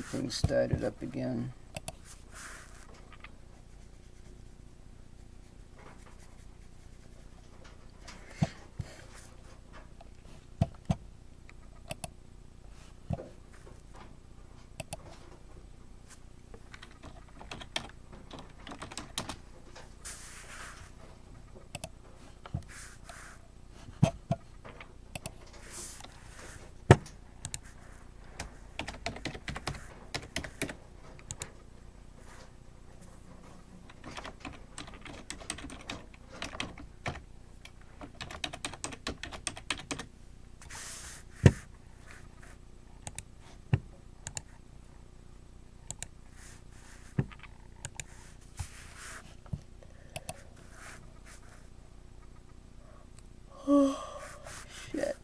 everything started up again. Shit.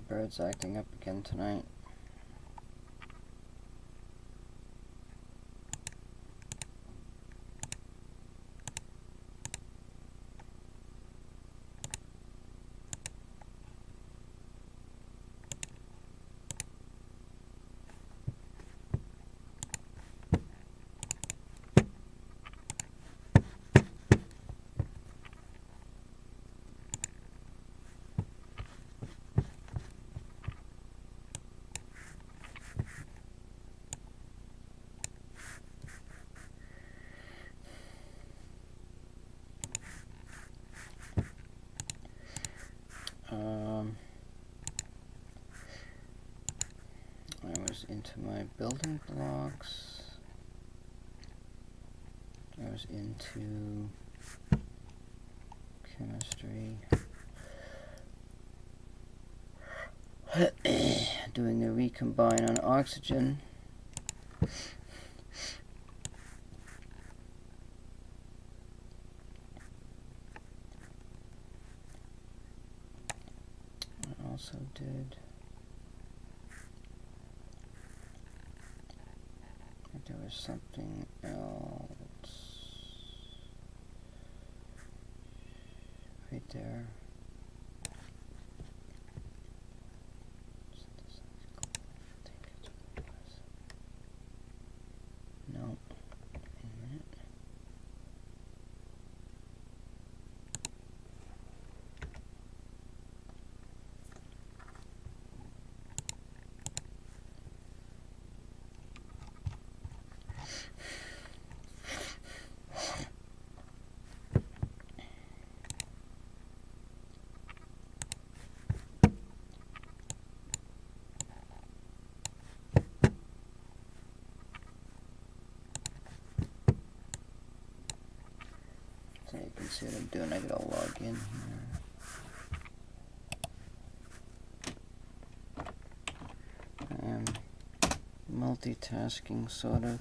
Bird's acting up again tonight. I was into my building blocks. I was into chemistry. Doing the recombine on oxygen. I also did. There was something else right there. No. Wait a minute. So you can see what I'm doing. I gotta log in here. I am multitasking, sort of.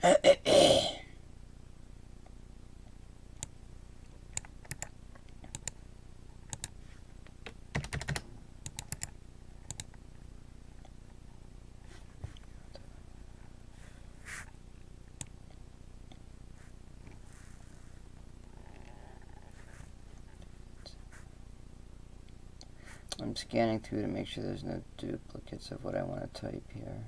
I'm scanning through to make sure there's no duplicates of what I want to type here.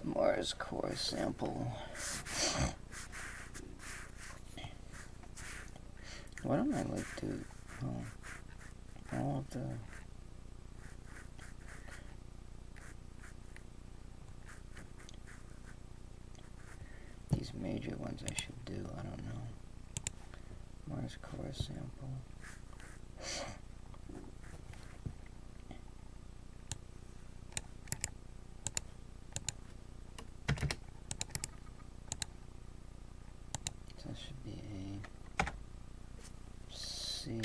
Mars core sample. Why don't I like to all of these major ones I should do? I don't know. Mars core sample. That should be a C.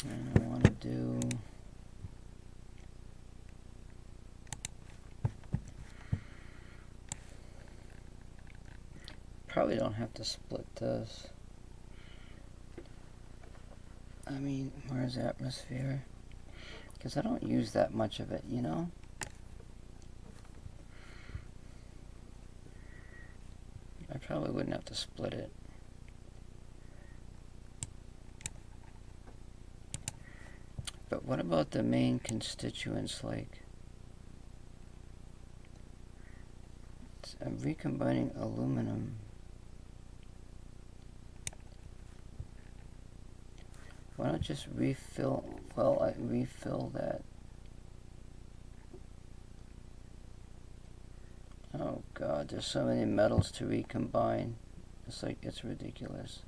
And I want to do probably don't have to split this. I mean, Mars atmosphere, because I don't use that much of it, you know? I probably wouldn't have to split it. But what about the main constituents, like I'm recombining aluminum. Why not just refill, well, I refill that. Oh God, there's so many metals to recombine. It's like, it's ridiculous.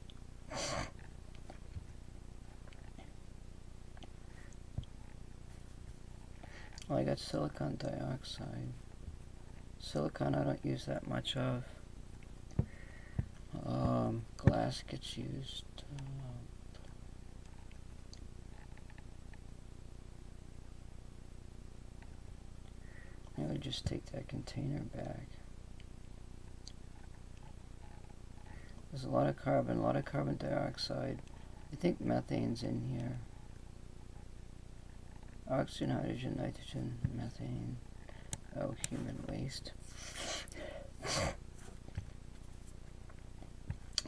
Well, I got silicon dioxide. Silicon I don't use that much of. Glass gets used. I would just take that container back. There's a lot of carbon dioxide. I think methane's in here. Oxygen, hydrogen, nitrogen, methane. Oh, human waste.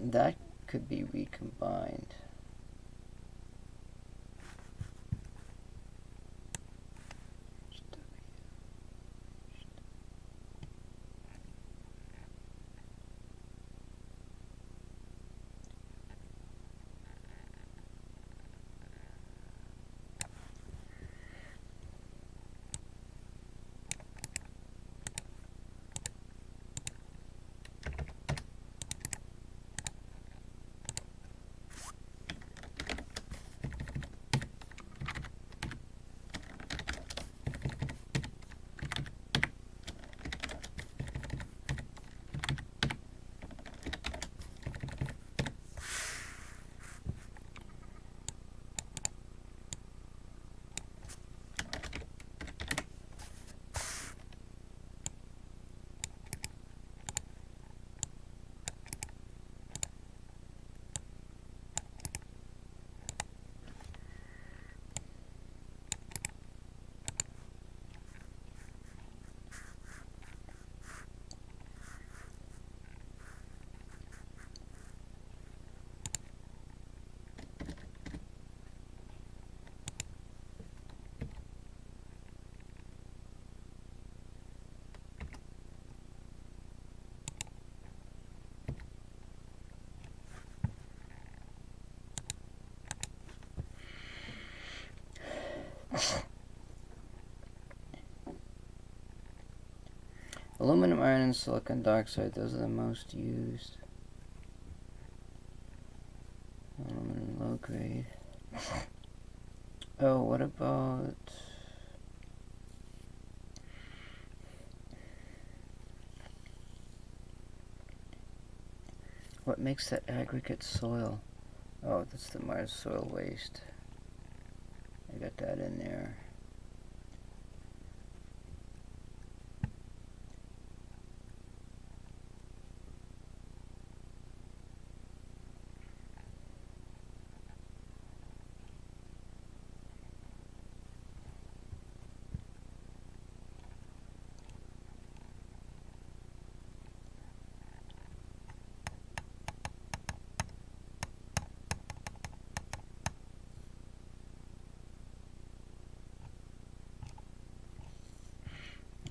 That could be recombined. Aluminum, iron, and silicon dioxide, those are the most used. Aluminum, low grade. Oh, what about... what makes that aggregate soil? Oh, that's the Mars soil waste. I got that in there.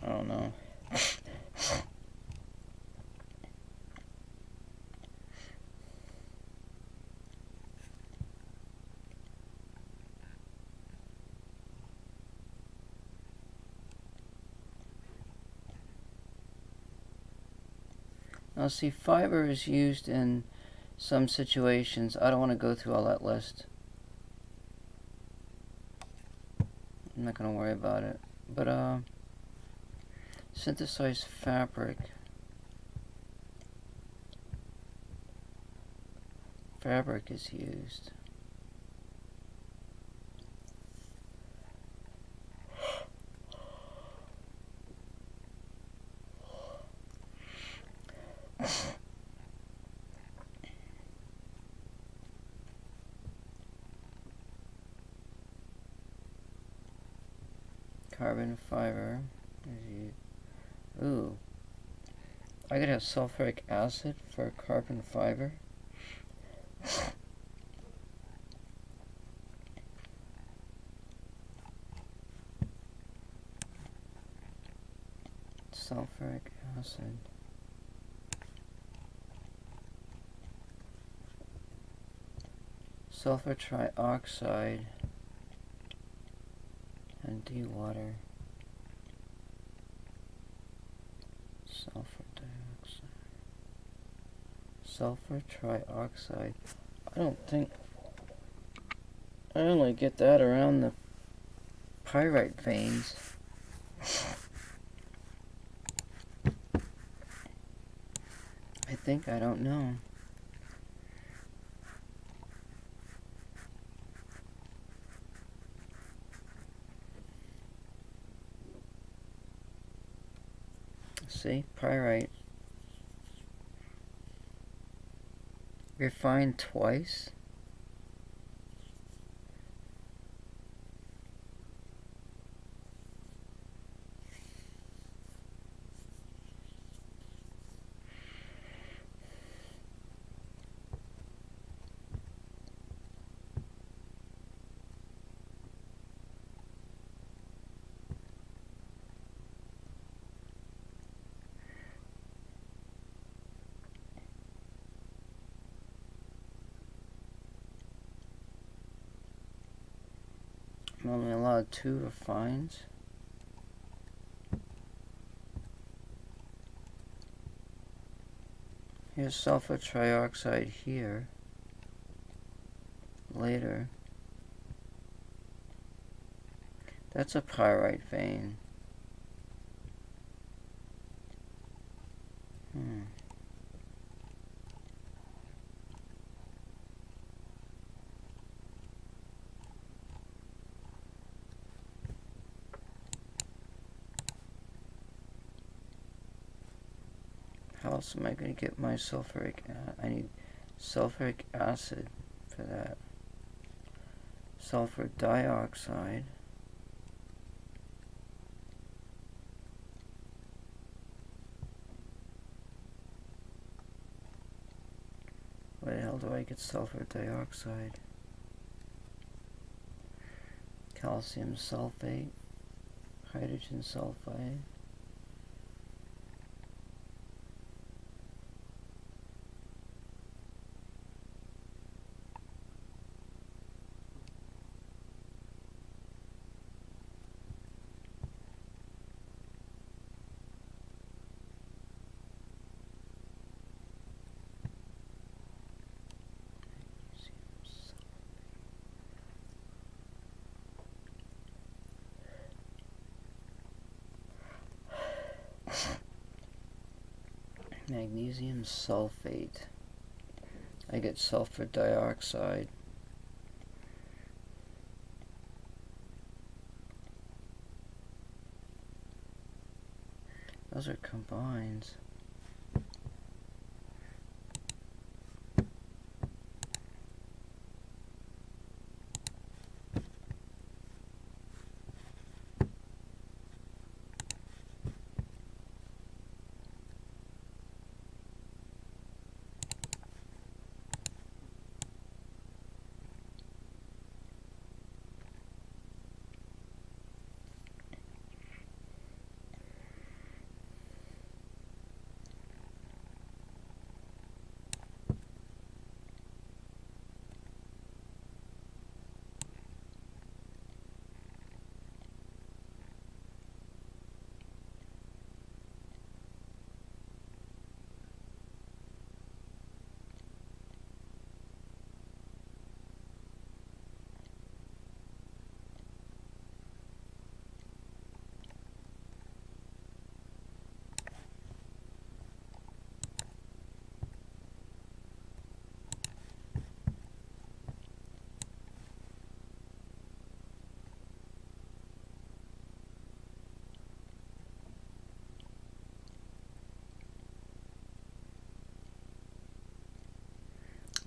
I don't know. Now see, fiber is used in some situations. I don't want to go through all that list. I'm not going to worry about it. But, synthesized fabric. Fabric is used. Carbon fiber. Ooh. I could have sulfuric acid for carbon fiber. Sulfuric acid. Sulfur trioxide and dewater. Sulfur dioxide. Sulfur trioxide. I only get that around the pyrite veins. I don't know. See, pyrite. Refined twice. I'm only allowed 2 refines. Here's sulfur trioxide here. Later. That's a pyrite vein. How else am I going to get my sulfuric acid? I need sulfuric acid for that. Sulfur dioxide. Where the hell do I get sulfur dioxide? Calcium sulfate, hydrogen sulfide. Magnesium sulfate. I get sulfur dioxide. Those are combines.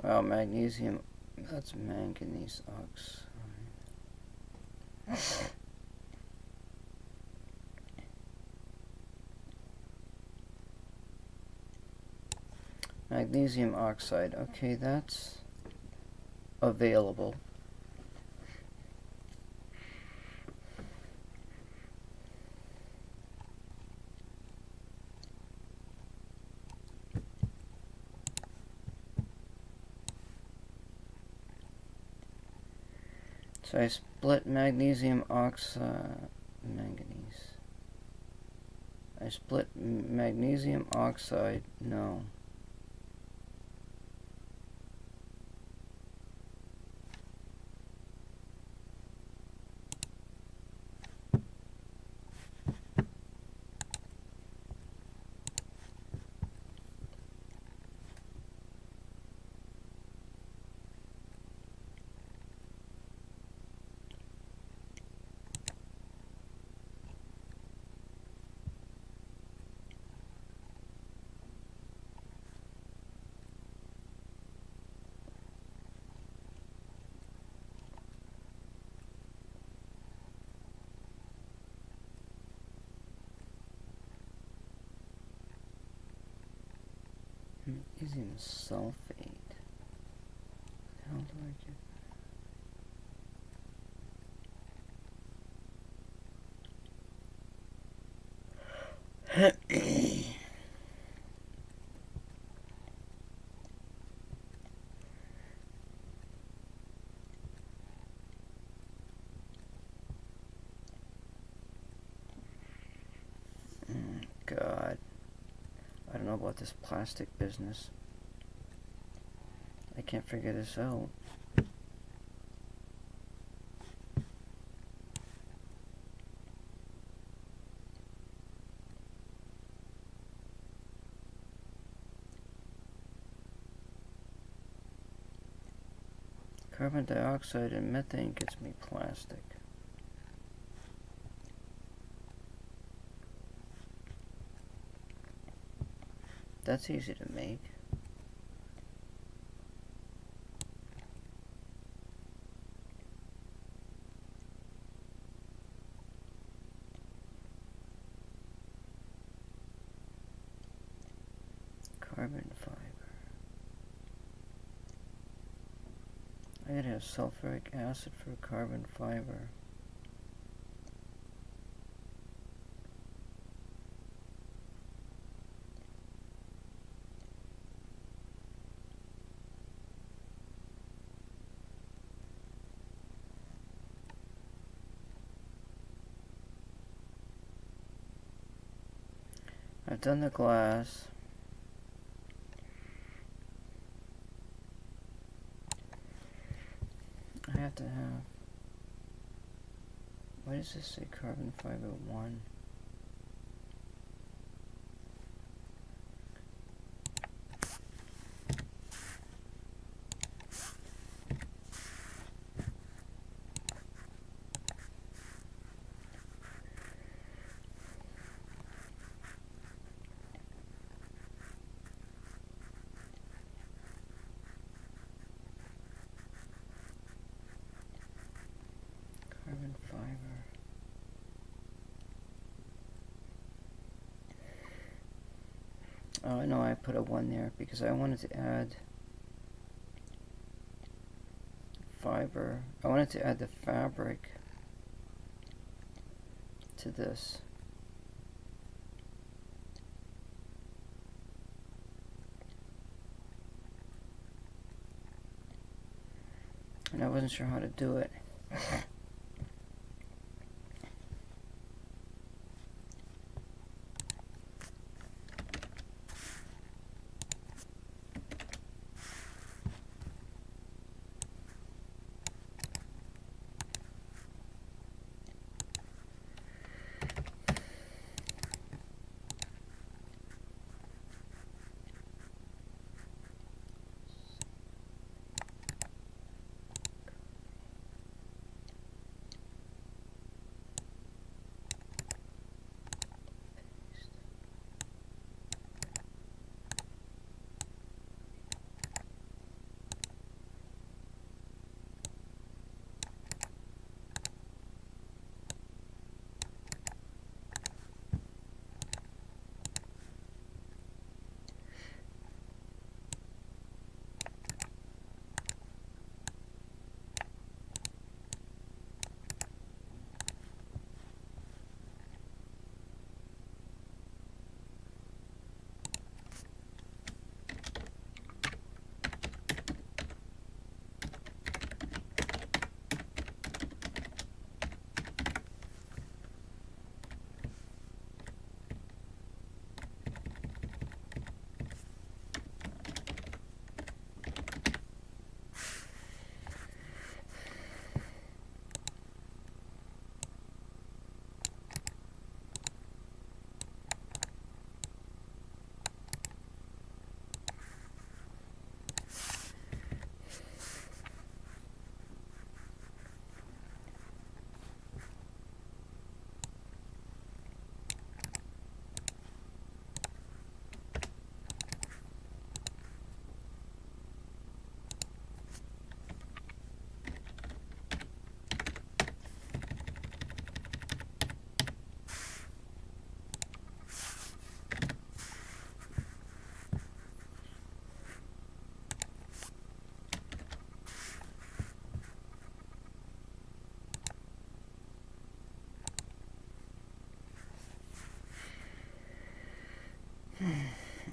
Well, magnesium, that's manganese oxide. Magnesium oxide, okay, that's available. So I split magnesium oxide, manganese. I split magnesium oxide, no. Magnesium sulfate. How do I get... God. I don't know about this plastic business. I can't figure this out. Carbon dioxide and methane gets me plastic. That's easy to make. Carbon fiber. I gotta have sulfuric acid for carbon fiber. I've done the glass. I have to have... Why does this say carbon fiber 1? Oh, I know I put a 1 there because I wanted to add fiber. I wanted to add the fabric to this. And I wasn't sure how to do it.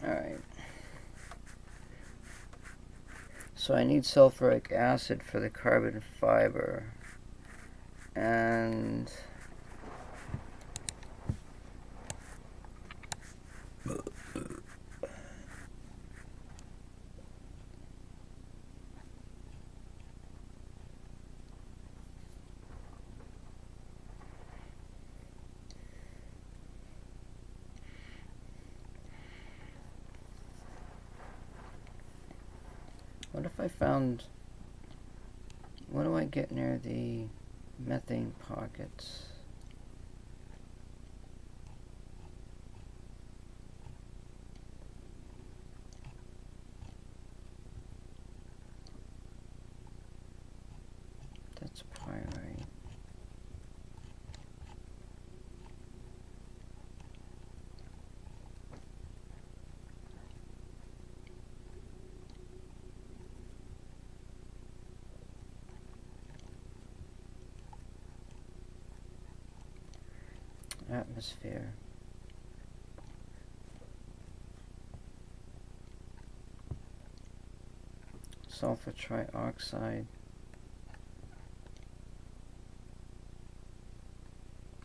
Alright. So I need sulfuric acid for the carbon fiber. And what if I found, what do I get near the methane pockets? That's pyrite. Atmosphere. Sulfur trioxide.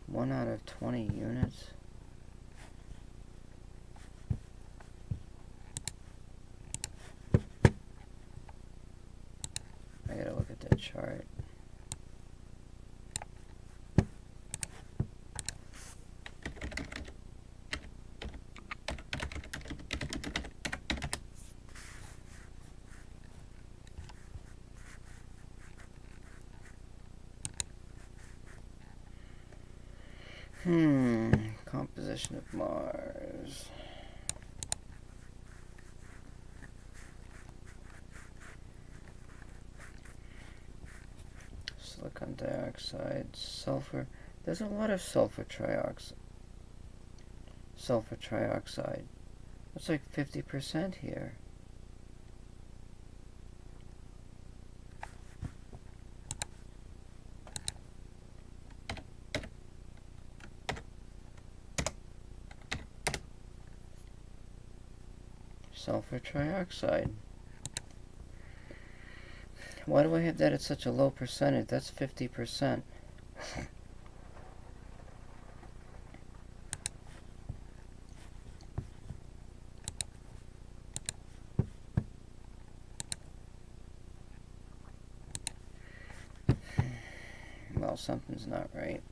1 out of 20 units. I gotta look at that chart. Composition of Mars. Silicon dioxide, sulfur. There's a lot of sulfur trioxide. It's like 50% here. Sulfur trioxide. Why do I have that at such a low percentage? That's 50%. Well, something's not right.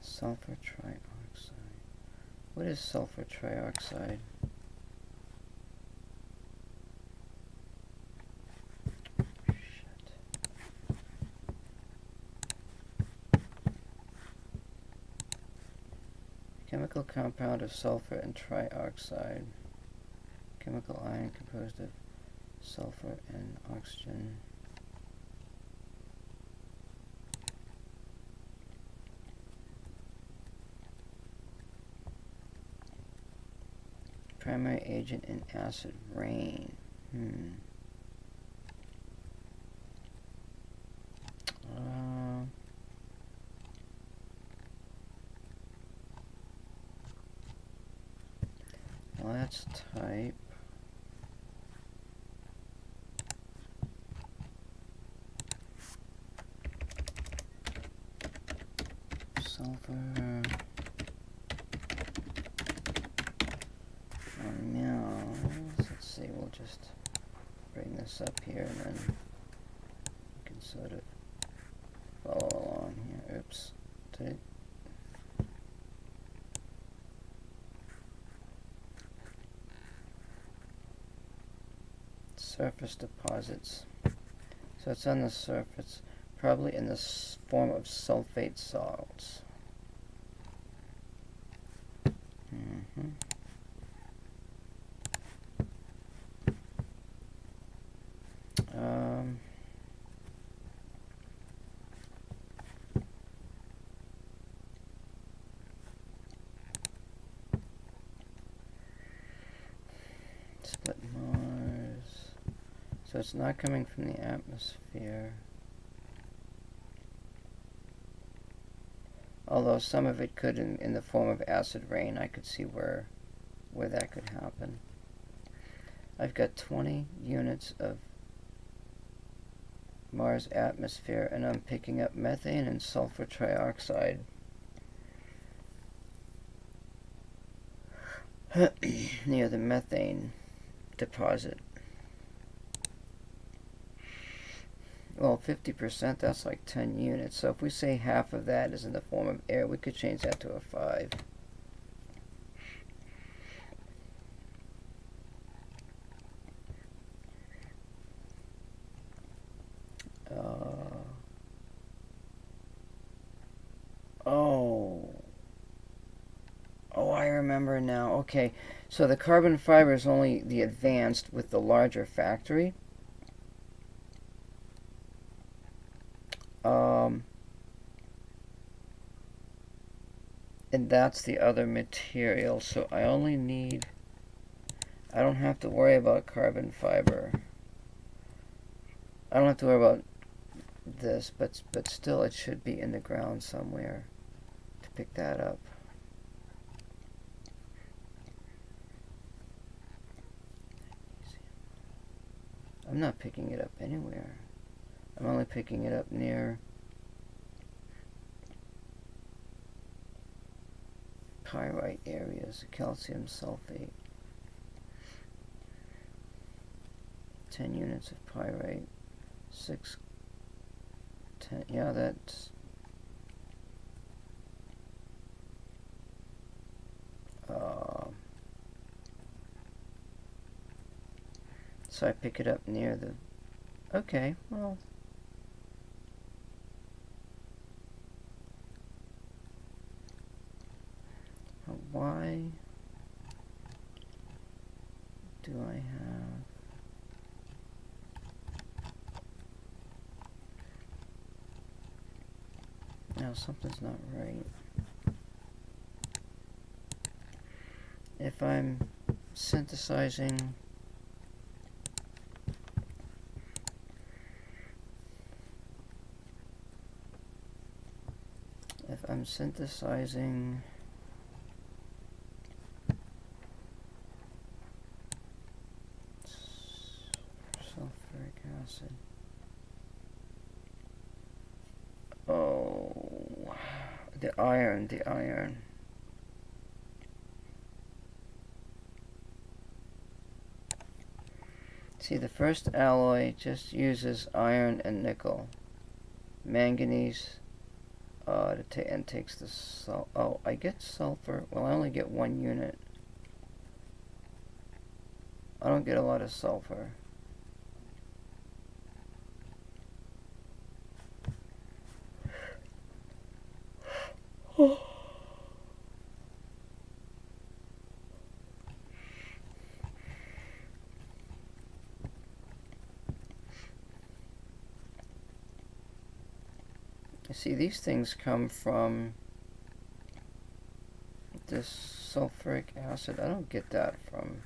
Sulfur trioxide. What is sulfur trioxide? Shit. Chemical compound of sulfur and trioxide. Chemical ion composed of sulfur and oxygen. Primary agent in acid rain. Well, let's type sulfur. Now, let's see, we'll just bring this up here and then we can sort of follow along here. Oops. Surface deposits. So it's on the surface, probably in the form of sulfate salts. Split Mars. So it's not coming from the atmosphere. Although some of it could in the form of acid rain. I could see where that could happen. I've got 20 units of Mars atmosphere, and I'm picking up methane and sulfur trioxide near the methane deposit. Well, 50%, that's like 10 units. So if we say half of that is in the form of air, we could change that to a 5. Oh, I remember now. Okay, so the carbon fiber is only the advanced with the larger factory. And that's the other material, so I don't have to worry about carbon fiber. I don't have to worry about this, but still it should be in the ground somewhere to pick that up. I'm not picking it up anywhere. I'm only picking it up near pyrite areas, calcium sulfate. 10 units of pyrite, 10, yeah, that's so I pick it up near the, okay, well, why do I have, no, something's not right. if I'm synthesizing sulfuric acid. Oh, the iron. See, the first alloy just uses iron and nickel. Manganese, and takes the oh, I get sulfur. Well, I only get 1 unit. I don't get a lot of sulfur. See, these things come from this sulfuric acid. I don't get that from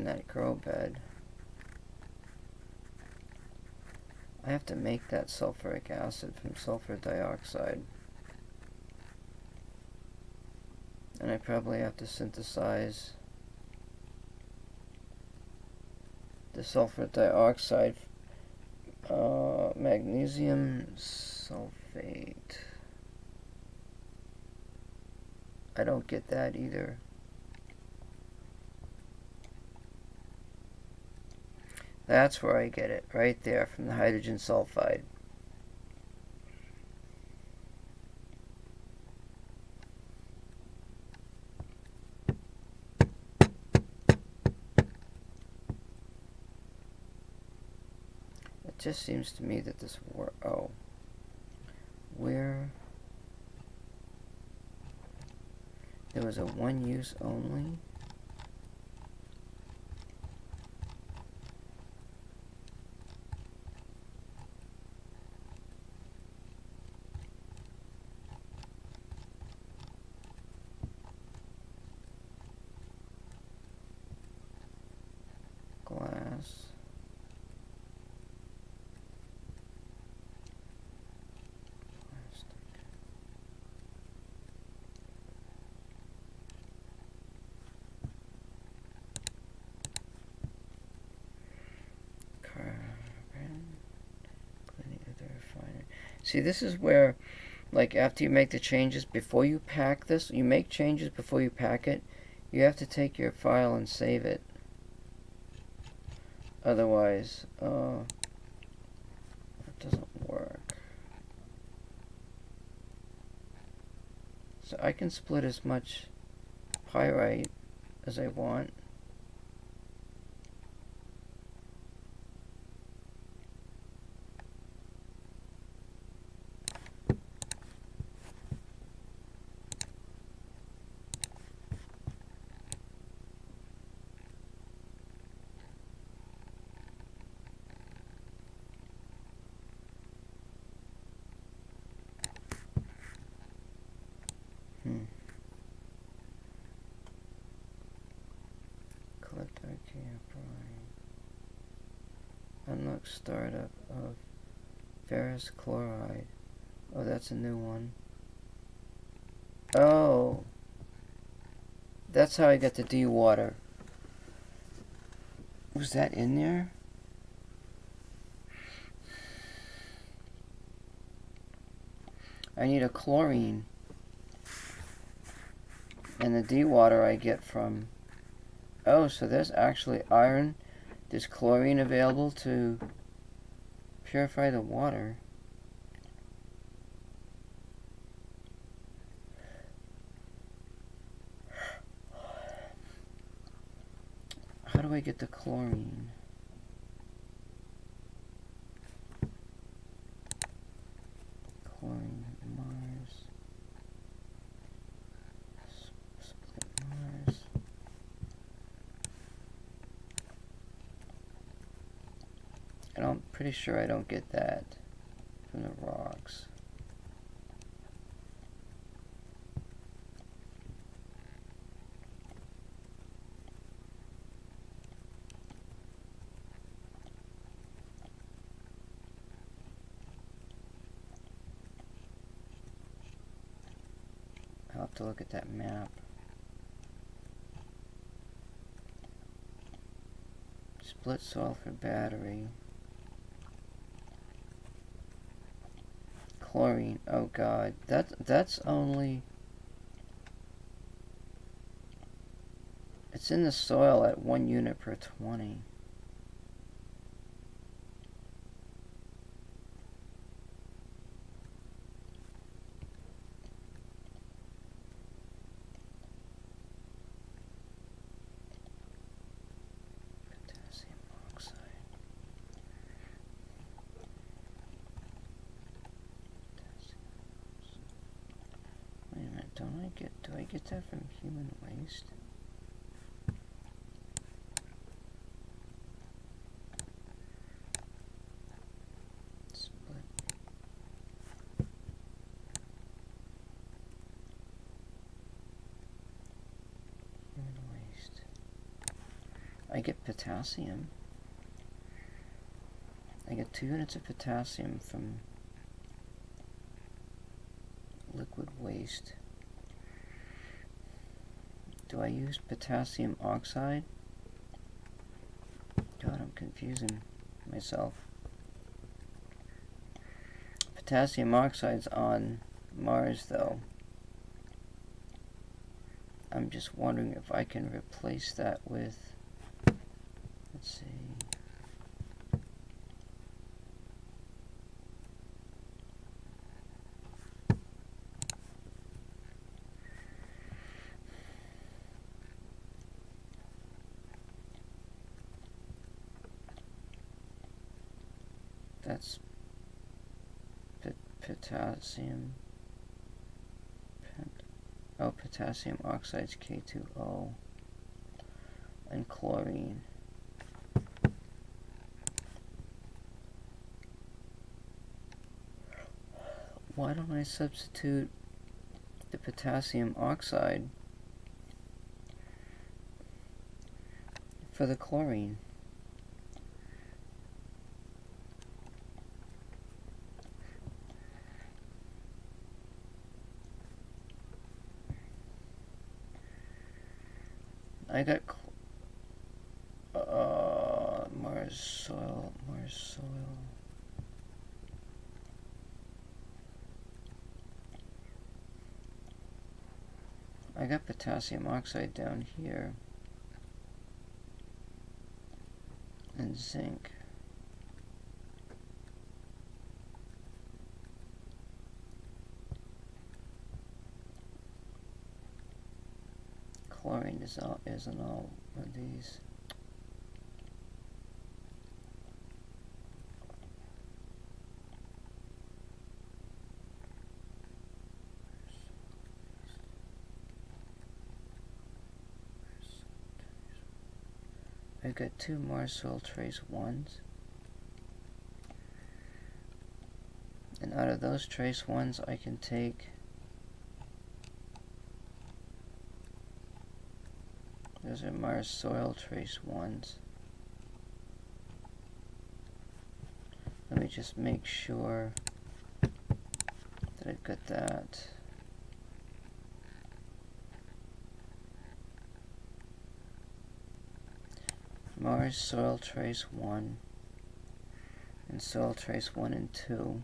that grow bed. I have to make that sulfuric acid from sulfur dioxide. And I probably have to synthesize the sulfur dioxide, magnesium sulfate. I don't get that either. That's where I get it, right there, from the hydrogen sulfide. It just seems to me that this where there was a 1 use only. Glass. See, this is where, like, after you make the changes, before you pack this, you make changes before you pack it, you have to take your file and save it. Otherwise, it doesn't work. So I can split as much pyrite as I want. Collect IKEA brine. Unlock startup of ferrous chloride. Oh, that's a new one. Oh, that's how I got the dewater. Was that in there? I need a chlorine. And the dewater I get from... Oh, so there's actually iron. There's chlorine available to purify the water. How do I get the chlorine? Chlorine, Mars. Split Mars. And I'm pretty sure I don't get that from the rocks. to look at that map. Split sulfur battery. Chlorine. Oh god, that's only. It's in the soil at 1 unit per 20. Potassium oxide. Wait a minute, do I get that from human waste? I get potassium. I get 2 units of potassium from liquid waste. Do I use potassium oxide? God, I'm confusing myself. Potassium oxide's on Mars, though. I'm just wondering if I can replace that with, let's see. That's potassium. Oh, potassium oxide's K2O. And chlorine. Why don't I substitute the potassium oxide for the chlorine? I got Mars soil. I got potassium oxide down here. And zinc. Chlorine isn't all of these. I've got 2 Mars soil trace 1s. And out of those trace 1s, I can take those are Mars soil trace 1s. Let me just make sure that I've got that. Mars soil trace 1 and soil trace 1 and 2.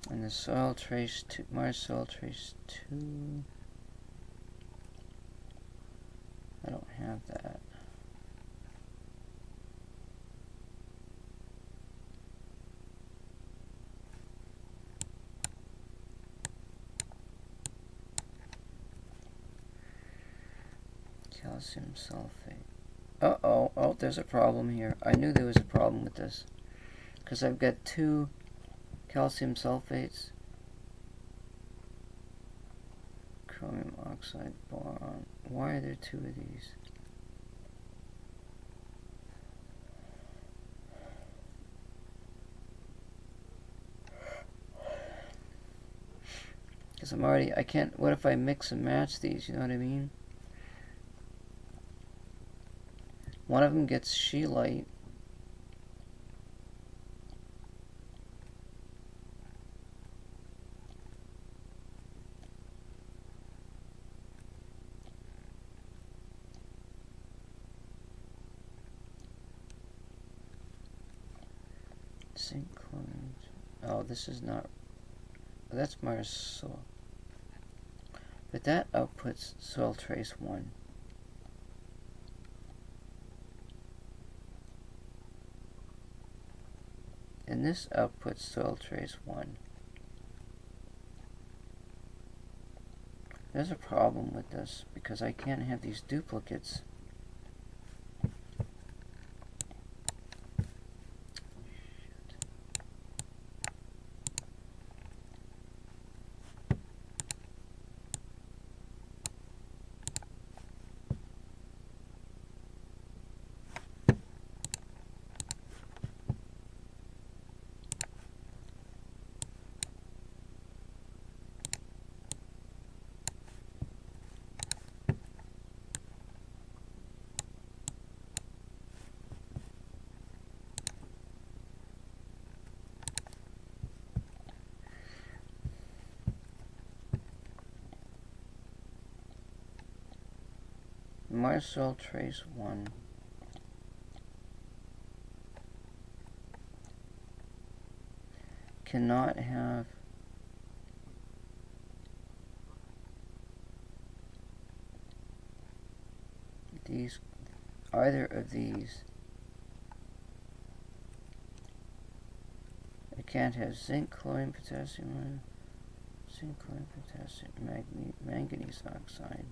And the soil trace 2, Mars soil trace 2. I don't have that. Calcium sulfate. Uh-oh. Oh, there's a problem here. I knew there was a problem with this. Because I've got 2 calcium sulfates. Chromium oxide boron. Why are there 2 of these? Because I can't, what if I mix and match these, you know what I mean? One of them gets scheelite. Zinc chlorine. Oh, this is not. That's Mars soil. But that outputs soil trace 1. And this outputs soil trace 1. There's a problem with this because I can't have these duplicates. Mars soil trace 1. Cannot have these, either of these. It can't have zinc, chlorine, potassium, zinc, chlorine, potassium, manganese oxide.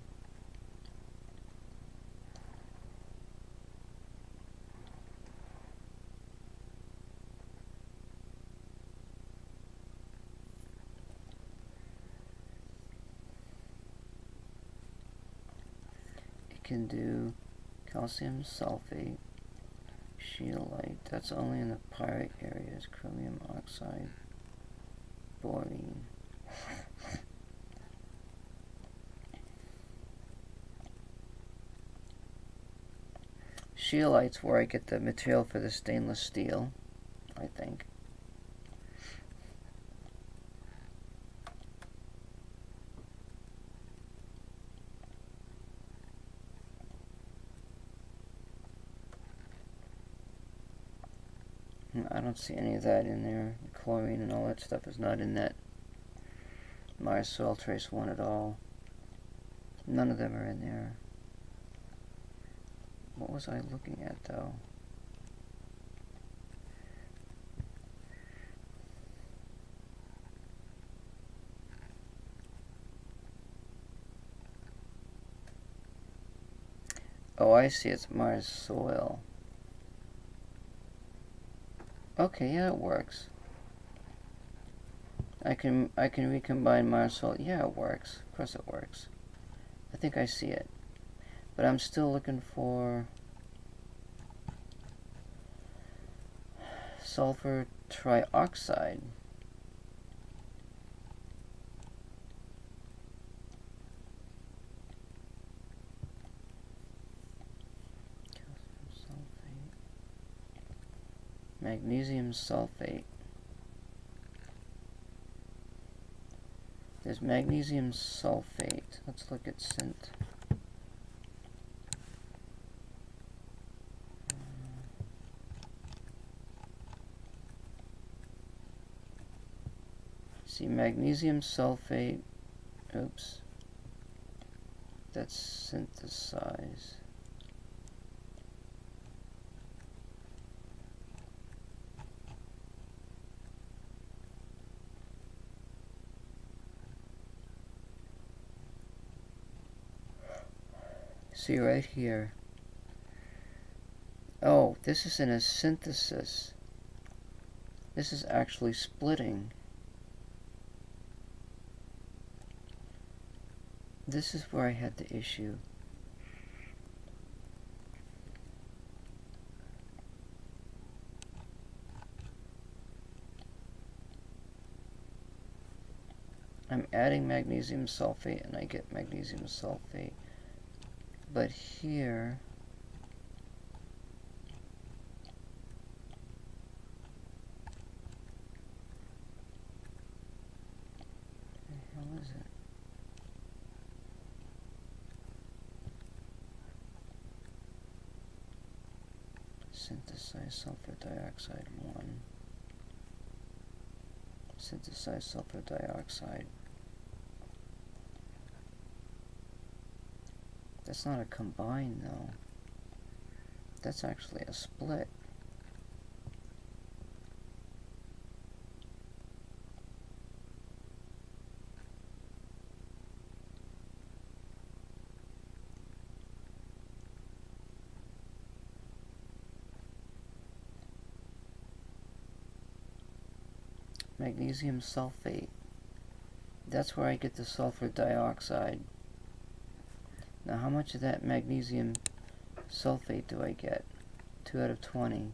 Can do calcium sulfate, scheelite. That's only in the pyrite areas. Chromium oxide, borine. Scheelite's where I get the material for the stainless steel, I think. I don't see any of that in there. The chlorine and all that stuff is not in that Mars soil trace 1 at all. None of them are in there. What was I looking at, though? Oh, I see. It's Mars soil. Okay, yeah, it works. I can recombine Mars soil. Yeah, it works. Of course, it works. I think I see it, but I'm still looking for sulfur trioxide. Magnesium sulfate. There's magnesium sulfate. Let's look at Sint. See, magnesium sulfate. Oops. That's synthesize. See right here. Oh, this is in a synthesis. This is actually splitting. This is where I had the issue. I'm adding magnesium sulfate and I get magnesium sulfate. But here, Synthesize sulfur dioxide 1. Synthesize sulfur dioxide. That's not a combine though. That's actually a split. Magnesium sulfate. That's where I get the sulfur dioxide. Now how much of that magnesium sulfate do I get? 2 out of 20.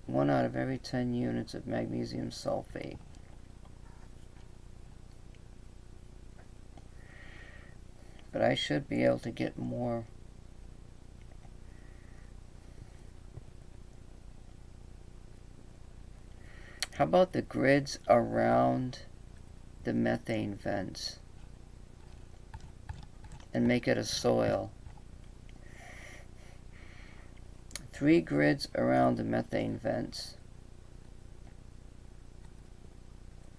One out of every 10 units of magnesium sulfate. But I should be able to get more. How about the grids around the methane vents and make it a soil? 3 grids around the methane vents.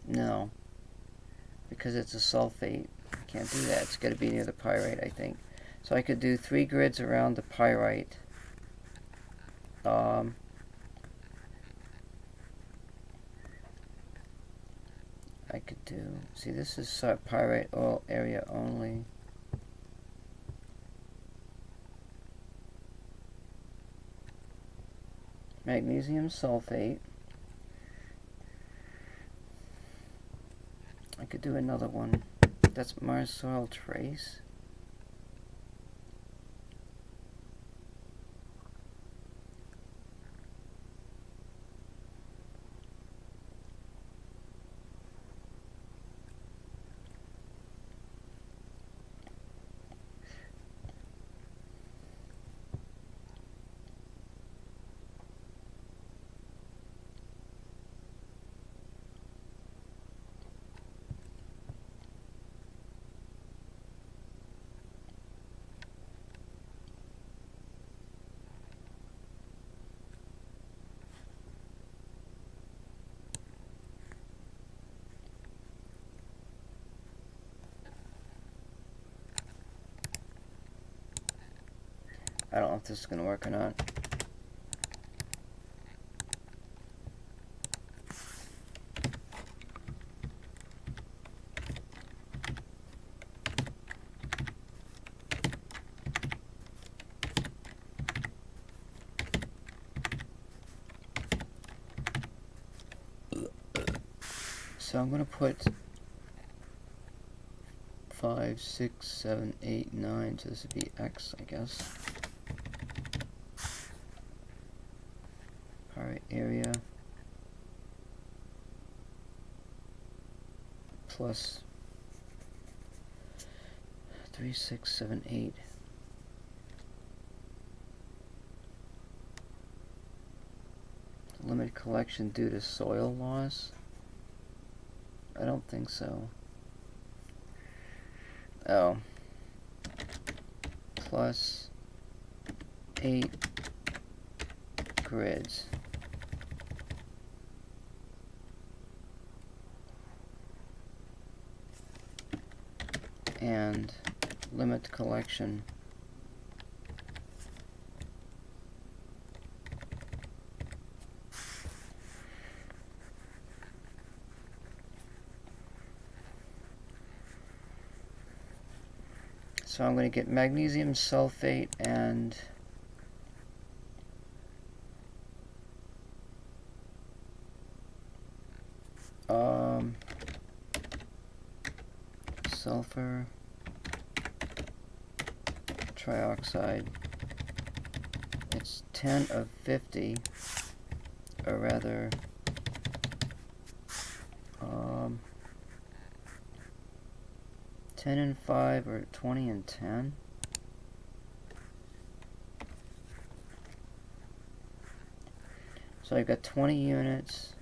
No, because it's a sulfate. I can't do that. It's got to be near the pyrite, I think. So I could do 3 grids around the pyrite. I could do, see, this is pyrite oil area only. Magnesium sulfate. I could do another one. That's Mars soil trace. I don't know if this is going to work or not. So I'm going to put 5, 6, 7, 8, 9. So this would be X, I guess. Pyrite area plus 3, 6, 7, 8. Limited collection due to soil loss? I don't think so. Oh. Plus 8 grids. And limit collection. So I'm going to get magnesium sulfate and sulfur trioxide. It's 10 of 50, or rather 10 and 5 or 20 and 10. So I've got 20 units.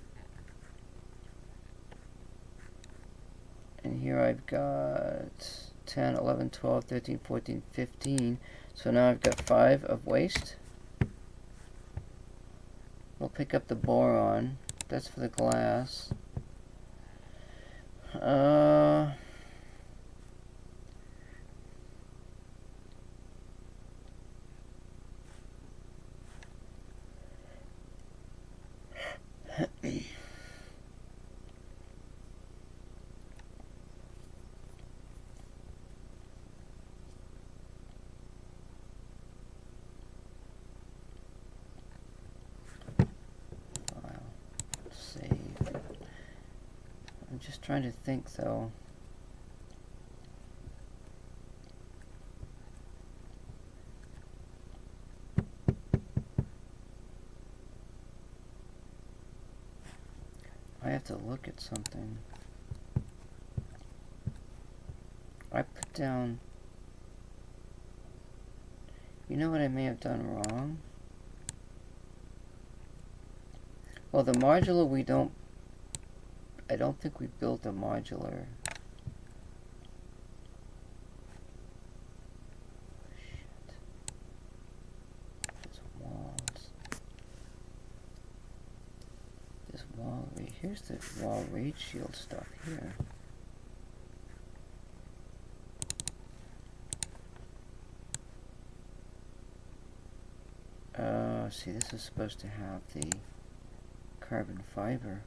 And here I've got 10, 11, 12, 13, 14, 15. So now I've got 5 of waste. We'll pick up the boron. That's for the glass. Save. I'm just trying to think though. I have to look at something. I put down... You know what I may have done wrong? Well, the modular we don't... I don't think we built a modular. Shit. There's walls. This wall... Here's the wall raid shield stuff here. See, this is supposed to have the carbon fiber.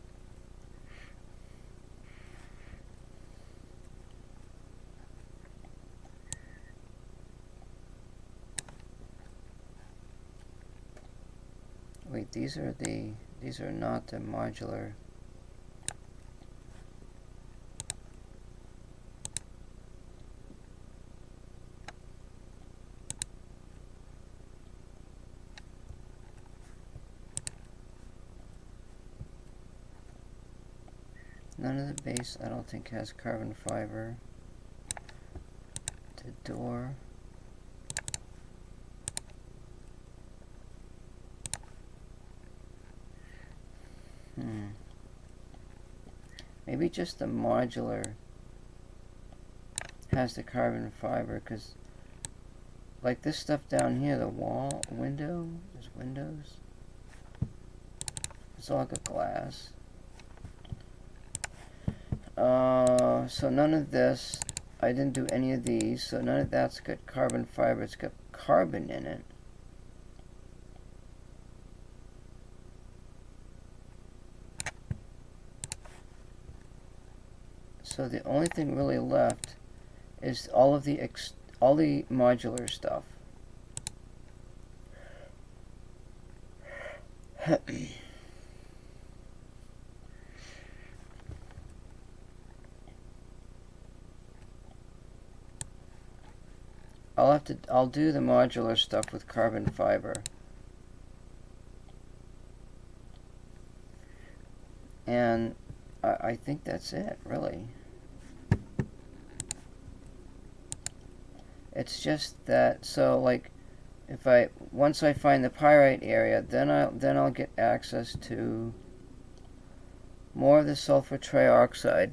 Wait, these are not the modular. None of the base, I don't think, has carbon fiber. The door. Maybe just the modular has the carbon fiber, because like this stuff down here, the wall, window, there's windows. It's all got glass. So none of this, I didn't do any of these, so none of that's got carbon fiber, it's got carbon in it. So the only thing really left is all the modular stuff. I'll do the modular stuff with carbon fiber. And I think that's it, really. It's just that, so like, once I find the pyrite area, then I'll get access to more of the sulfur trioxide,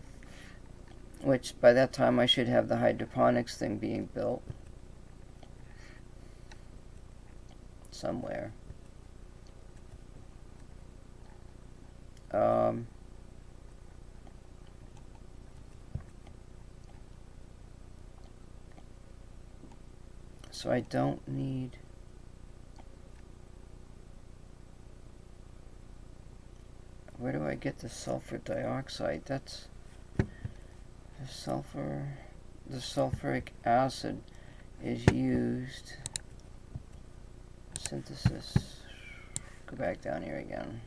which by that time I should have the hydroponics thing being built somewhere. So I don't need... Where do I get the sulfur dioxide? That's the sulfur. The sulfuric acid is used. Synthesis. Go back down here again.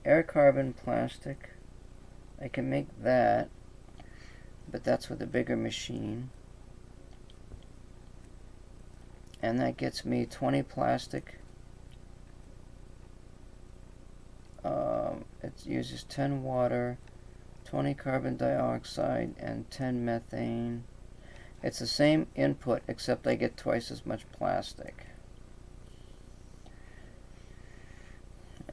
Air carbon plastic. I can make that, but that's with a bigger machine. And that gets me 20 plastic. It uses 10 water, 20 carbon dioxide, and 10 methane. It's the same input, except I get twice as much plastic.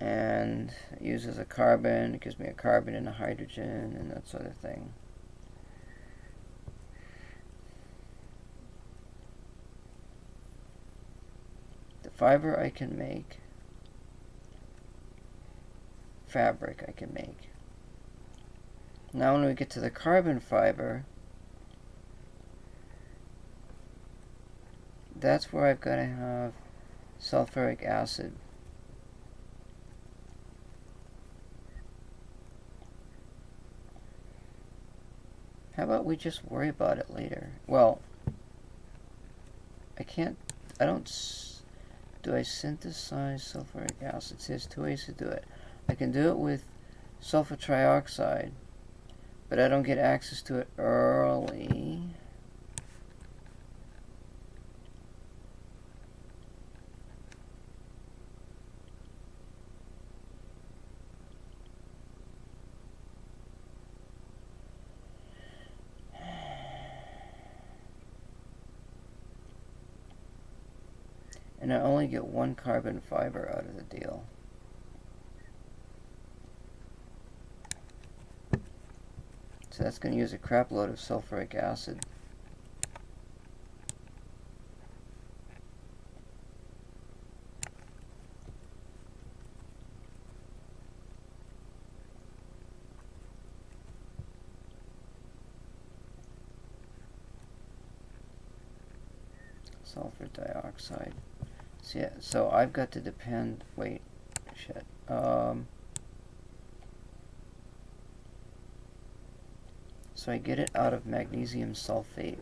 And it uses a carbon, it gives me a carbon and a hydrogen and that sort of thing. The fiber I can make, fabric I can make. Now when we get to the carbon fiber, that's where I've got to have sulfuric acid. How about we just worry about it later? Well, do I synthesize sulfuric acid? See, there's two ways to do it. I can do it with sulfur trioxide, but I don't get access to it early. And I only get one carbon fiber out of the deal. So that's going to use a crap load of sulfuric acid. Sulfur dioxide. So I've got to depend, wait, shit. So I get it out of magnesium sulfate.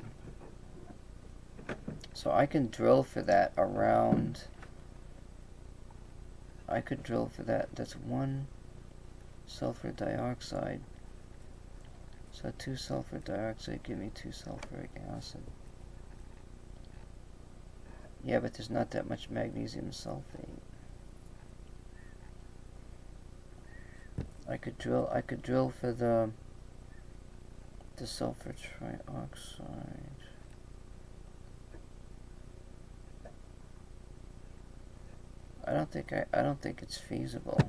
So I can drill for that around, I could drill for that, that's one sulfur dioxide. So 2 sulfur dioxide give me 2 sulfuric acid. Yeah, but there's not that much magnesium sulfate. I could drill for the sulfur trioxide. I don't think it's feasible.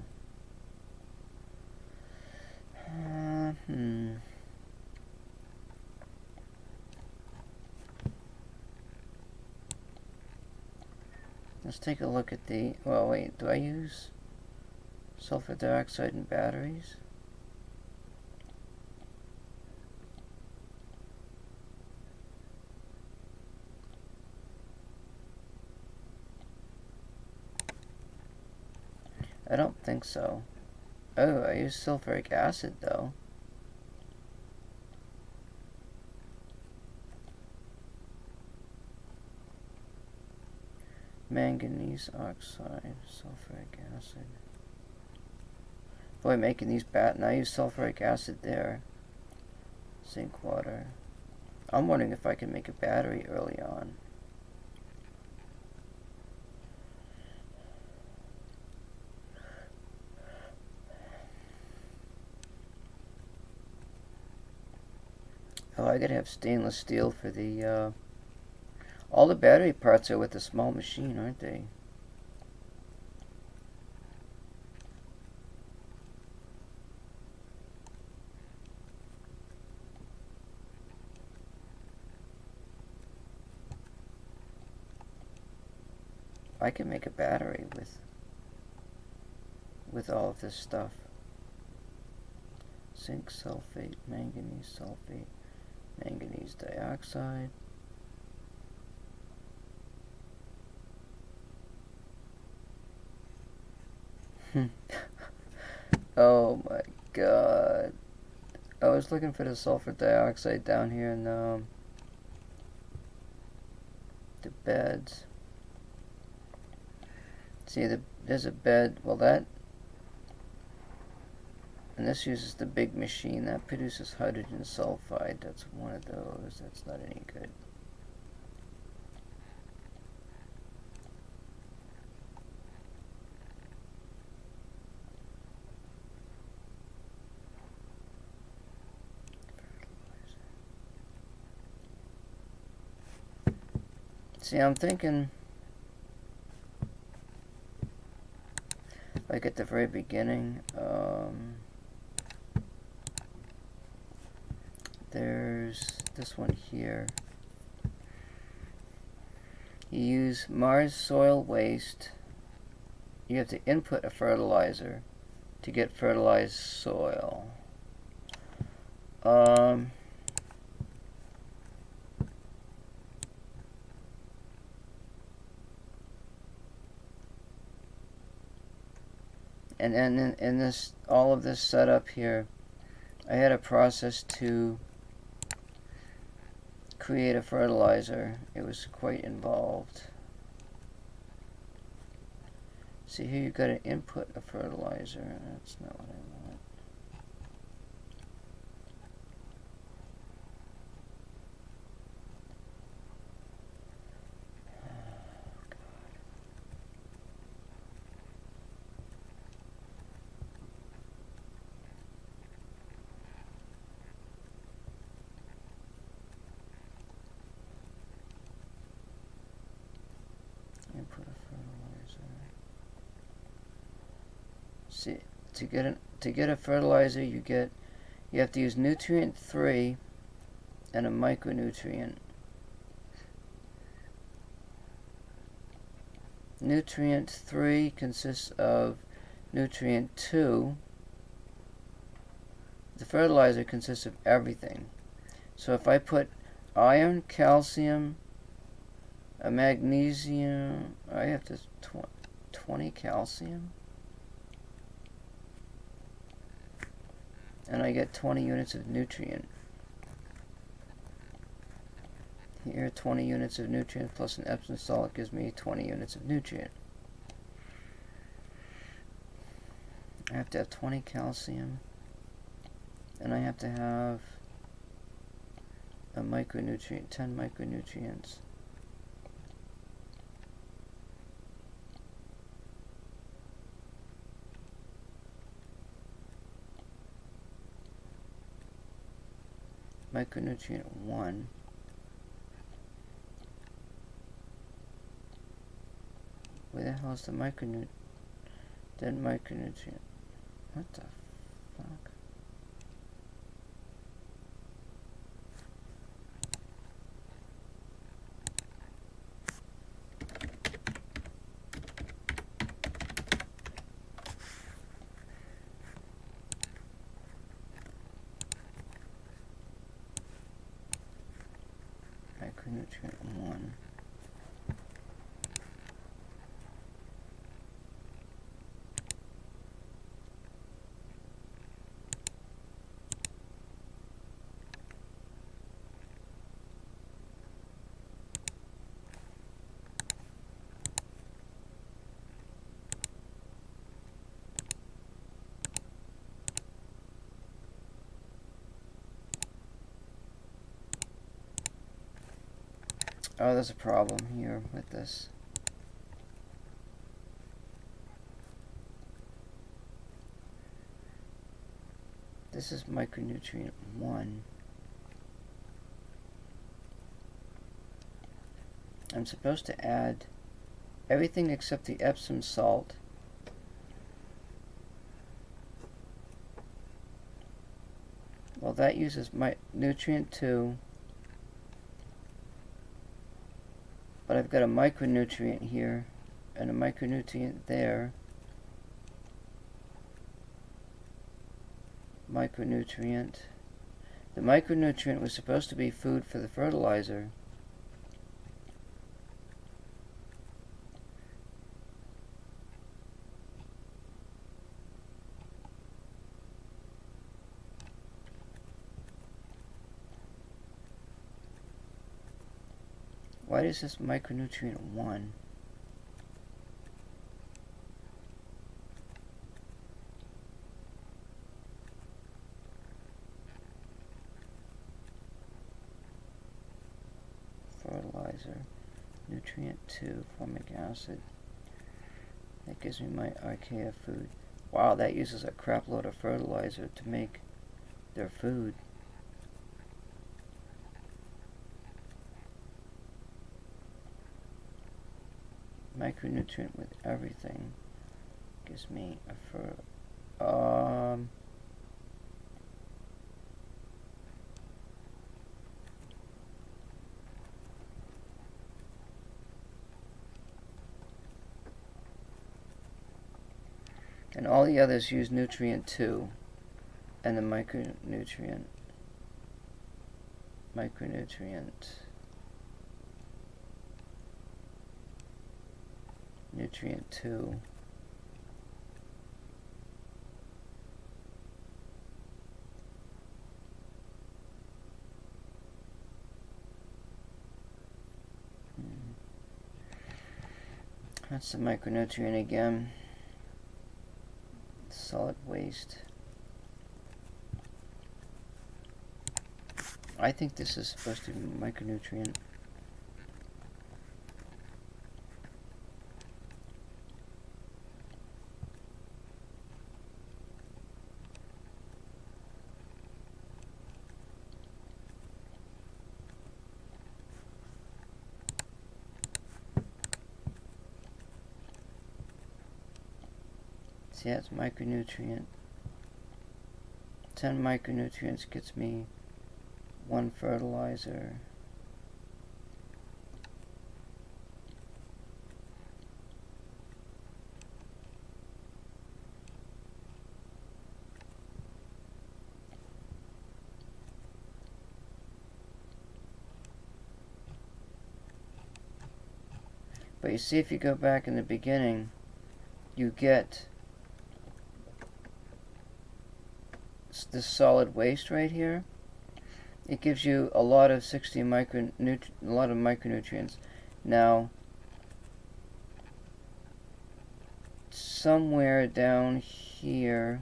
Let's take a look at the, well wait, do I use sulfur dioxide in batteries? I don't think so. Oh, I use sulfuric acid though. Manganese oxide, sulfuric acid. Boy, making these and I use sulfuric acid there. Zinc water. I'm wondering if I can make a battery early on. Oh, I gotta have stainless steel for the, all the battery parts are with a small machine, aren't they? I can make a battery with all of this stuff. Zinc sulfate, manganese sulfate, manganese dioxide. Oh my god. I was looking for the sulfur dioxide down here in the beds. See, there's a bed, well that, and this uses the big machine that produces hydrogen sulfide. That's one of those. That's not any good. See, I'm thinking, like at the very beginning, there's this one here. You use Mars soil waste. You have to input a fertilizer to get fertilized soil. And in this, all of this setup here, I had a process to create a fertilizer. It was quite involved. See here, you got to input a fertilizer. That's not what I want. Input a fertilizer. See, to get a fertilizer, you have to use nutrient 3 and a micronutrient. Nutrient 3 consists of nutrient 2. The fertilizer consists of everything. So if I put iron, calcium, a magnesium, I have to 20 calcium, and I get 20 units of nutrient. Here, 20 units of nutrient plus an Epsom salt gives me 20 units of nutrient. I have to have 20 calcium, and I have to have a micronutrient, 10 micronutrients. Micronutrient 1. Where the hell is the micronutrient? Then micronutrient. What the fuck? Micronutrient 1. Oh, there's a problem here with this. This is micronutrient 1. I'm supposed to add everything except the Epsom salt. Well, that uses my nutrient 2. But I've got a micronutrient here and a micronutrient there. Micronutrient. The micronutrient was supposed to be food for the fertilizer. Why does this micronutrient 1? Fertilizer. Nutrient 2, formic acid. That gives me my archaea food. Wow, that uses a crap load of fertilizer to make their food. micronutrient with everything gives me a and all the others use nutrient 2 and the micronutrient nutrient 2 that's the micronutrient again. Solid waste. I think this is supposed to be micronutrient. See, that's micronutrient. 10 micronutrients gets me 1 fertilizer. But you see, if you go back in the beginning, you get this solid waste right here. It gives you a lot of micronutrients. Now, somewhere down here,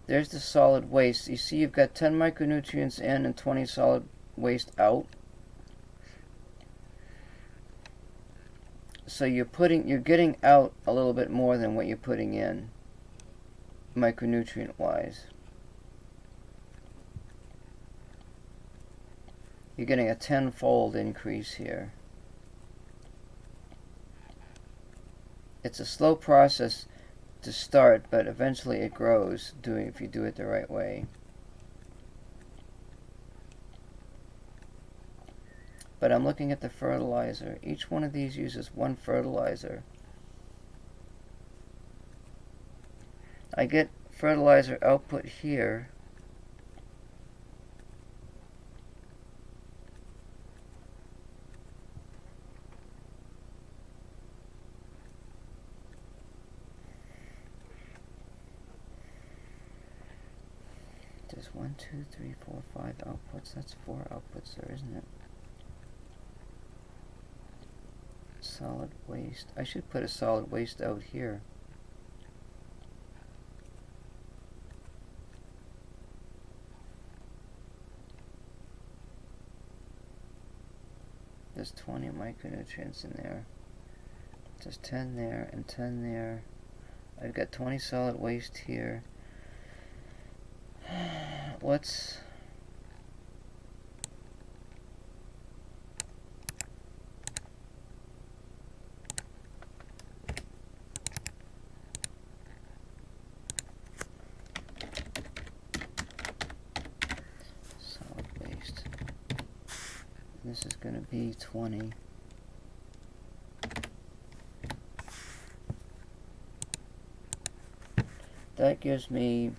there's the solid waste. You see, you've got 10 micronutrients in and 20 solid waste out. So you're getting out a little bit more than what you're putting in, micronutrient-wise. You're getting a 10-fold increase here. It's a slow process to start, but eventually it grows if you do it the right way. But I'm looking at the fertilizer. Each one of these uses 1 fertilizer. I get fertilizer output here. There's 1, 2, 3, 4, 5 outputs. That's 4 outputs there, isn't it? Solid waste. I should put a solid waste out here. There's 20 micronutrients in there. There's 10 there and 10 there. I've got 20 solid waste here. Let's solid waste. This is going to be 20. That gives me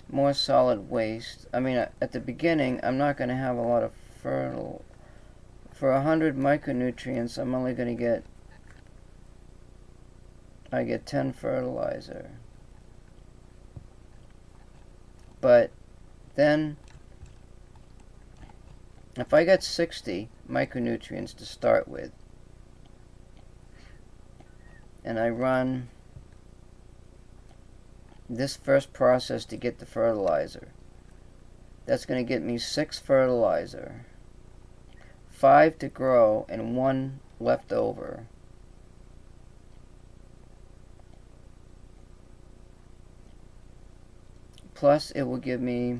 more solid waste. I mean, at the beginning, I'm not going to have a lot of fertile. For 100 micronutrients, I'm only going to get, I get 10 fertilizer. But then, if I got 60 micronutrients to start with, and I run this first process to get the fertilizer, that's going to get me 6 fertilizer, 5 to grow, and 1 left over. Plus, it will give me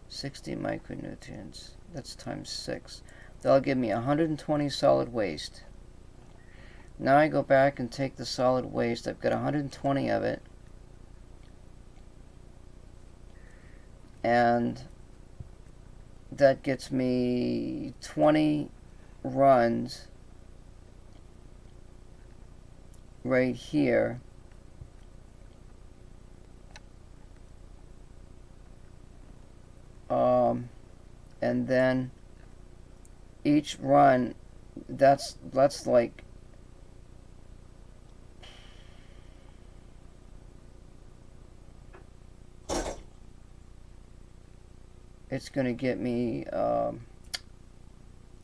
60 micronutrients. That's times 6. That'll give me 120 solid waste. Now I go back and take the solid waste. I've got 120 of it. And that gets me 20 runs right here. And then each run, that's like it's going to get me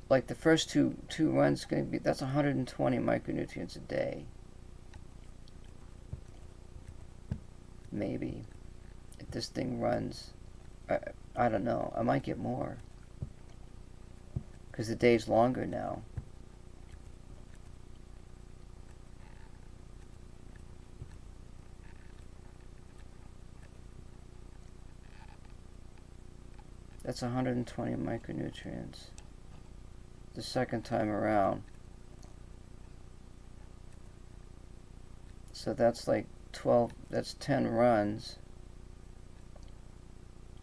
like the first two runs going to be, that's 120 micronutrients a day, maybe, if this thing runs. I don't know, I might get more because the day's longer now. That's 120 micronutrients the second time around. So that's like 12, that's 10 runs.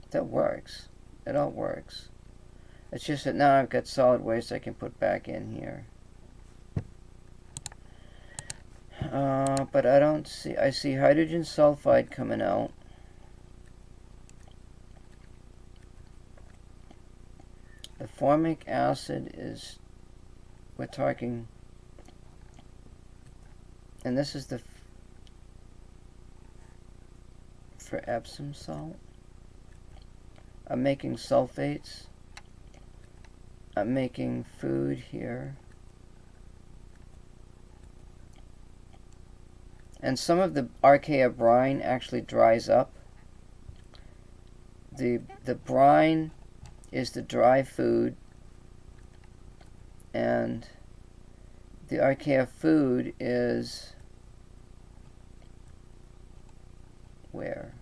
That works. It all works. It's just that now I've got solid waste I can put back in here. But I don't see, I see hydrogen sulfide coming out. The formic acid is, we're talking, and this is the, for Epsom salt. I'm making sulfates. I'm making food here. And some of the archaea brine actually dries up. The brine is the dry food, and the archaea food is where?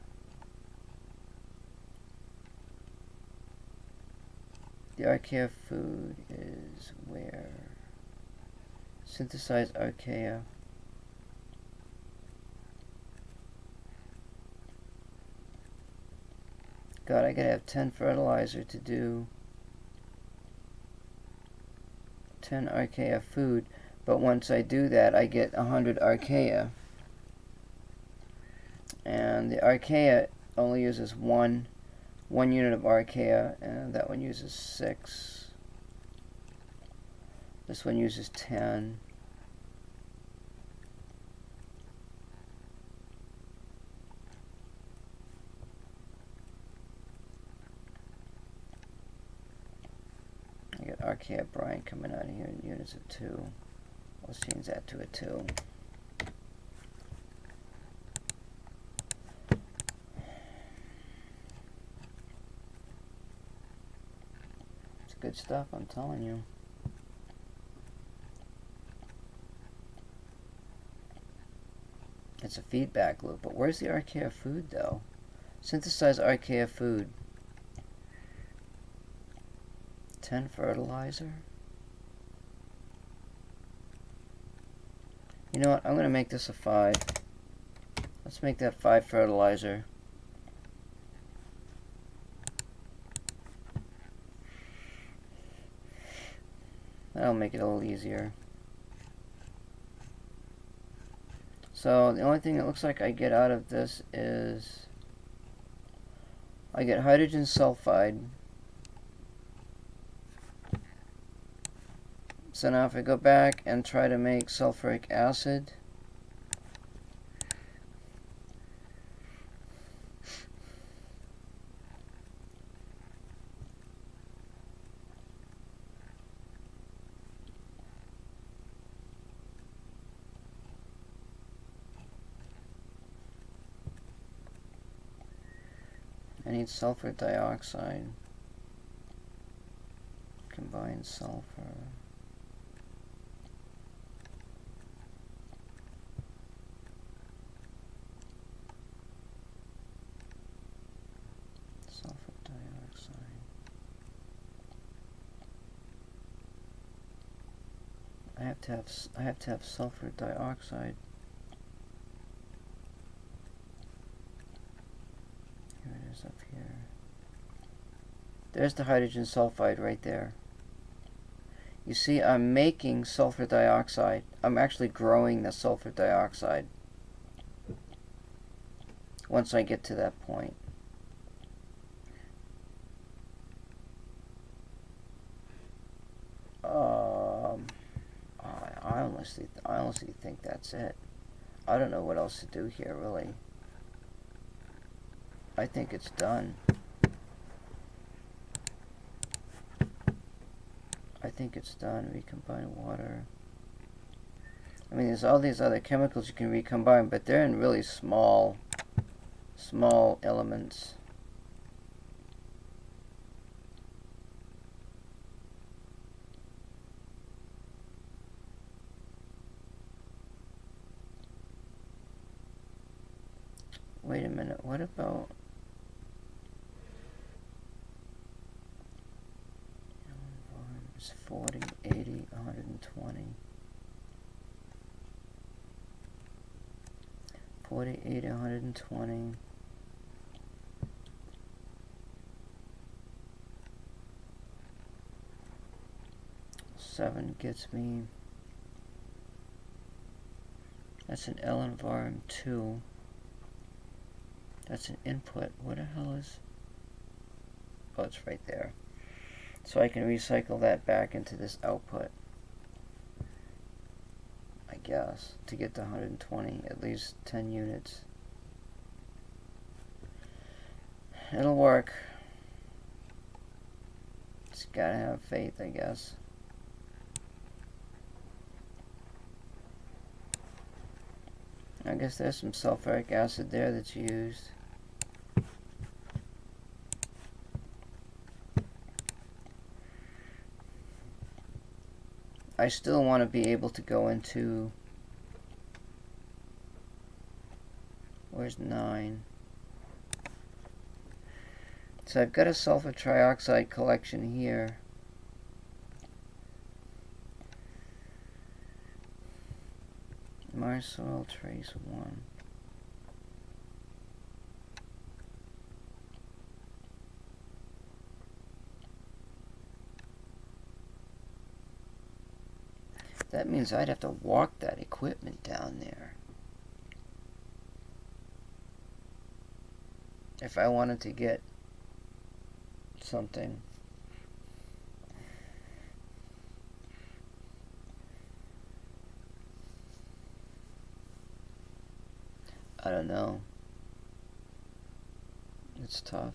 The archaea food is where? Synthesized archaea. God, I gotta have 10 fertilizer to do 10 archaea food, but once I do that, I get 100 archaea. And the archaea only uses one unit of archaea, and that one uses 6. This one uses 10. I get archaea brine coming out of here in units of 2. Let's change that to a 2. It's good stuff, I'm telling you. It's a feedback loop. But where's the archaea food, though? Synthesize archaea food. 10 fertilizer. You know what? I'm going to make this a 5. Let's make that 5 fertilizer. That'll make it a little easier. So the only thing that looks like I get out of this is I get hydrogen sulfide. So now if I go back and try to make sulfuric acid, I need sulfur dioxide, combined sulfur. Sulfur dioxide. I have to have sulfur dioxide. Here it is up here. There's the hydrogen sulfide right there. You see, I'm making sulfur dioxide. I'm actually growing the sulfur dioxide once I get to that point. I honestly think that's it. I don't know what else to do here, really. I think it's done. I think it's done. Recombine water. I mean, there's all these other chemicals you can recombine, but they're in really small elements. Wait a minute, what about... It's 40, 80, 120. 40, 80, 120. Seven gets me... That's an L-environ 2. That's an input. What the hell is... Oh, it's right there. So I can recycle that back into this output, I guess, to get to 120, at least 10 units. It'll work. Just gotta have faith, I guess. I guess there's some sulfuric acid there that's used. I still want to be able to go into... Where's 9? So I've got a sulfur trioxide collection here. Mars soil trace 1. That means I'd have to walk that equipment down there if I wanted to get something. I don't know. It's tough.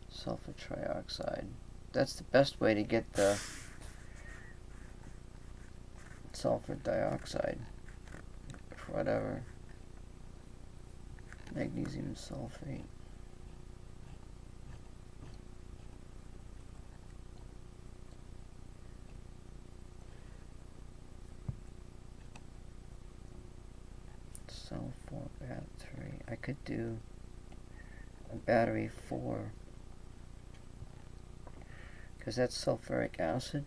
Sulfur trioxide. That's the best way to get the sulfur dioxide. Whatever. Magnesium sulfate. Cell 4 battery. I could do a battery 4 because that's sulfuric acid.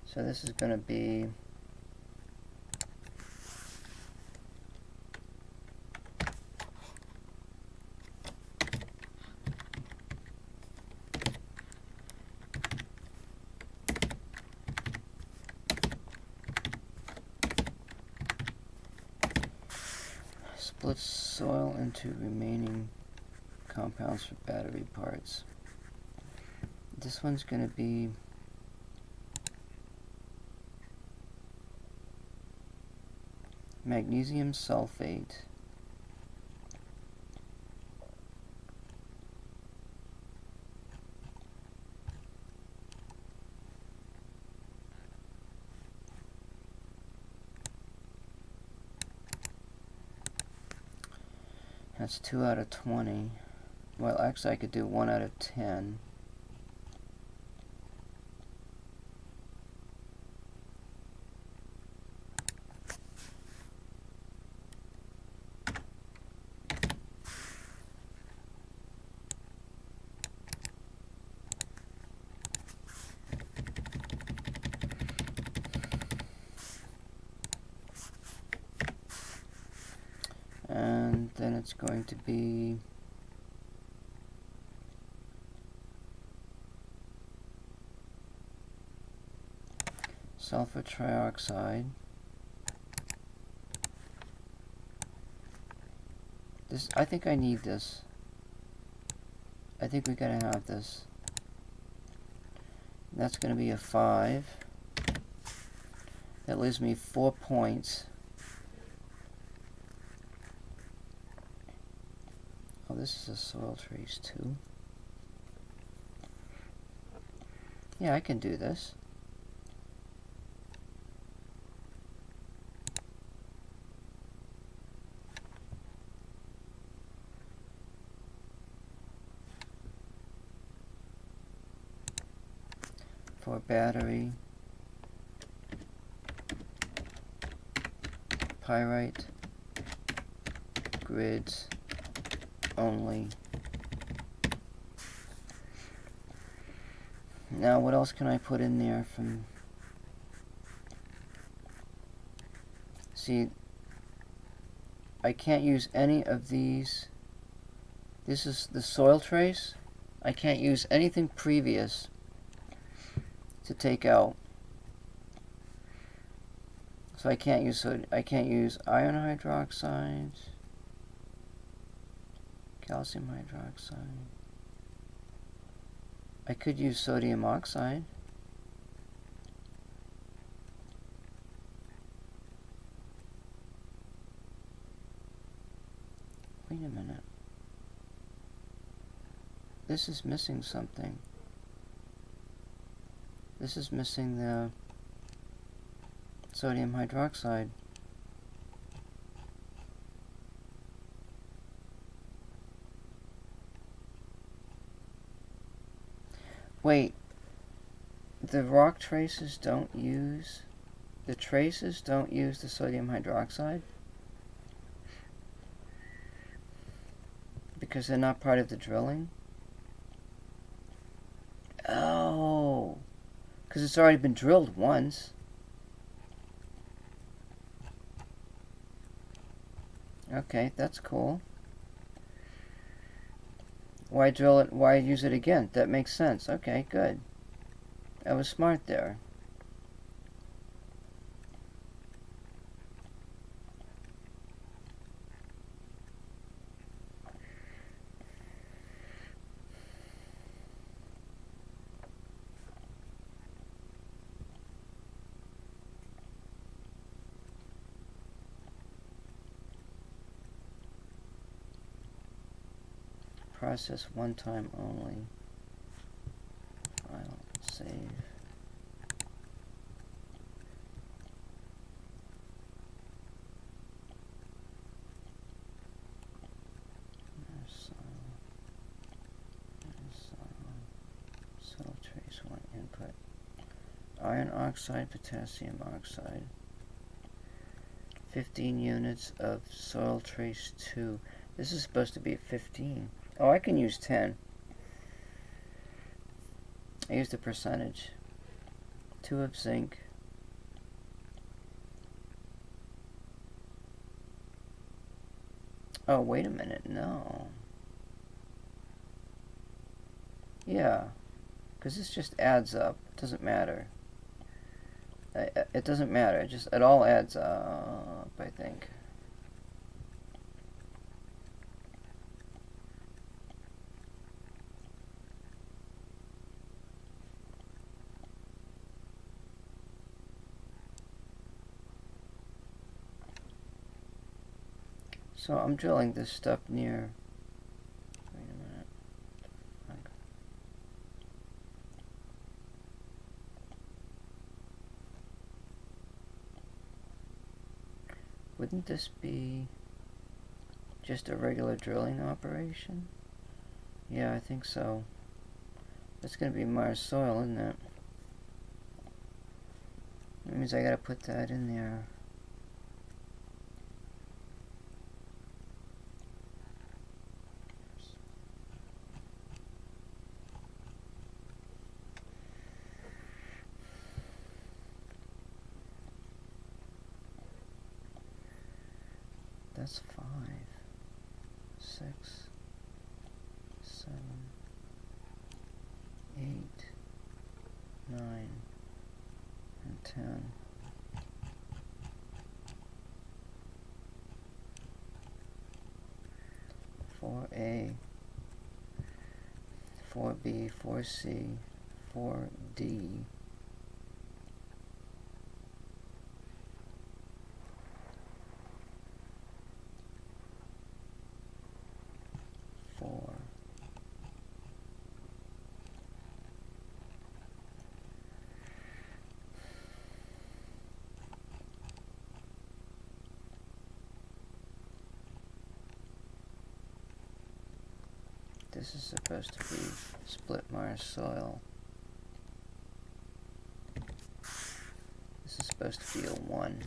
So this is going to be split soil into remaining compounds for battery parts. This one's going to be magnesium sulfate, that's 2 out of 20. Well, actually I could do 1 out of 10. That's going to be sulfur trioxide. This, I think I need this. I think we gotta have this. That's gonna be a 5. That leaves me 4 points. Oh, this is a soil trace too. Yeah, I can do this. For battery, pyrite, grids only. Now what else can I put in there from... See, I can't use any of these. This is the soil trace. I can't use anything previous to take out. So I can't use iron hydroxide, calcium hydroxide. I could use sodium oxide. Wait a minute. This is missing something. This is missing the sodium hydroxide. Wait, the rock traces don't use, the traces don't use the sodium hydroxide? Because they're not part of the drilling? Oh, because it's already been drilled once. Okay, that's cool. Why drill it? Why use it again? That makes sense. Okay, good. I was smart there. Process one time only. File, save. Soil trace one input. Iron oxide, potassium oxide. 15 units of soil trace 2. This is supposed to be 15. Oh, I can use 10. I used a percentage. 2 of zinc. Oh, wait a minute. No. Yeah. Because this just adds up. It doesn't matter. It doesn't matter. It all adds up, I think. So I'm drilling this stuff near... Wait a minute. Wouldn't this be just a regular drilling operation? Yeah, I think so. That's going to be Mars soil, isn't it? That means I got to put that in there. That's 5. 6, 7, 8, 9, and 10. 4A, 4B, 4C, 4D, 4. This is supposed to be split Mars soil. This is supposed to be a 1.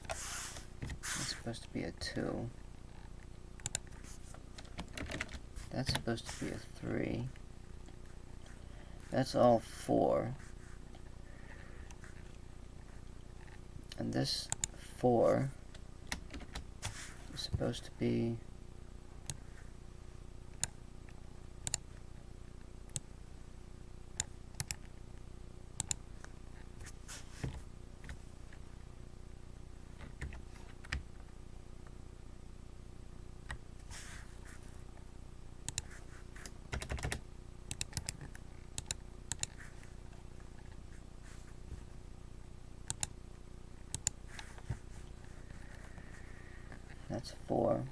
It's supposed to be a 2. That's supposed to be a 3. That's all 4. And this 4 is supposed to be that's 4.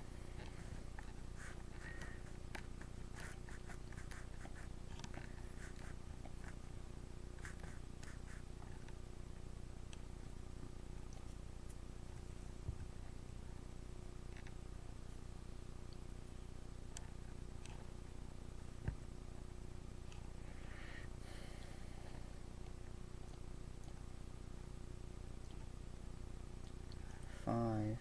Five.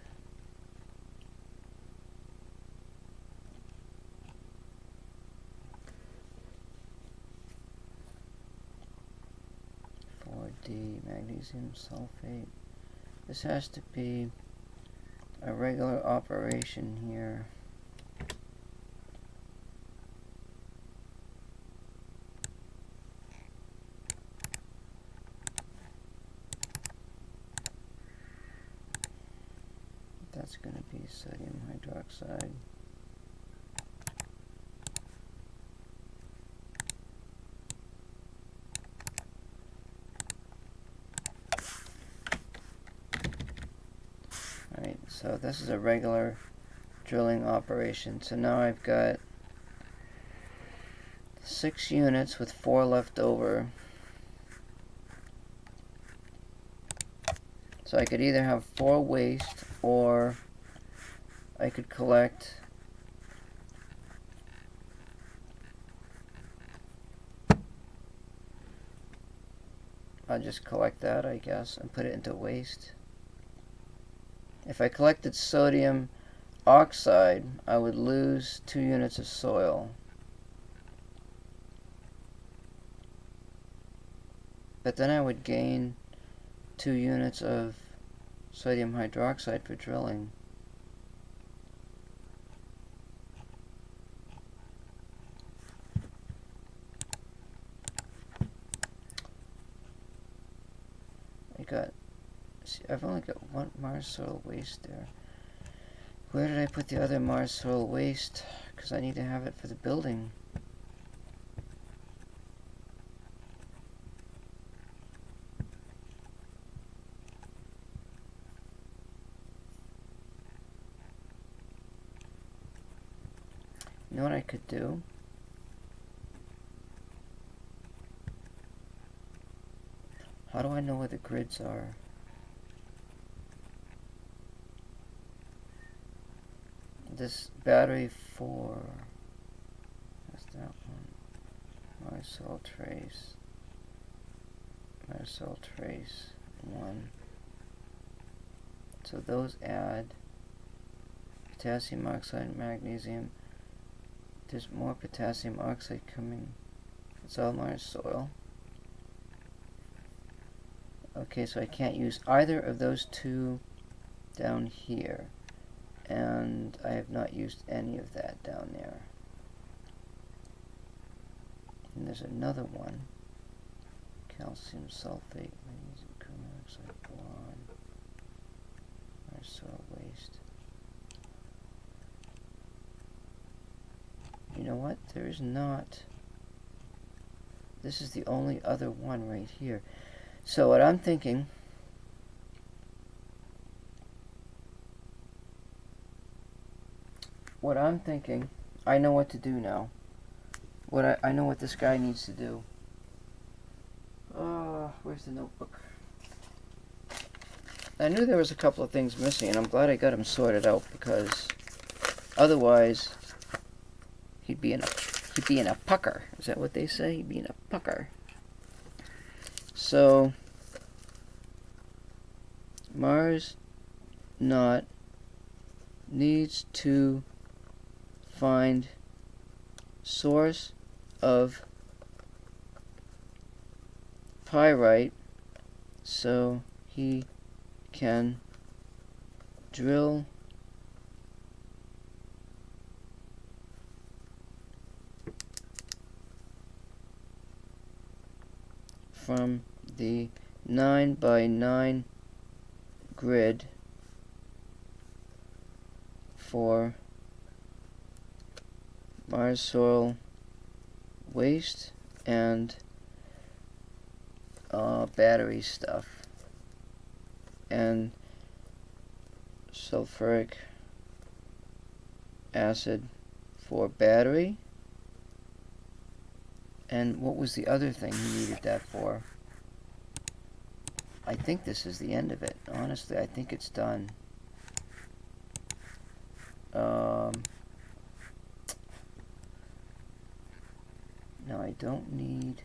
4D, magnesium sulfate. This has to be a regular operation here. That's going to be sodium hydroxide. Alright, so this is a regular drilling operation. So now I've got 6 units with 4 left over. So I could either have 4 waste, or I could collect I'll just collect that, I guess, and put it into waste. If I collected sodium oxide, I would lose 2 units of soil. But then I would gain 2 units of sodium hydroxide for drilling. See, I've only got 1 Mars soil waste there. Where did I put the other Mars soil waste? Because I need to have it for the building. You know what I could do? How do I know where the grids are? This battery 4. That's that one. Mars soil trace. Mars soil trace 1. So those add potassium oxide and magnesium. There's more potassium oxide coming. It's all Mars soil. Okay, so I can't use either of those 2 down here. and I have not used any of that down there. And there's another one, calcium sulfate, magnesium carbon boron, our soil waste. You know what? There is not. This is the only other one right here. So what I'm thinking, I know what to do now. I know what this guy needs to do. Where's the notebook? I knew there was a couple of things missing, and I'm glad I got them sorted out, because otherwise he'd be in a pucker. Is that what they say? He'd be in a pucker. So Mars Knot needs to find source of pyrite so he can drill from the 9 by 9 grid for Mars soil waste and battery stuff and sulfuric acid for battery. And what was the other thing he needed that for? I think this is the end of it. Honestly, I think it's done. No, I don't need...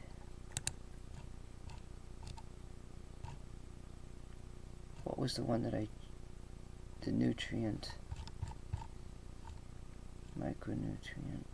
What was the one that the nutrient? Micronutrient.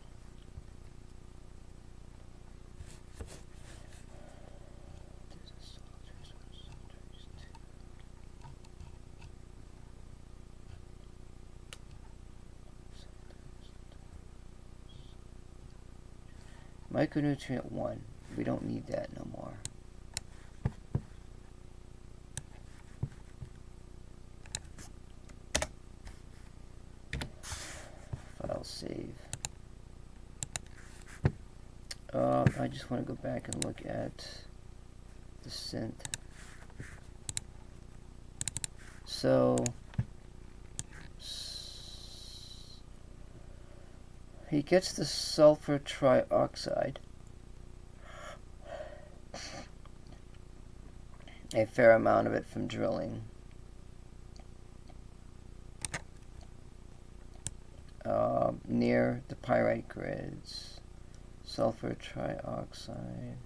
Micronutrient 1. We don't need that no more. File save. I just want to go back and look at the synth. So he gets the sulfur trioxide, a fair amount of it from drilling. Near the pyrite grids, sulfur trioxide.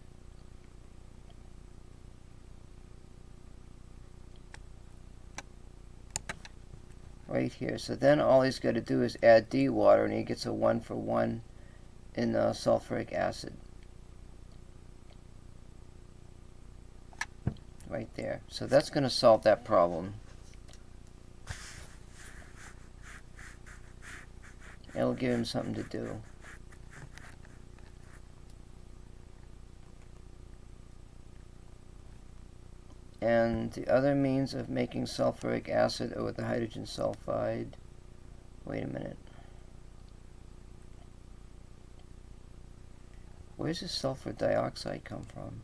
Right here. So then all he's got to do is add dewater, and he gets a 1-for-1 in sulfuric acid. Right there. So that's going to solve that problem. It'll give him something to do. And the other means of making sulfuric acid are with the hydrogen sulfide. Wait a minute. Where does sulfur dioxide come from?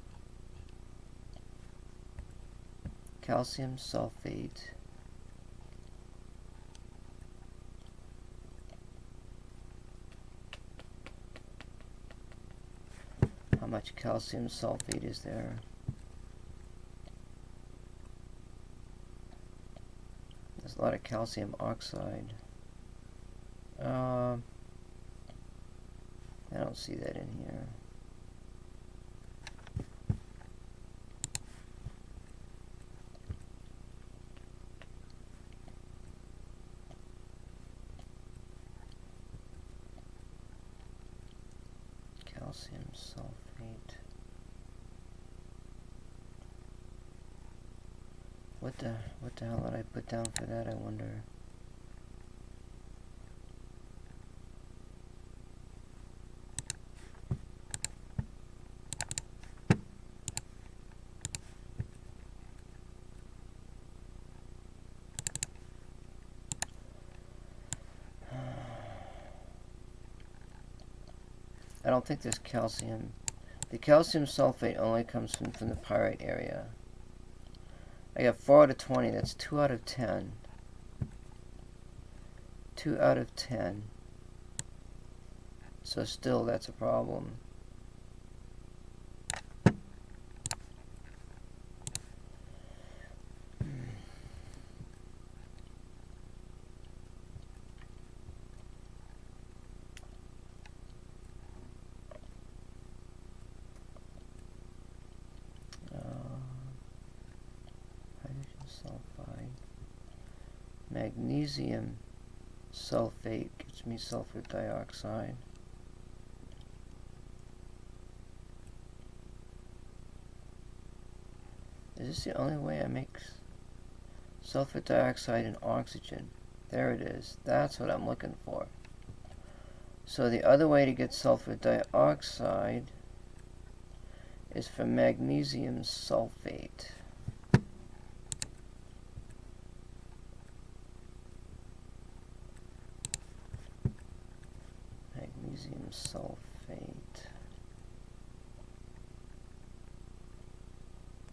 Calcium sulfate. How much calcium sulfate is there? There's a lot of calcium oxide. I don't see that in here. Calcium sulfate. What the hell did I put down for that, I wonder? I don't think there's calcium. The calcium sulfate only comes from the pyrite area. I got 4 out of 20. That's 2 out of 10. 2 out of 10. So still, that's a problem. Hydrogen sulfide. Magnesium sulfate gives me sulfur dioxide. Is this the only way I make sulfur dioxide and oxygen? There it is. That's what I'm looking for. So the other way to get sulfur dioxide is from magnesium sulfate. Magnesium sulfate.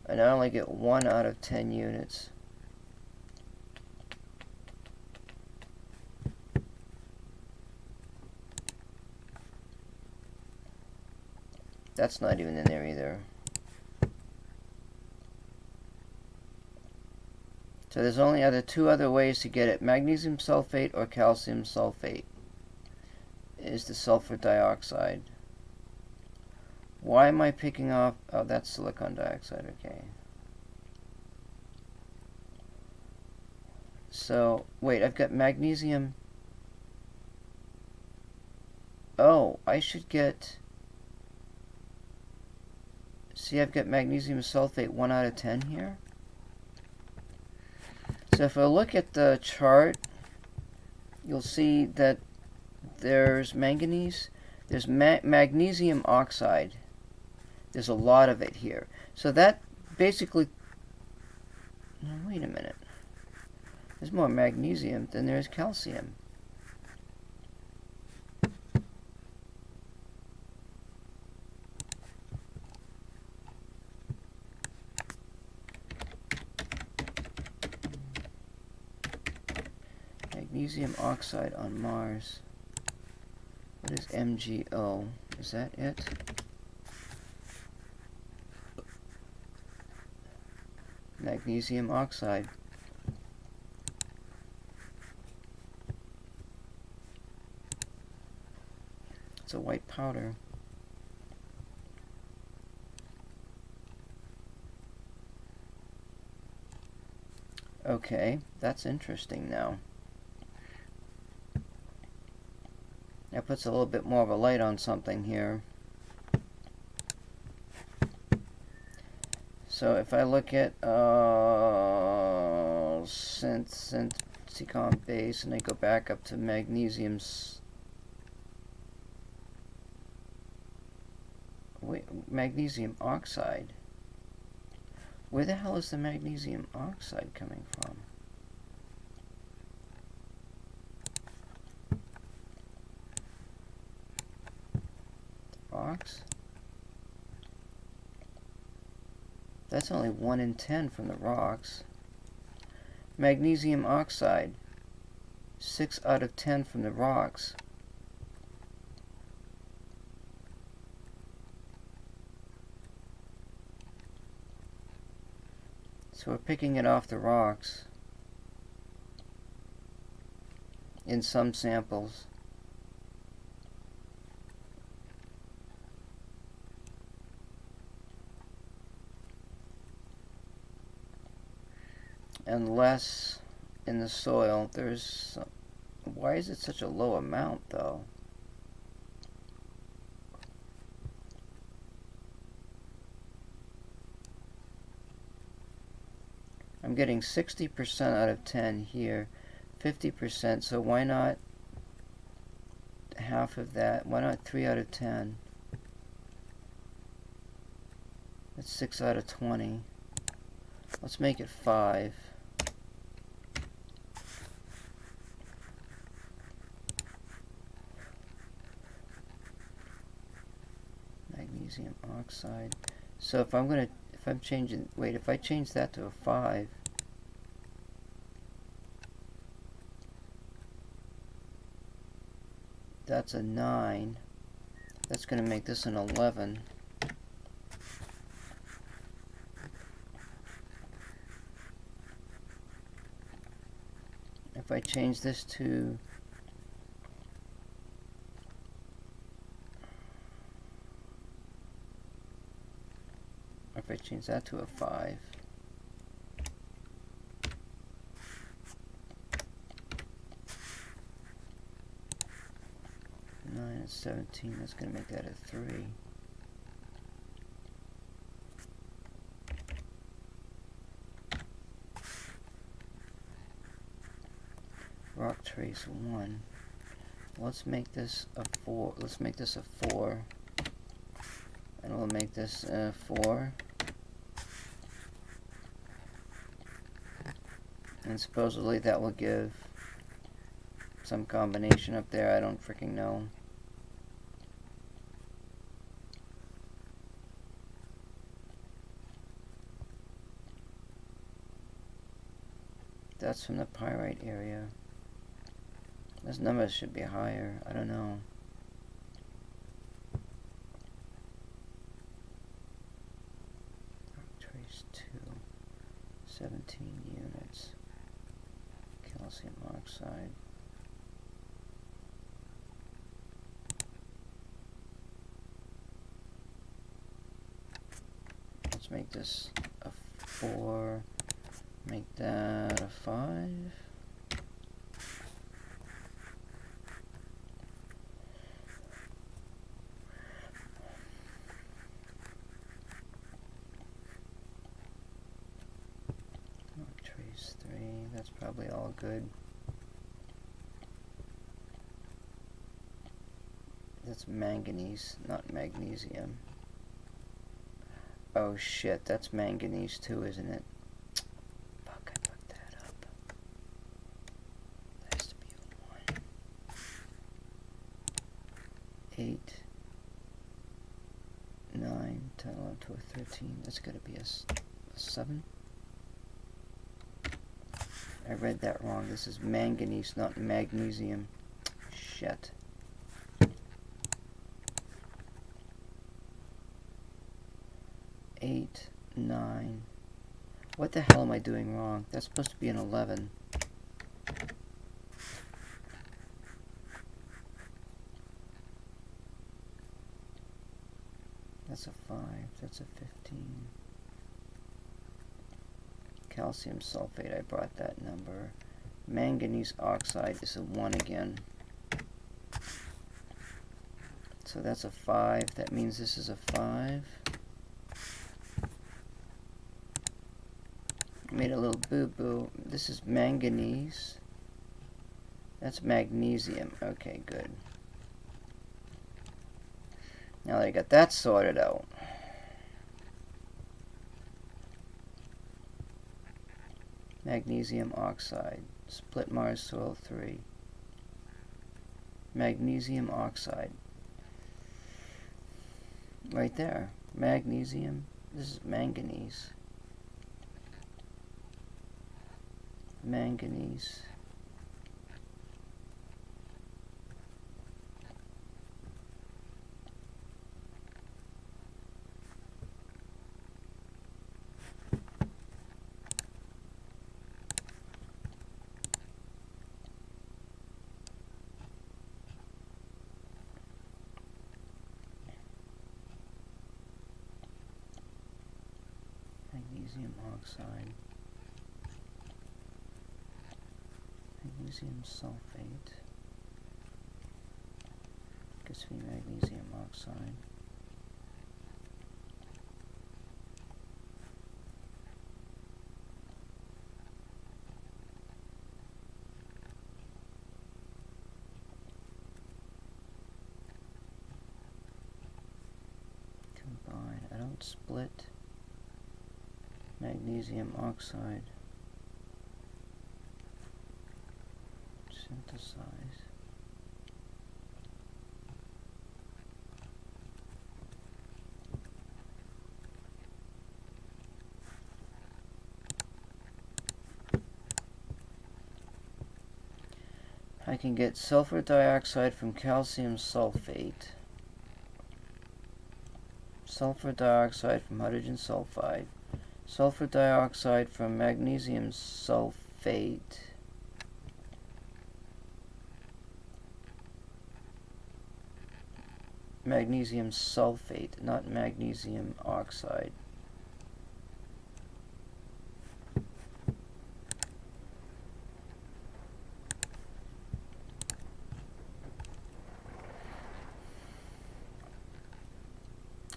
And I only get 1 out of 10 units. That's not even in there either. So there's only two other ways to get it. Magnesium sulfate or calcium sulfate is the sulfur dioxide. Why am I picking off? Oh, that's silicon dioxide, okay. So, wait, I've got magnesium. Oh, I should get... See, I've got magnesium sulfate 1 out of 10 here. So if I look at the chart, you'll see that there's manganese, there's magnesium oxide. There's a lot of it here. So that basically... No, wait a minute. There's more magnesium than there is calcium. Magnesium oxide on Mars. What is MgO? Is that it? Magnesium oxide. It's a white powder. Okay, that's interesting now. That puts a little bit more of a light on something here. So if I look at synthicon base and I go back up to magnesium, magnesium oxide. Where the hell is the magnesium oxide coming from? Rocks? That's only 1 in 10 from the rocks. Magnesium oxide, 6 out of 10 from the rocks. So we're picking it off the rocks in some samples. And less in the soil. There's... Why is it such a low amount, though? I'm getting 60% out of 10 here, 50%, so why not half of that? Why not 3 out of 10? That's 6 out of 20. Let's make it 5. oxide. So if I'm changing, wait, if I change that to a 5, that's a 9. That's going to make this an 11. If I change this to if I change that to a 5, 9 and 17, that's going to make that a 3. Rock trace 1. Let's make this a 4. Let's make this a 4. And we'll make this a 4. And supposedly that will give some combination up there. I don't freaking know. That's from the pyrite area. Those numbers should be higher. I don't know. Trace 2. 17 units. Calcium oxide. Let's make this a 4. Make that a 5. Trace 3. That's probably all good. That's manganese, not magnesium. Oh shit, that's manganese too, isn't it? Fuck, I fucked that up. That has to be a 1. 8, 9, 10, 11, 12, 13. That's gotta be a 7. I read that wrong. This is manganese, not magnesium. Shit. 8, 9. What the hell am I doing wrong? That's supposed to be an 11. That's a 5. That's a 15. Calcium sulfate, I brought that number. Manganese oxide is a 1 again. So that's a 5. That means this is a 5. Made a little boo-boo. This is manganese. That's magnesium. Okay, good. Now that I got that sorted out. Magnesium oxide. Split Mars soil 3. Magnesium oxide. Right there. Magnesium. This is manganese. Manganese. Magnesium oxide. Magnesium sulfate. Gives me magnesium oxide. Combine. I don't split magnesium oxide. Synthesize. I can get sulfur dioxide from calcium sulfate, sulfur dioxide from hydrogen sulfide, sulfur dioxide from magnesium sulfate, magnesium sulfate, not magnesium oxide.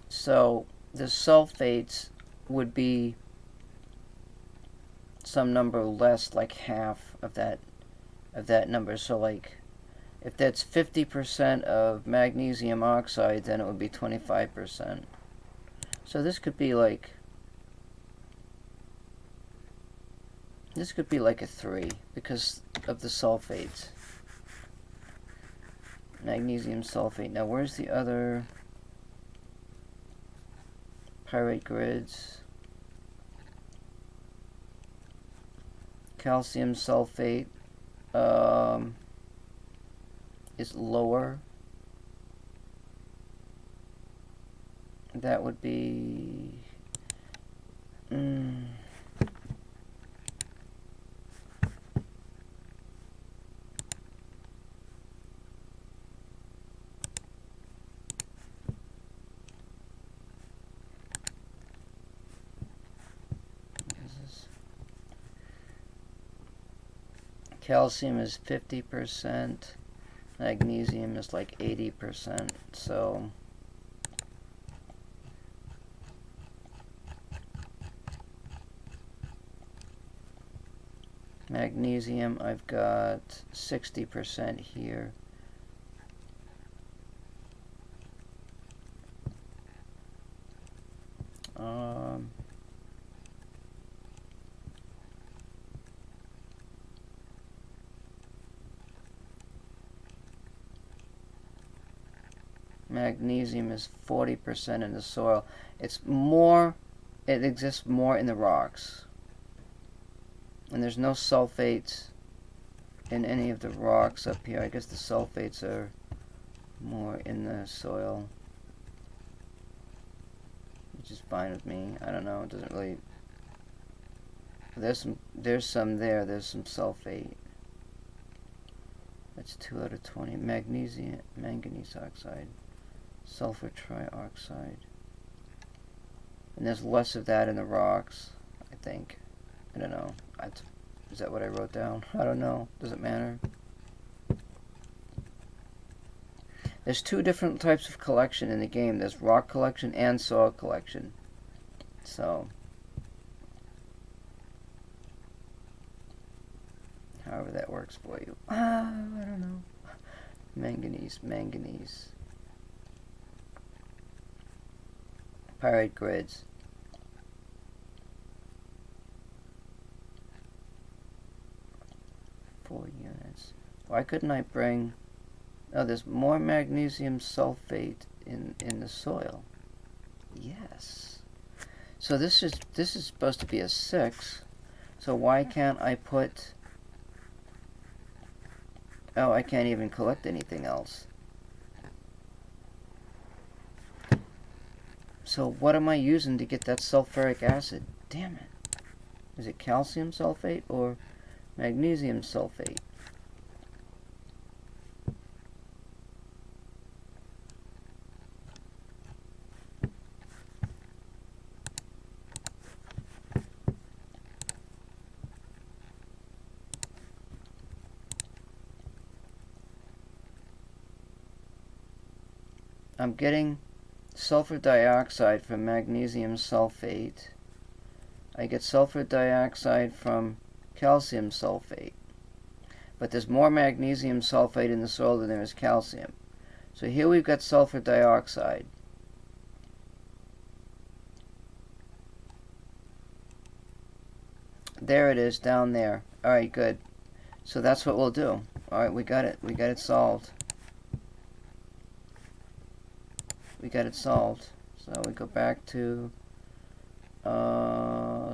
So the sulfates would be some number less, like half of that number. So like if that's 50% of magnesium oxide, then it would be 25%. So this could be like a 3 because of the sulfates. Magnesium sulfate. Now where's the other pyrite grids? Calcium sulfate is lower. That would be calcium is 50%, magnesium is like 80%, so magnesium, I've got 60% here. Magnesium is 40% in the soil. It exists more in the rocks. And there's no sulfates in any of the rocks up here. I guess the sulfates are more in the soil, which is fine with me. I don't know, it doesn't really... There's some there. There's some sulfate. That's 2 out of 20. Magnesium, manganese oxide, sulfur trioxide. And there's less of that in the rocks, I think. I don't know. Is that what I wrote down? I don't know. Doesn't matter. There's 2 different types of collection in the game. There's rock collection and soil collection. So, however that works for you. I don't know. Manganese. Pyrite grids. Four units. Why couldn't I bring... Oh, there's more magnesium sulfate in the soil. Yes. So this is supposed to be a 6. So why can't I put... Oh, I can't even collect anything else. So what am I using to get that sulfuric acid? Damn it. Is it calcium sulfate or magnesium sulfate? I'm getting sulfur dioxide from magnesium sulfate. I get sulfur dioxide from calcium sulfate. But there's more magnesium sulfate in the soil than there is calcium. So here we've got sulfur dioxide. There it is, down there. Alright, good. So that's what we'll do. Alright, we got it. We got it solved. We got it solved. So we go back to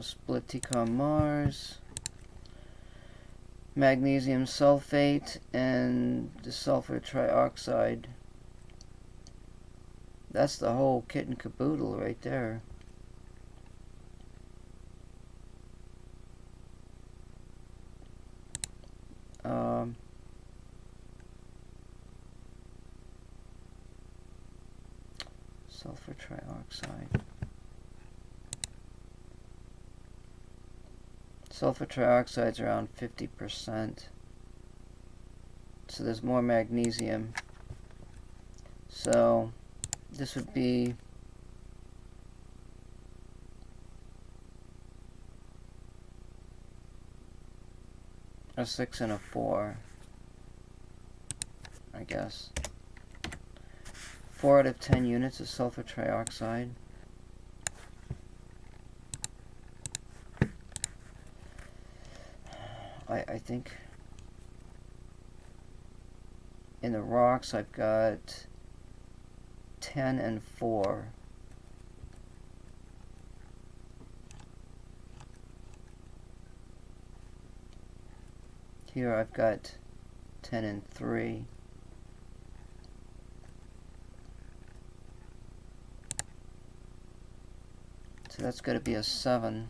split TCOM Mars. magnesium sulfate and the sulfur trioxide. That's the whole kit and caboodle right there. Sulfur trioxide. Sulfur trioxide's around 50%. So there's more magnesium. So this would be a 6 and a 4, I guess. 4 out of 10 units of sulfur trioxide. I think in the rocks I've got 10 and 4. Here I've got 10 and 3. So that's got to be a 7.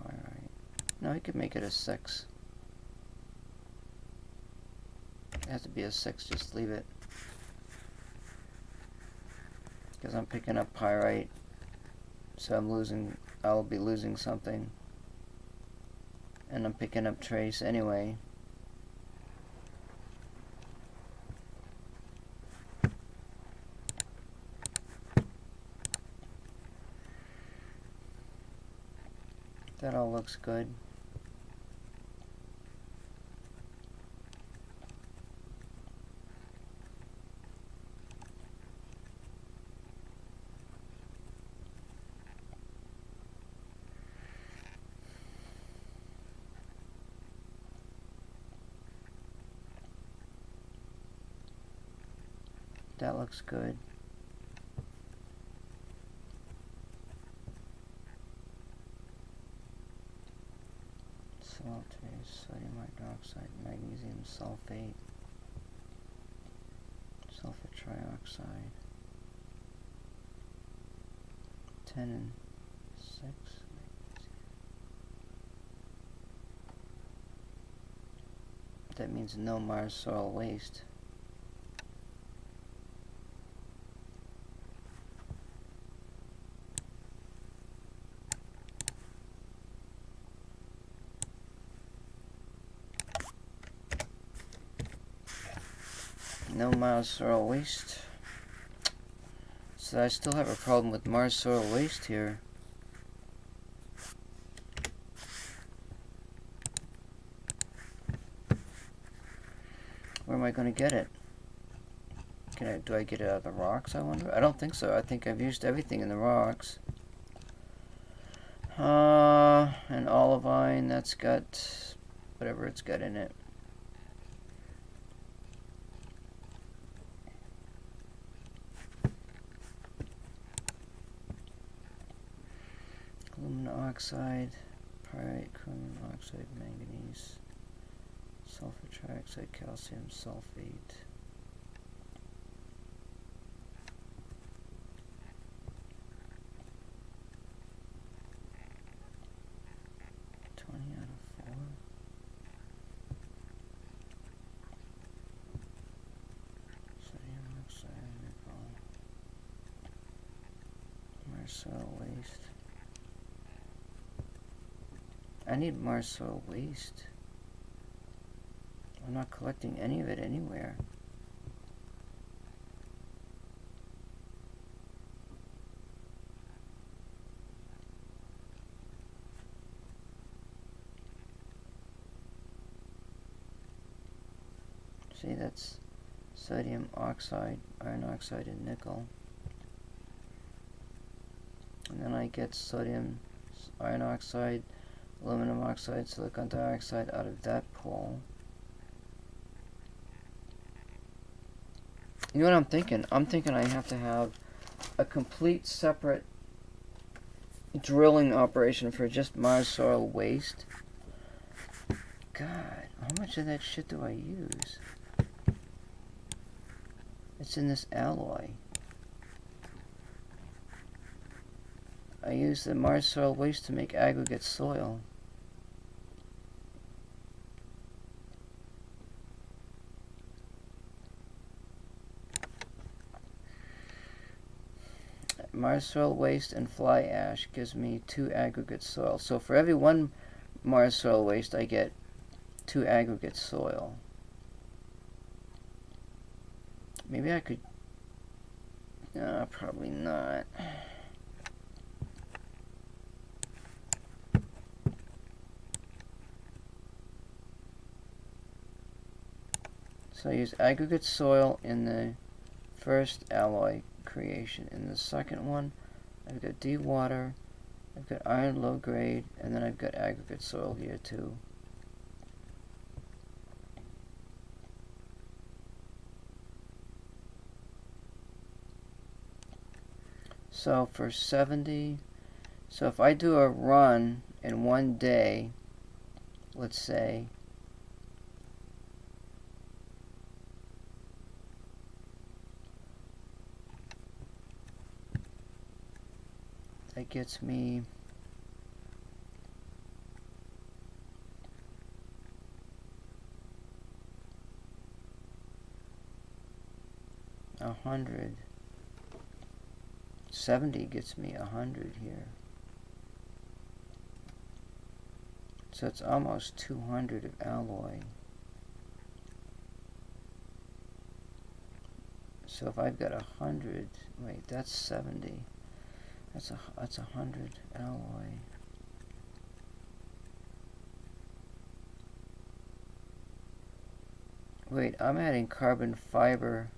Pyrite. No, he could make it a 6. It has to be a 6, just leave it. Because I'm picking up pyrite, so I'll be losing something. And I'm picking up trace anyway. That all looks good. That looks good. Saltase, sodium hydroxide, magnesium sulfate, sulfur trioxide. 10 and 6. That means no Mars soil waste. No Mars soil waste. So I still have a problem with Mars soil waste here. Where am I going to get it? Do I get it out of the rocks, I wonder? I don't think so. I think I've used everything in the rocks. And olivine, that's got whatever it's got in it. Aluminum oxide, pyrite, chromium oxide, manganese, sulfur trioxide, calcium sulfate. Soil waste. I need more soil waste. I'm not collecting any of it anywhere. See, that's sodium oxide, iron oxide, and nickel. And then I get sodium, iron oxide, aluminum oxide, silicon dioxide out of that pool. You know what I'm thinking? I'm thinking I have to have a complete separate drilling operation for just Mars soil waste. God, how much of that shit do I use? It's in this alloy. I use the Mars soil waste to make aggregate soil. Mars soil waste and fly ash gives me 2 aggregate soil. So for every 1 Mars soil waste, I get 2 aggregate soil. Maybe I could... No, probably not. So I use aggregate soil in the first alloy creation. In the second one, I've got dewater, I've got iron low grade, and then I've got aggregate soil here too. So for 70, so if I do a run in 1 day, let's say, that gets me $100. 70 gets me 100 here. So it's almost 200 of alloy. So if I've got 100, wait, that's 70. That's 100 alloy. Wait, I'm adding carbon fiber.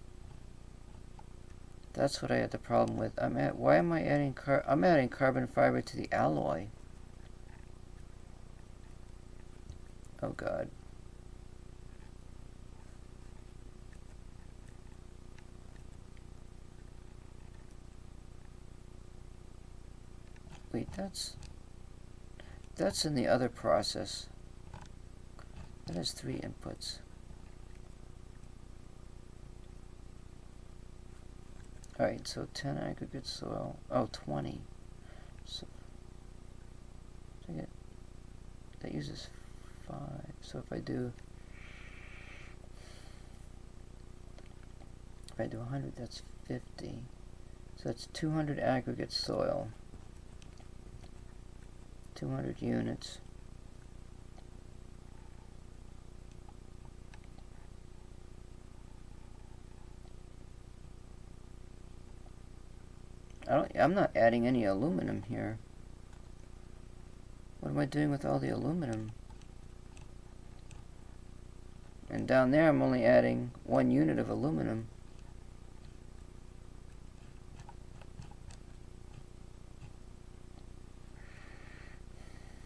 That's what I had the problem with. Why am I adding I'm adding carbon fiber to the alloy. Oh God. Wait, that's in the other process. That has 3 inputs. Alright, so 10 aggregate soil. Oh, 20. So that uses 5. So if I do 100, that's 50. So that's 200 aggregate soil. 200 units. I'm not adding any aluminum here. What am I doing with all the aluminum? And down there I'm only adding 1 unit of aluminum.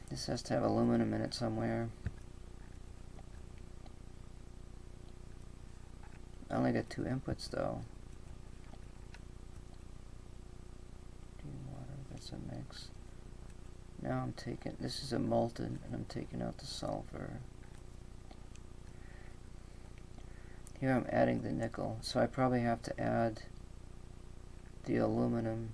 This has to have aluminum in it somewhere. I only got 2 inputs though. Water, that's a mix. Now I'm taking, this is a molten, and I'm taking out the sulfur. Here I'm adding the nickel, so I probably have to add the aluminum.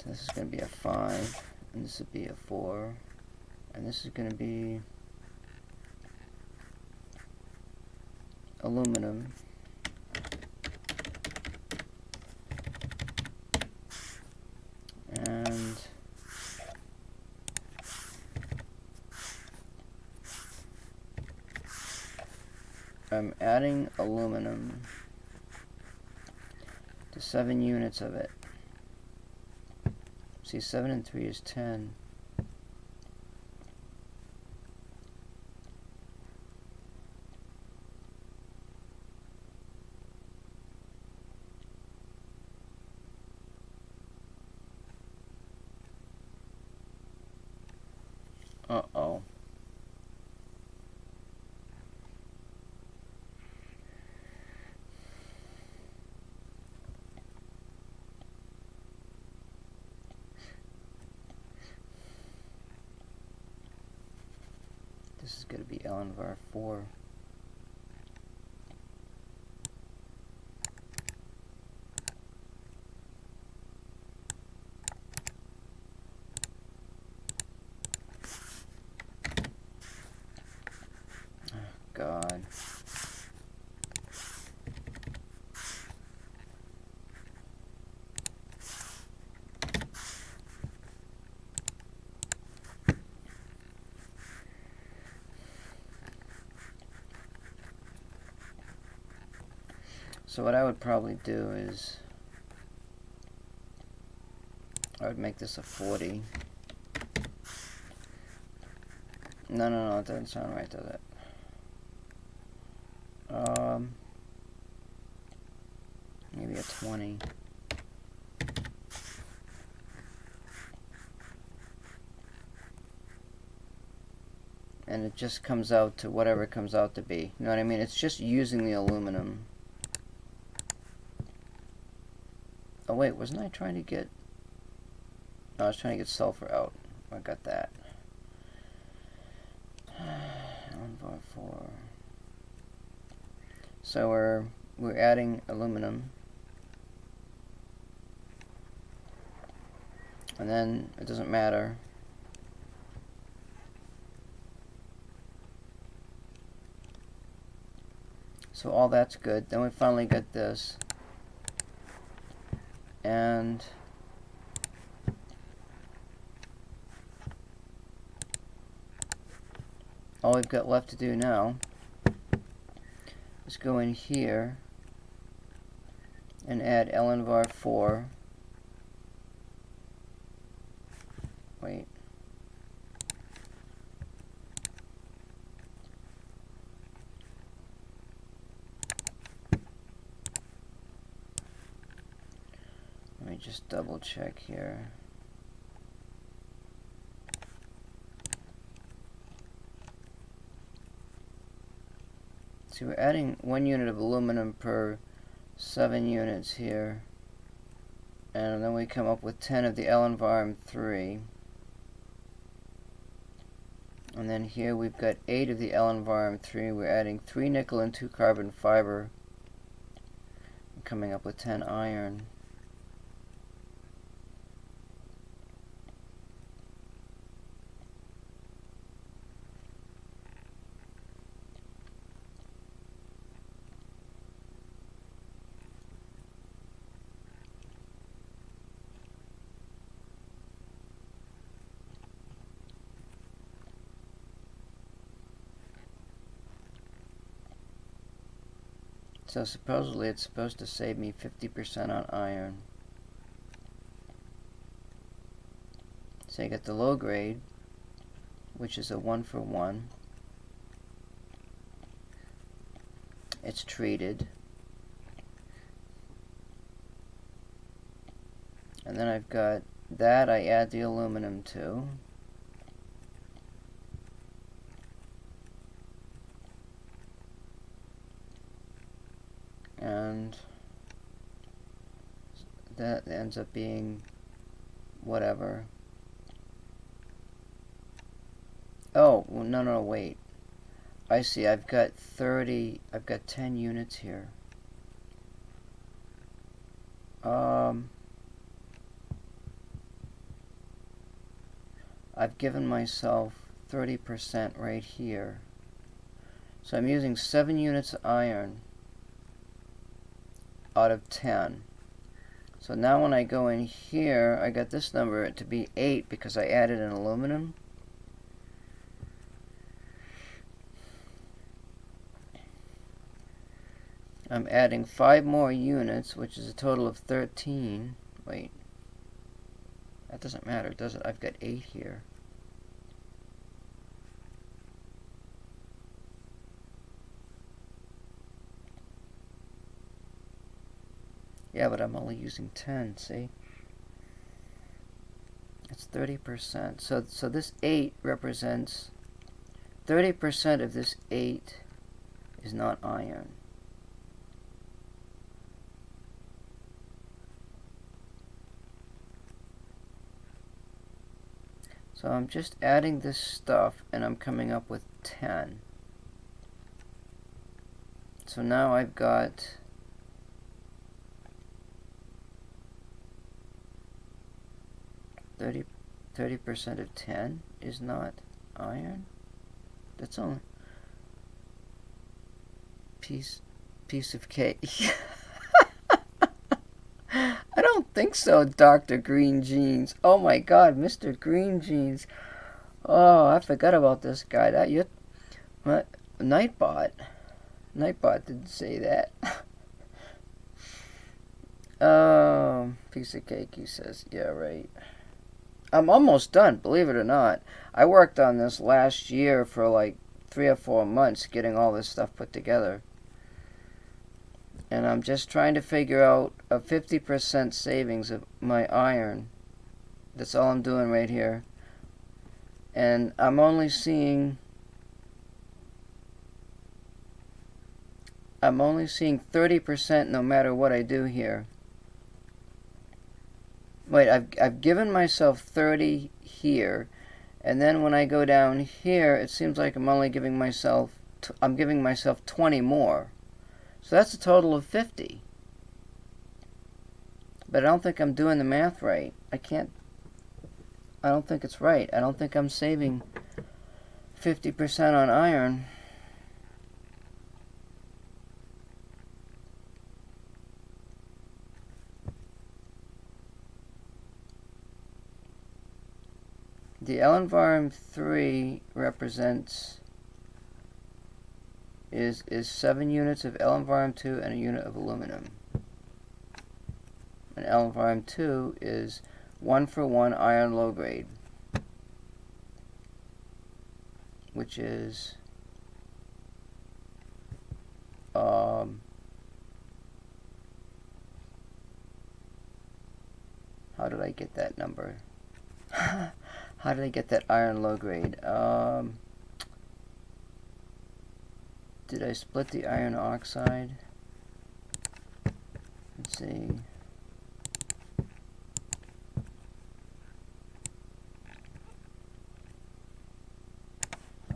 This is going to be a 5, and this would be a 4, and this is going to be aluminum. And I'm adding aluminum to 7 units of it. See, 7 and 3 is 10. Uh-oh. This is going to be LNVAR 4. God. So what I would probably do is I would make this a 40. No, it doesn't sound right, does it? Maybe a 20. And it just comes out to whatever it comes out to be. You know what I mean? It's just using the aluminum. Oh wait, wasn't I trying to get... No, I was trying to get sulfur out. I got that. LNVAR 4. So we're adding aluminum. And then it doesn't matter. So all that's good. Then we finally get this. And all we've got left to do now is go in here and add LNVAR 4. Wait. Let me just double check here. See, we're adding 1 unit of aluminum per 7 units here. And then we come up with 10 of the LNVAR 3. And then here we've got 8 of the LNVAR 3. We're adding 3 nickel and 2 carbon fiber. Coming up with 10 iron. So supposedly it's supposed to save me 50% on iron. So you get the low grade, which is a 1-for-1. It's treated. And then I've got that I add the aluminum to. And that ends up being whatever. Oh, well, no, wait. I see, I've got 10 units here. I've given myself 30% right here. So I'm using 7 units of iron out of 10. So now when I go in here, I got this number to be 8 because I added an aluminum. I'm adding 5 more units, which is a total of 13. Wait. That doesn't matter, does it? I've got 8 here. Yeah, but I'm only using 10, see? It's 30%. So this 8 represents 30% of this 8 is not iron. So I'm just adding this stuff and I'm coming up with 10. So now I've got 30% of 10 is not iron. That's only piece of cake. I don't think so, Dr. Green Jeans. Oh my God, Mr. Green Jeans. Oh, I forgot about this guy. What? Nightbot. Nightbot didn't say that. Piece of cake, he says. Yeah, right. I'm almost done, believe it or not. I worked on this last year for like 3 or 4 months, getting all this stuff put together. And I'm just trying to figure out a 50% savings of my iron. That's all I'm doing right here. And I'm only seeing 30% no matter what I do here. Wait, I've given myself 30 here, and then when I go down here, it seems like I'm only giving myself 20 more. So that's a total of 50. But I don't think I'm doing the math right. I don't think it's right. I don't think I'm saving 50% on iron. The Elenvarum 3 represents is 7 units of Elenvarum 2 and a unit of aluminum. And Elenvarum 2 is 1-for-1 iron low grade, which is how did I get that number? How did I get that iron low grade? Did I split the iron oxide? Let's see.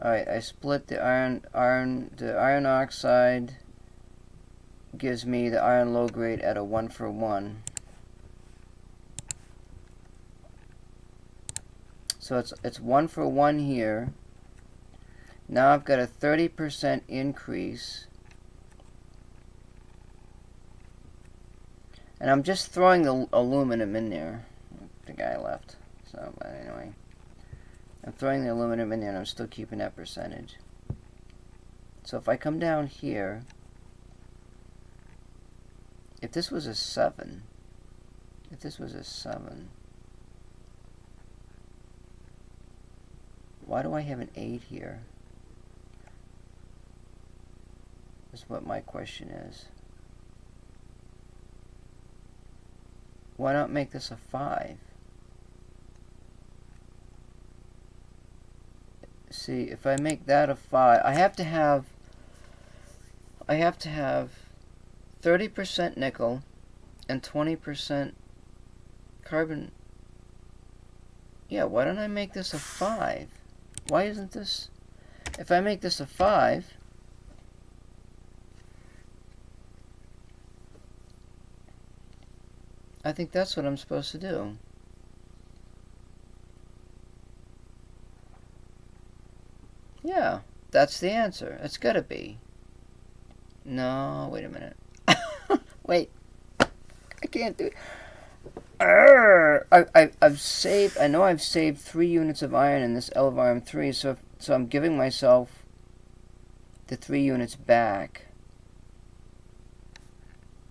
Alright, I split the iron oxide gives me the iron low grade at a 1-for-1. So it's 1-for-1 here. Now I've got a 30% increase. And I'm just throwing the aluminum in there. The guy left. So, but anyway. I'm throwing the aluminum in there and I'm still keeping that percentage. So if I come down here, if this was a 7, why do I have an 8 here? Is what my question is. Why not make this a 5? See, if I make that a 5, I have to have 30% nickel and 20% carbon. Yeah, why don't I make this a 5? Why isn't this? If I make this a 5, I think that's what I'm supposed to do. Yeah, that's the answer. It's gotta be. No, wait a minute. Wait. I can't do it. I've saved. I know I've saved 3 units of iron in this Elenvarum 3, so I'm giving myself the 3 units back.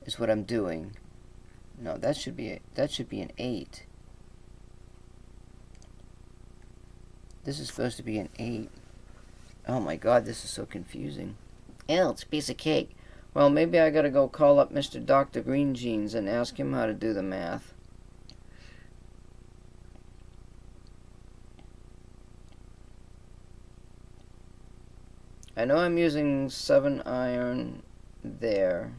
is what I'm doing. No, that should be an 8. This is supposed to be an 8. Oh my god, this is so confusing. Ew, it's a piece of cake. Well, maybe I gotta go call up Mr. Dr. Green Jeans and ask him how to do the math. I know I'm using 7 iron there.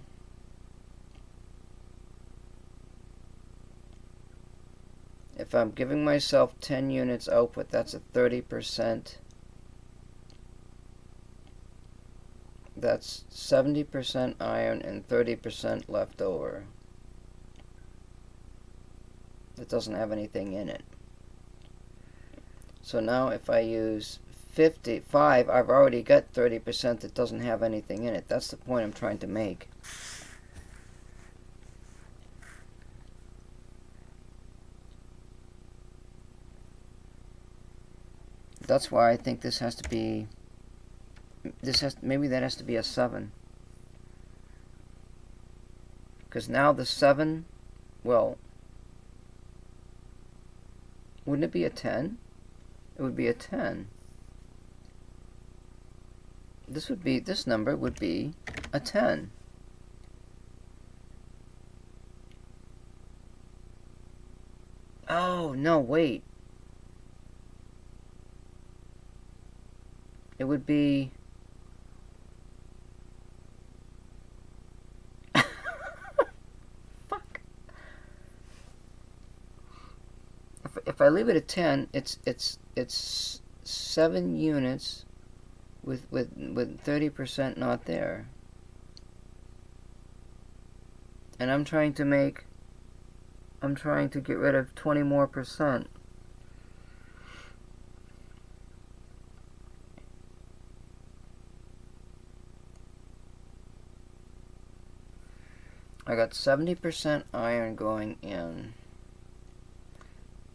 If I'm giving myself 10 units output, that's a 30%. That's 70% iron and 30% left over. It doesn't have anything in it. So now if I use 55, I've already got 30% that doesn't have anything in it. That's the point I'm trying to make. That's why I think this has to be, maybe that has to be a 7. Because now the 7, well, wouldn't it be a 10? It would be a 10. This number would be a 10. Oh, no, wait. It would be... Fuck. If I leave it at 10, it's 7 units with 30% not there. And I'm trying to get rid of 20 more percent. I got 70% iron going in.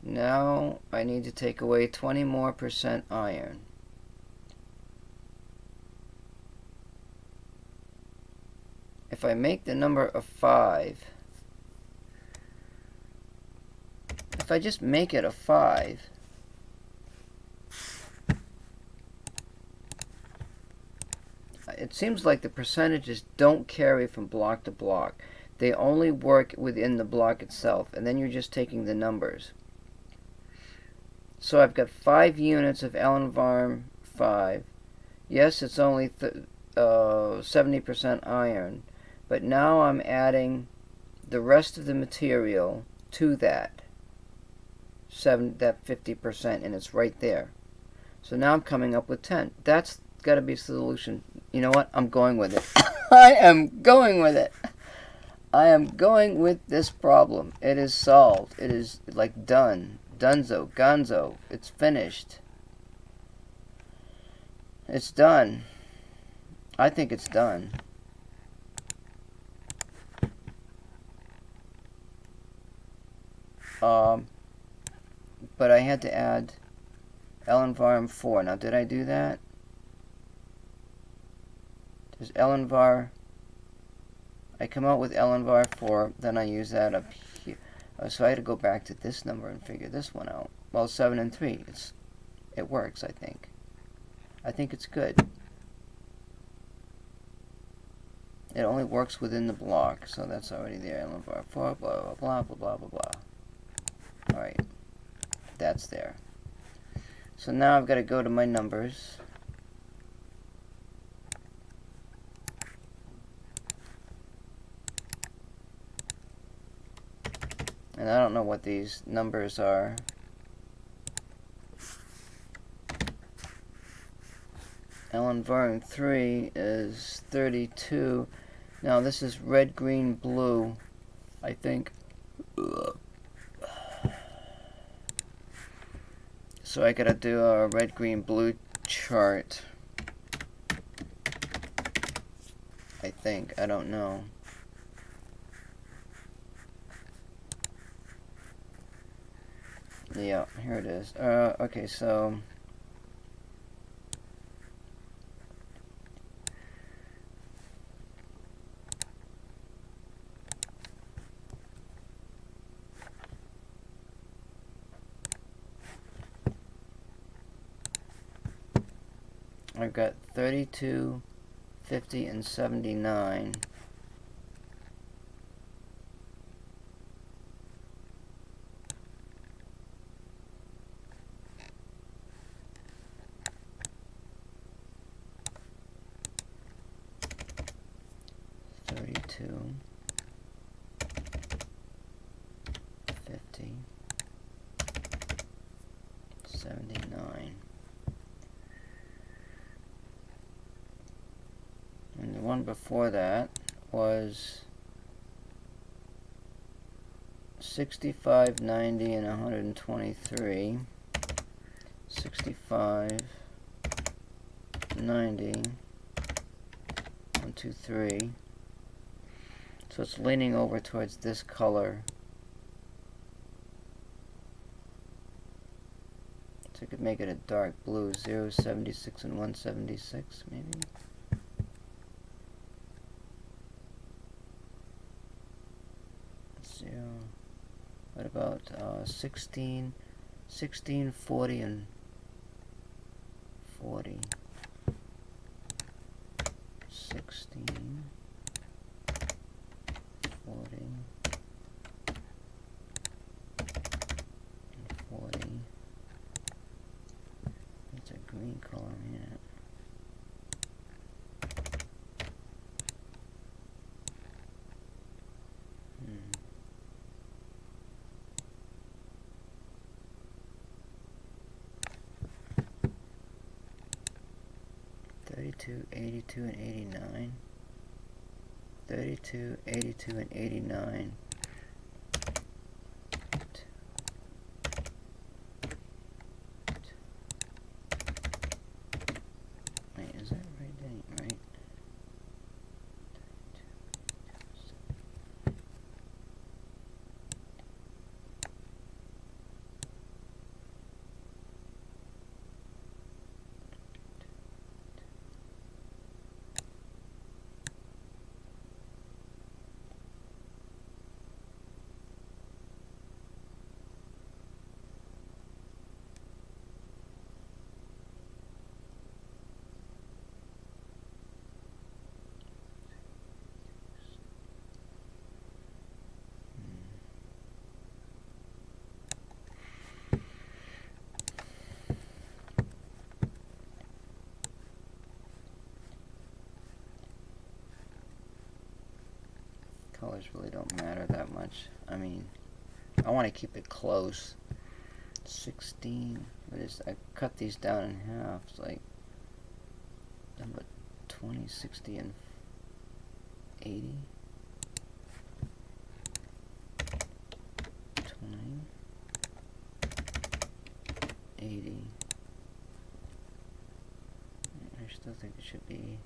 Now I need to take away 20 more percent iron. If I make the number a 5, if I just make it a 5, it seems like the percentages don't carry from block to block. They only work within the block itself, and then you're just taking the numbers. So I've got 5 units of Allen Varm 5. Yes, it's only 70% iron, but now I'm adding the rest of the material to that 50%, and it's right there. So now I'm coming up with 10. That's got to be a solution. You know what? I'm going with it. I am going with it. I am going with this problem. It is solved. It is like done. Dunzo. Gonzo. It's finished. It's done. I think it's done. But I had to add Allen Varm 4. Now, did I do that? There's Allen Varm. I come out with Allen Varm 4, then I use that up here. So I had to go back to this number and figure this one out. Well, 7 and 3. It works, I think. I think it's good. It only works within the block, so that's already there. Allen Varm 4, blah, blah, blah, blah, blah, blah, blah. Alright. That's there. So now I've got to go to my numbers. And I don't know what these numbers are. Allen Varm 3 is 32. Now this is red, green, blue, I think. So I gotta do a red, green, blue chart. I think. I don't know. Yeah, here it is. Okay, so I've got 32, 50, and 79. $32, $50, $79. And the one before that was 65, 90, and 123. 65, 90, 1, 2, 3. So it's leaning over towards this color. So I could make it a dark blue, 0, 76, and 176 maybe. What about 16, 16, 40, and 40? 16, 40, and 40. It's a green color in it. Hmm. 32, 82, and 89. 32, 82, and 89. Wait, is that right? That ain't right. 32. Colors really don't matter that much. I mean, I want to keep it close. 16. I cut these down in half. It's like number 20, 60, and 80. 20, 80. I still think it should be.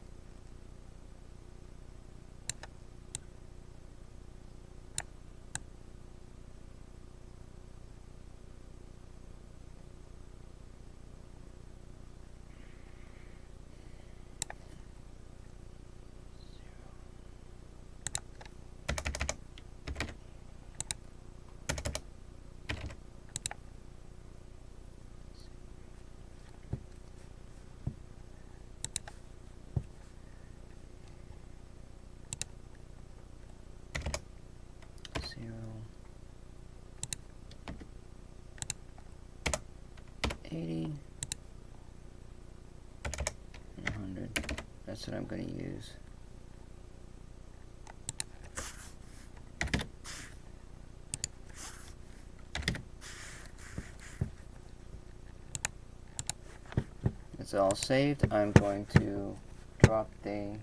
$80 and 100. That's what I'm going to use. It's all saved. I'm going to drop the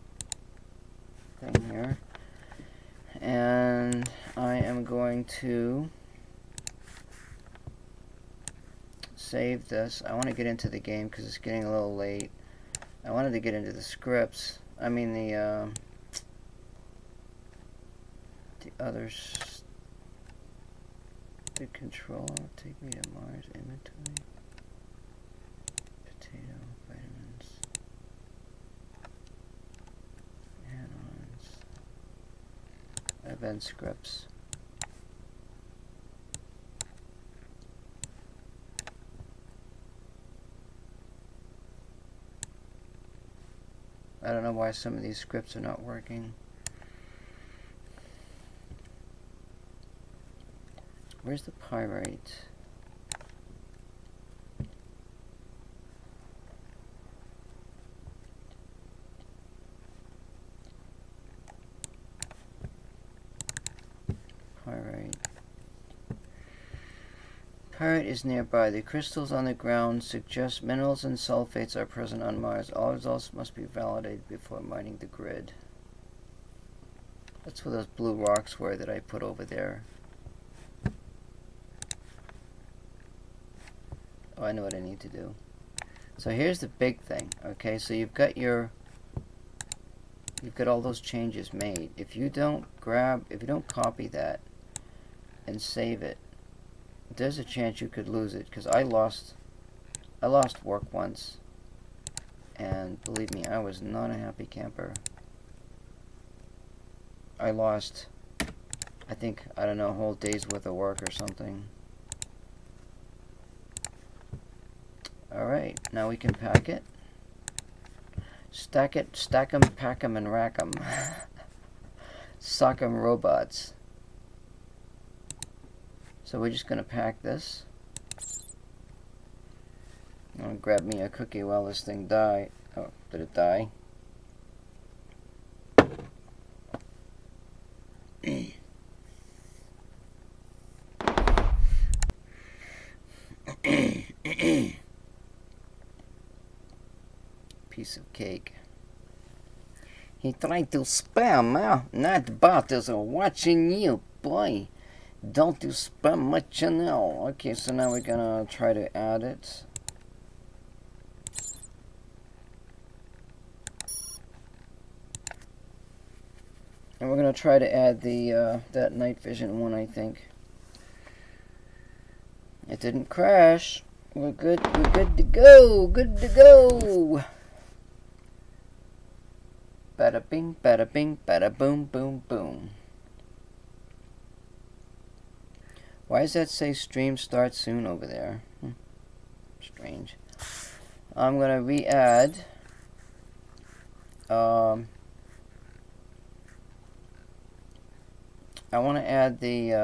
thing here, and I am going to save this. I want to get into the game because it's getting a little late. I wanted to get into the scripts. I mean the others. The control. Take me to Mars. Inventory. Potato. Vitamins. Add-ons. Event scripts. I don't know why some of these scripts are not working. Where's the pyrite? Pyrite. Pyrite is nearby. The crystals on the ground suggest minerals and sulfates are present on Mars. All results must be validated before mining the grid. That's where those blue rocks were that I put over there. Oh, I know what I need to do. So here's the big thing. Okay, so you've got all those changes made. If you don't copy that and save it, there's a chance you could lose it, because I lost work once, and believe me, I was not a happy camper. I lost, I think, I don't know, a whole day's worth of work or something. Alright, now we can pack it. Stack 'em, pack 'em, and rack 'em. Sock 'em robots. So we're just gonna pack this. I'm gonna grab me a cookie while this thing died. Oh, did it die? Piece of cake. He tried to spam, huh? Not bottles are watching you, boy. Don't do spam much now. Okay, so now we're gonna try to add it. And we're gonna try to add the that night vision one, I think. It didn't crash. We're good to go. Good to go. Bada bing, bada bing, bada boom, boom, boom. Why does that say stream start soon over there? Strange. I'm gonna re-add. I want to add the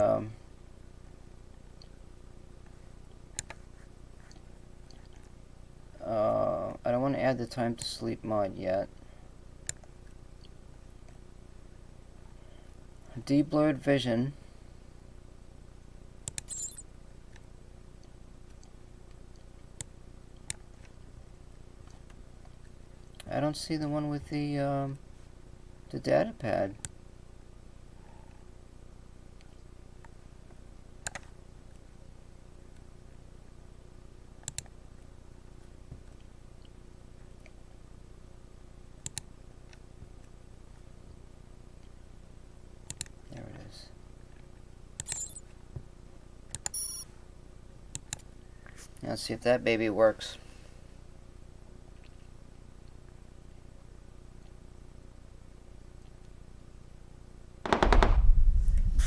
I don't want to add the time to sleep mod yet. De-blurred vision. I don't see the one with the data pad. There it is. Now let's see if that baby works.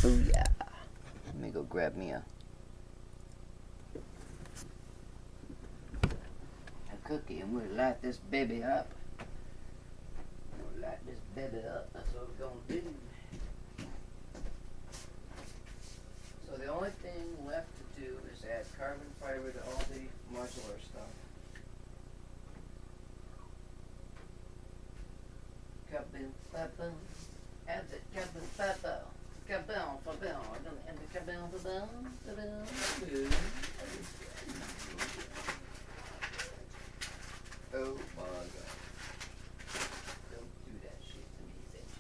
Booyah. Let me go grab me a cookie and we'll light this baby up. We'll light this baby up. That's what we're gonna do. So the only thing left to do is add carbon fiber to all the modular stuff. Carbon fiber. Add the carbon fiber. Cabell, Fabell, and the Cabell, oh my god. Don't do that shit to me, bitch.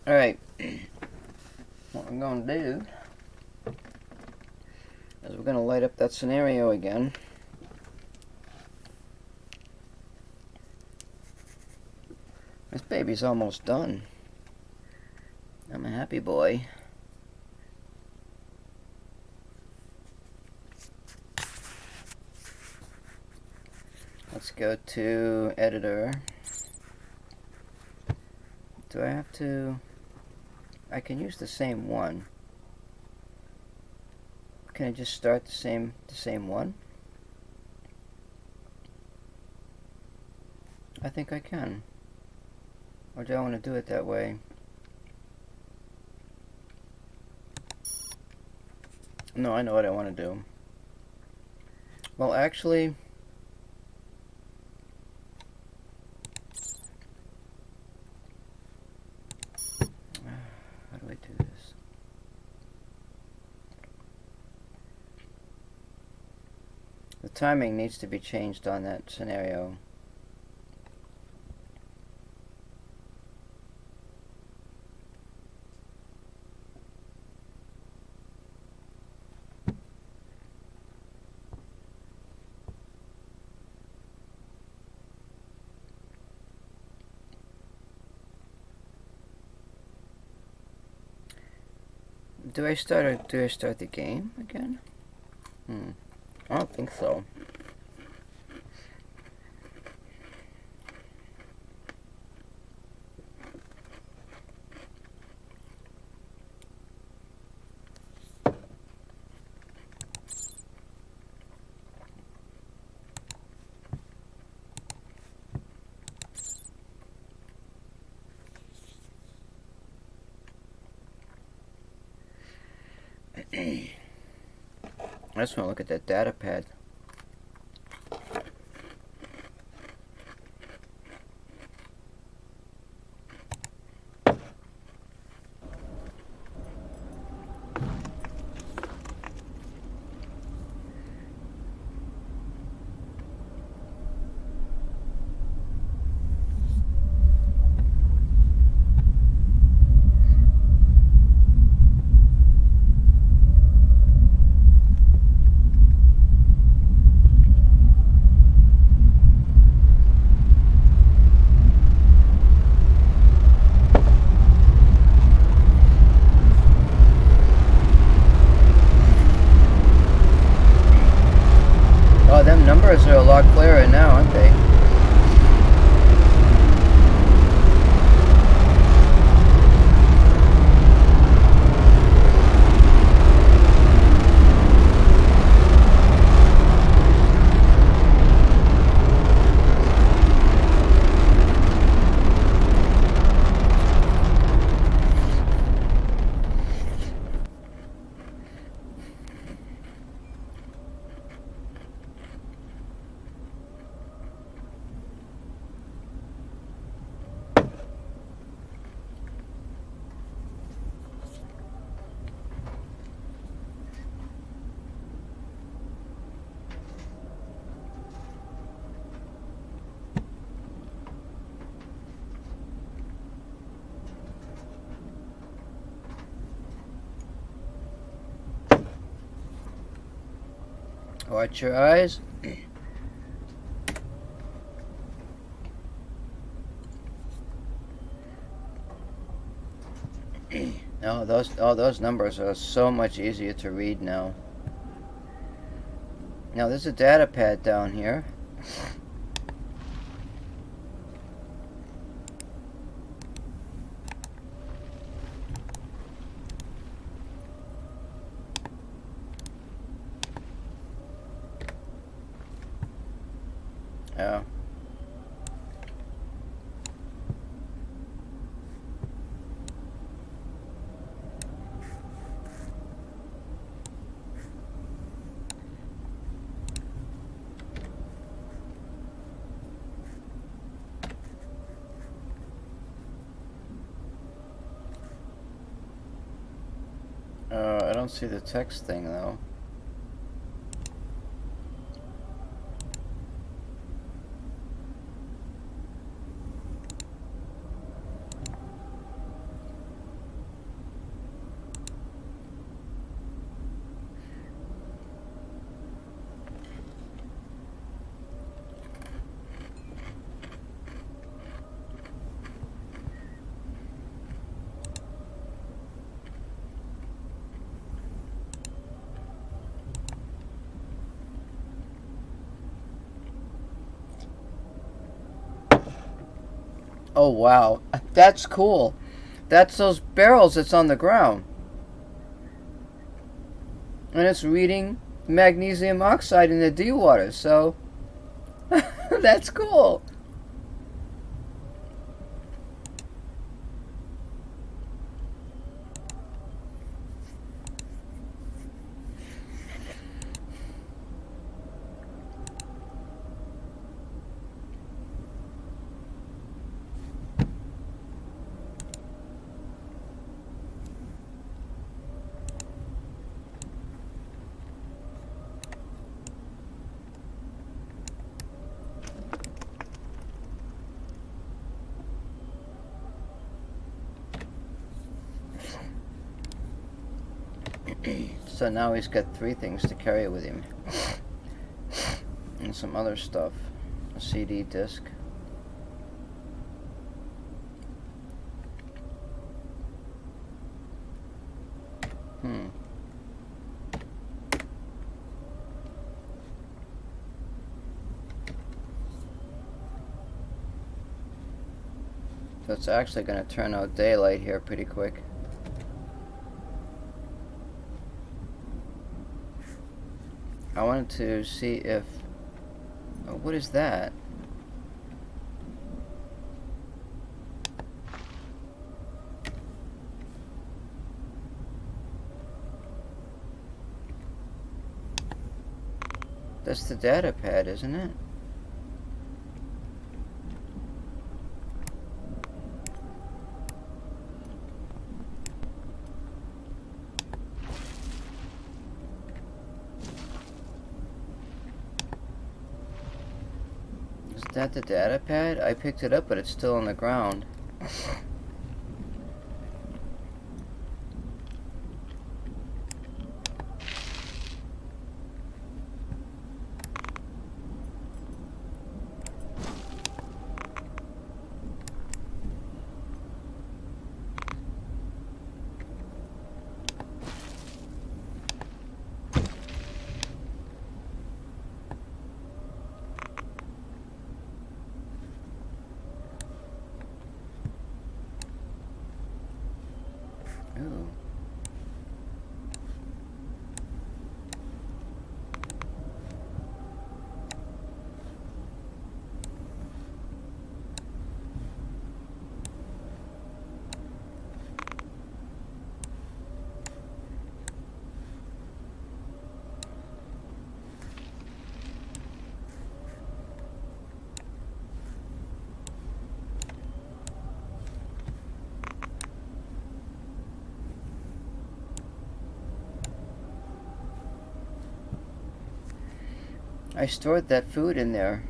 Alright, what we're going to do is we're going to light up that scenario again. This baby's almost done. I'm a happy boy. go to editor. Do I have to? I can use the same one. Can I just start the same one? I think I can. Or do I want to do it that way? No, I know what I want to do. Well, actually, how do I do this? The timing needs to be changed on that scenario. Do I start the game again? I don't think so. I just want to look at that data pad. Oh, them numbers are a lot clearer now, aren't they? Watch your eyes. No, those numbers are so much easier to read now. Now there's a data pad down here. Yeah. I don't see the text thing though. Oh wow, that's cool. That's those barrels that's on the ground. And it's reading magnesium oxide in the dewater, so that's cool. So now he's got 3 things to carry with him. And some other stuff. A CD disc. So it's actually going to turn out daylight here pretty quick. I wanted to see if... Oh, what is that? That's the data pad, isn't it? Is that the data pad? I picked it up, but it's still on the ground. Ooh. I stored that food in there.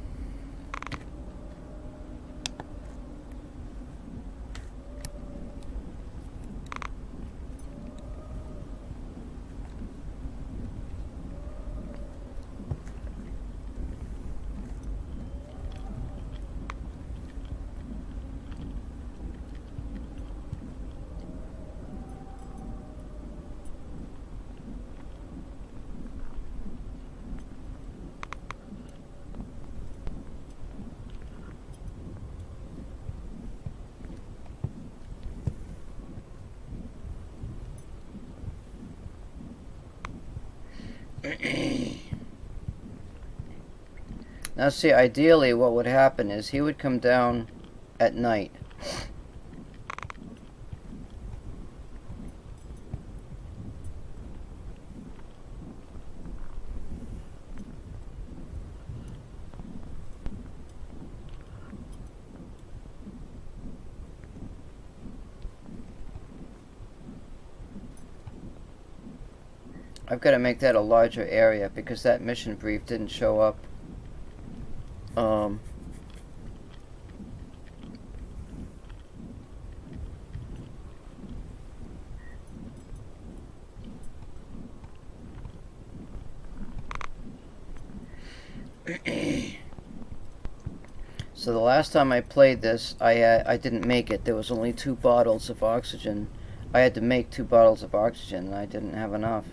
Now see, ideally what would happen is he would come down at night. I've got to make that a larger area because that mission brief didn't show up. So the last time I played this, I didn't make it. There was only 2 bottles of oxygen. I had to make 2 bottles of oxygen, and I didn't have enough.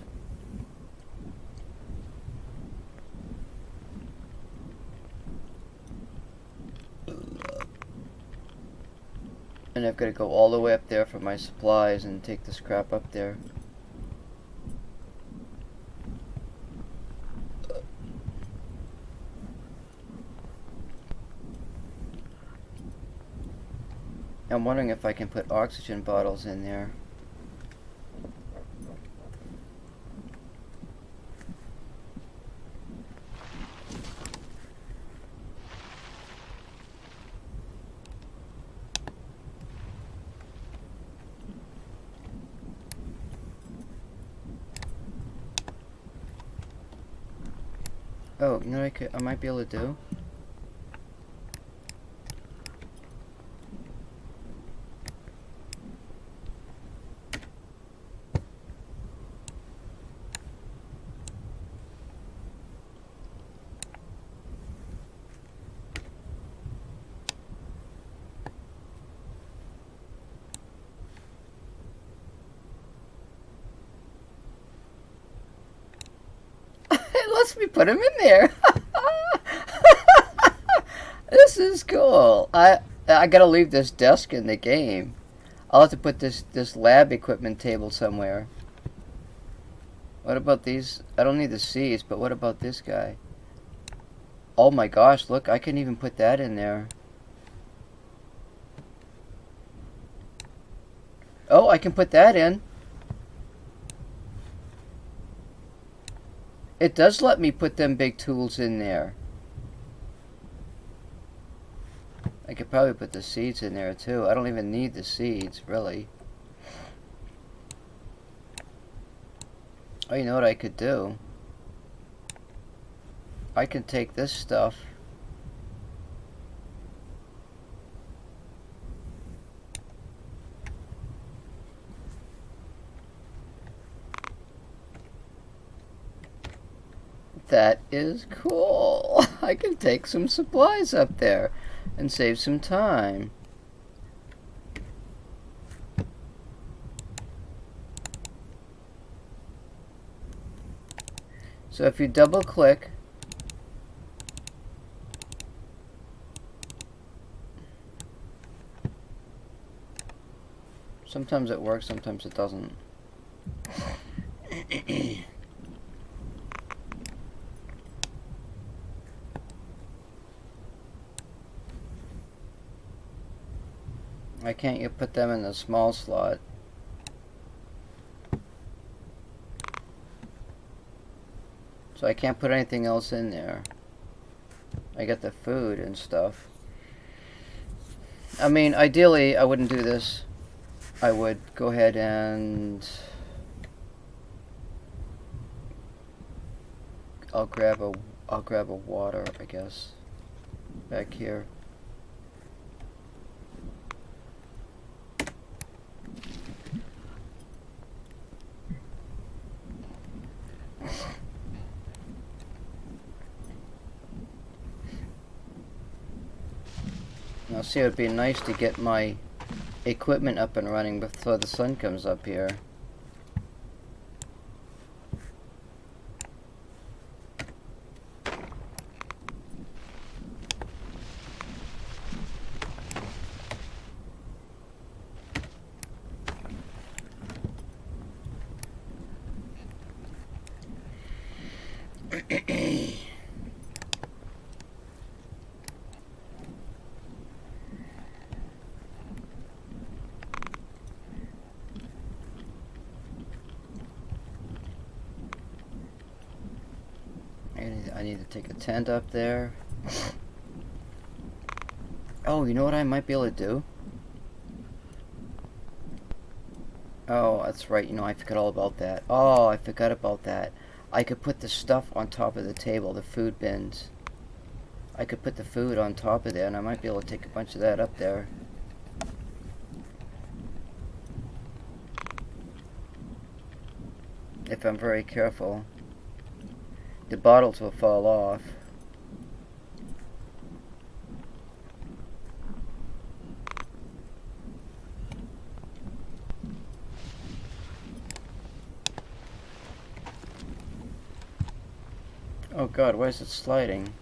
And I've got to go all the way up there for my supplies and take this crap up there. I'm wondering if I can put oxygen bottles in there. Oh, you know what I might be able to do? It lets me put him in there. This is cool. I gotta leave this desk in the game. I'll have to put this lab equipment table somewhere. What about these? I don't need the seeds, but what about this guy? Oh my gosh, look, I can even put that in there. Oh, I can put that in. It does let me put them big tools in there. I could probably put the seeds in there too. I don't even need the seeds, really. Oh, you know what I could do? I can take this stuff. That is cool. I can take some supplies up there and save some time. So if you double click, sometimes it works, sometimes it doesn't. Why can't you put them in the small slot? So I can't put anything else in there. I get the food and stuff. I mean, ideally, I wouldn't do this. I would go ahead and I'll grab a water, I guess, back here. Now see, it would be nice to get my equipment up and running before the sun comes up here. I need to take a tent up there. Oh, you know what I might be able to do? Oh, that's right. You know, I forgot all about that. Oh, I forgot about that. I could put the stuff on top of the table, the food bins. I could put the food on top of there, and I might be able to take a bunch of that up there. If I'm very careful. The bottles will fall off. Oh God, why is it sliding?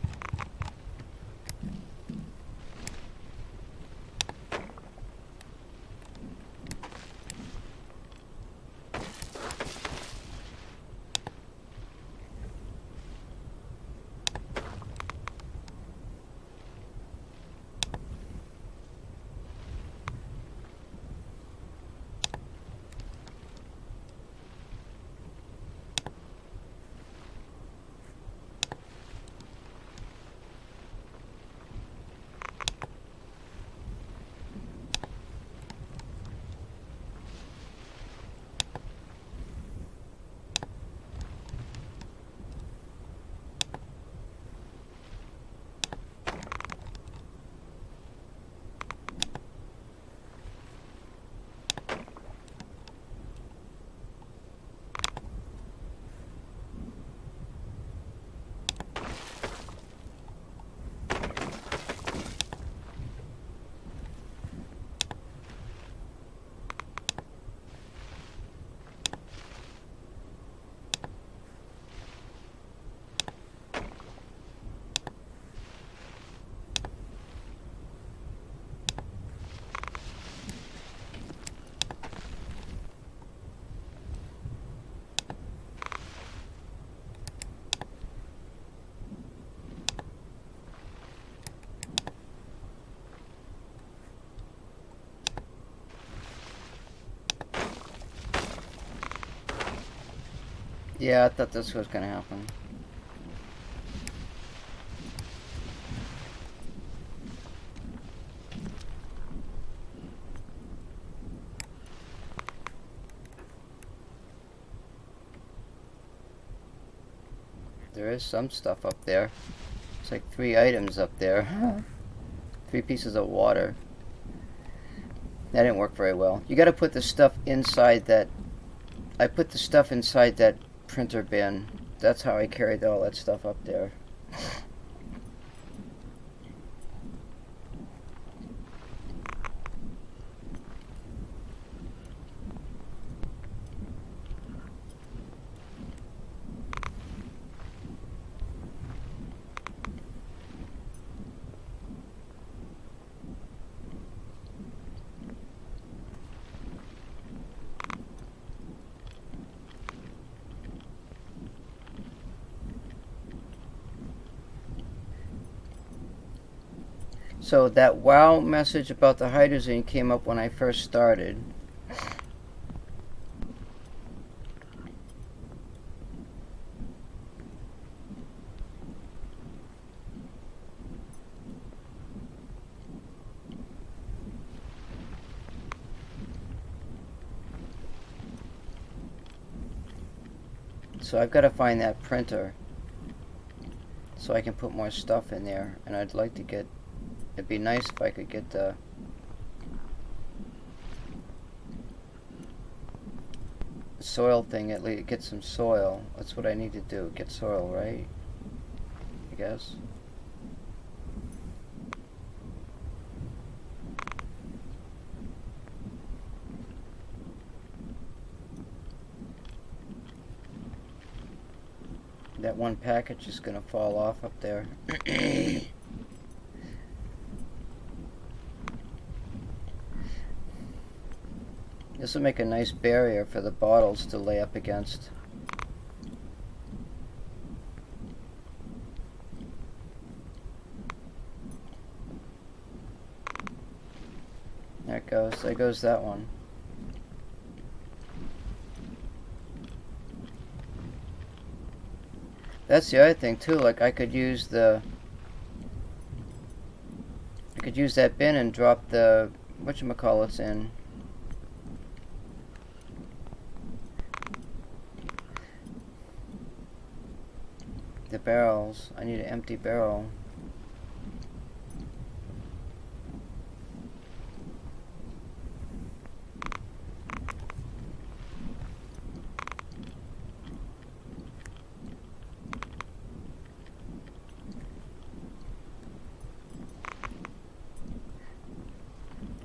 Yeah, I thought this was gonna happen. There is some stuff up there. It's like 3 items up there. 3 pieces of water. That didn't work very well. You gotta put the stuff inside that... I put the stuff inside that printer bin. That's how I carried all that stuff up there. So that wow message about the hydrazine came up when I first started. So I've got to find that printer so I can put more stuff in there, and I'd like to get... It'd be nice if I could get the soil thing, at least get some soil. That's what I need to do, get soil, right? I guess. That one package is gonna fall off up there. This will make a nice barrier for the bottles to lay up against. There it goes. There goes that one. That's the other thing too, like I could use that bin and drop the whatchamacallits in. The barrels. I need an empty barrel.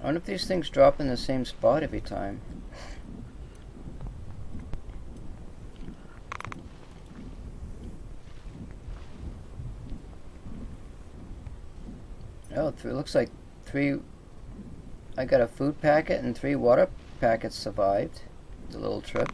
I wonder if these things drop in the same spot every time. Oh, it looks like 3... I got a food packet and 3 water packets survived the little trip.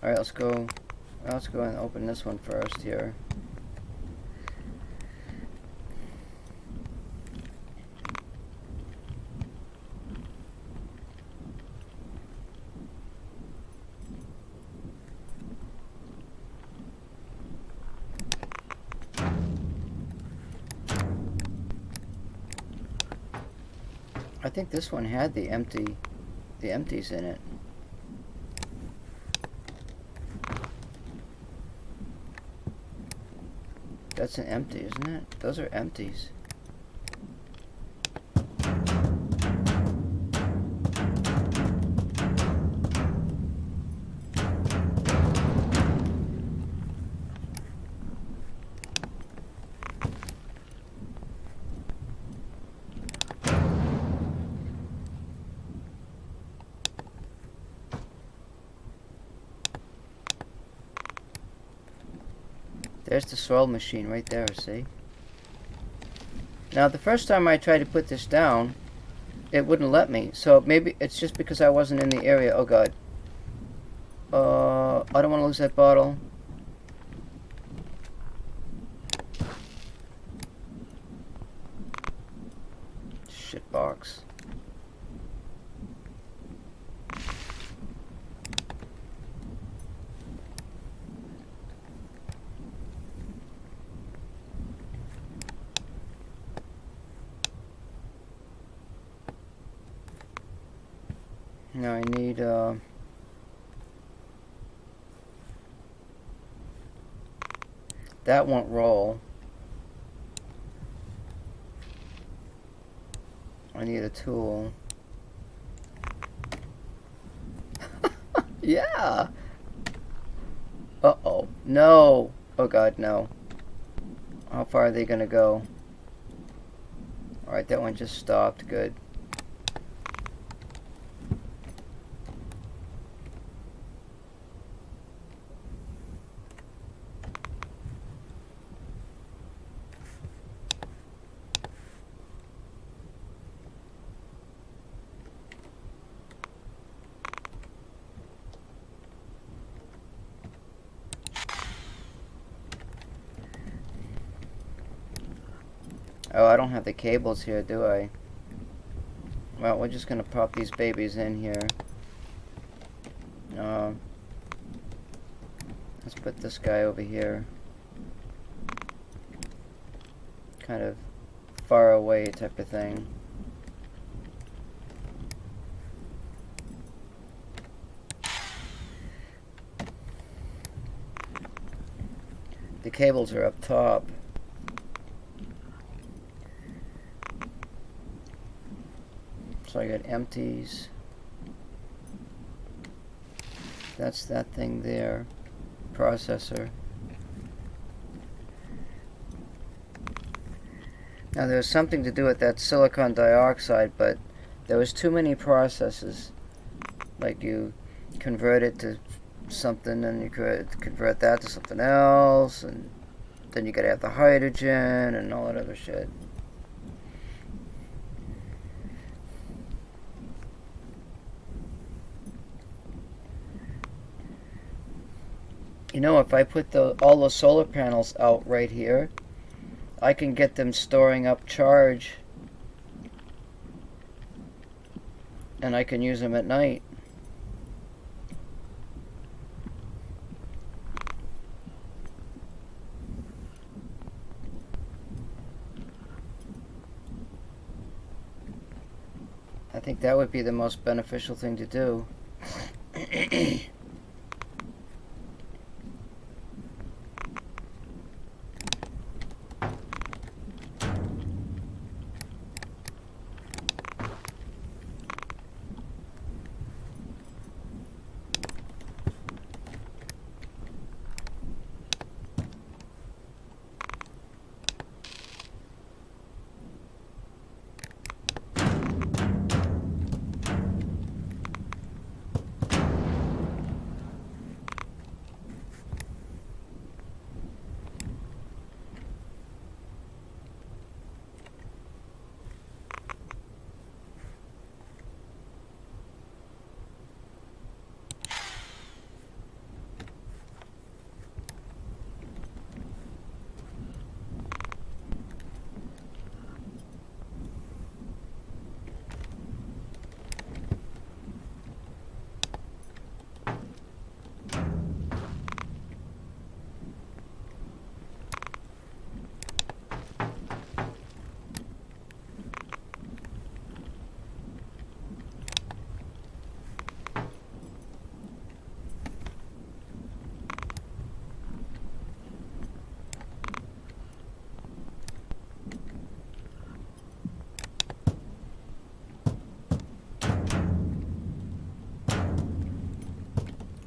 Alright, let's go and open this one first here. I think this one had the empties in it. That's an empty, isn't it? Those are empties. There's the soil machine right there, see? Now, the first time I tried to put this down, it wouldn't let me. So maybe it's just because I wasn't in the area. Oh god. I don't want to lose that bottle. Shit box. Now I need that won't roll. I need a tool. Yeah. Uh-oh. No. Oh god, no. How far are they gonna go? Alright, that one just stopped. Good. Oh, I don't have the cables here, do I? Well, we're just gonna pop these babies in here. Let's put this guy over here. Kind of far away type of thing. The cables are up top. So I got empties. That's that thing there. Processor. Now there's something to do with that silicon dioxide, but there was too many processes. Like you convert it to something, and you could convert that to something else, and then you gotta have the hydrogen and all that other shit. You know, if I put all the solar panels out right here, I can get them storing up charge, and I can use them at night. I think that would be the most beneficial thing to do.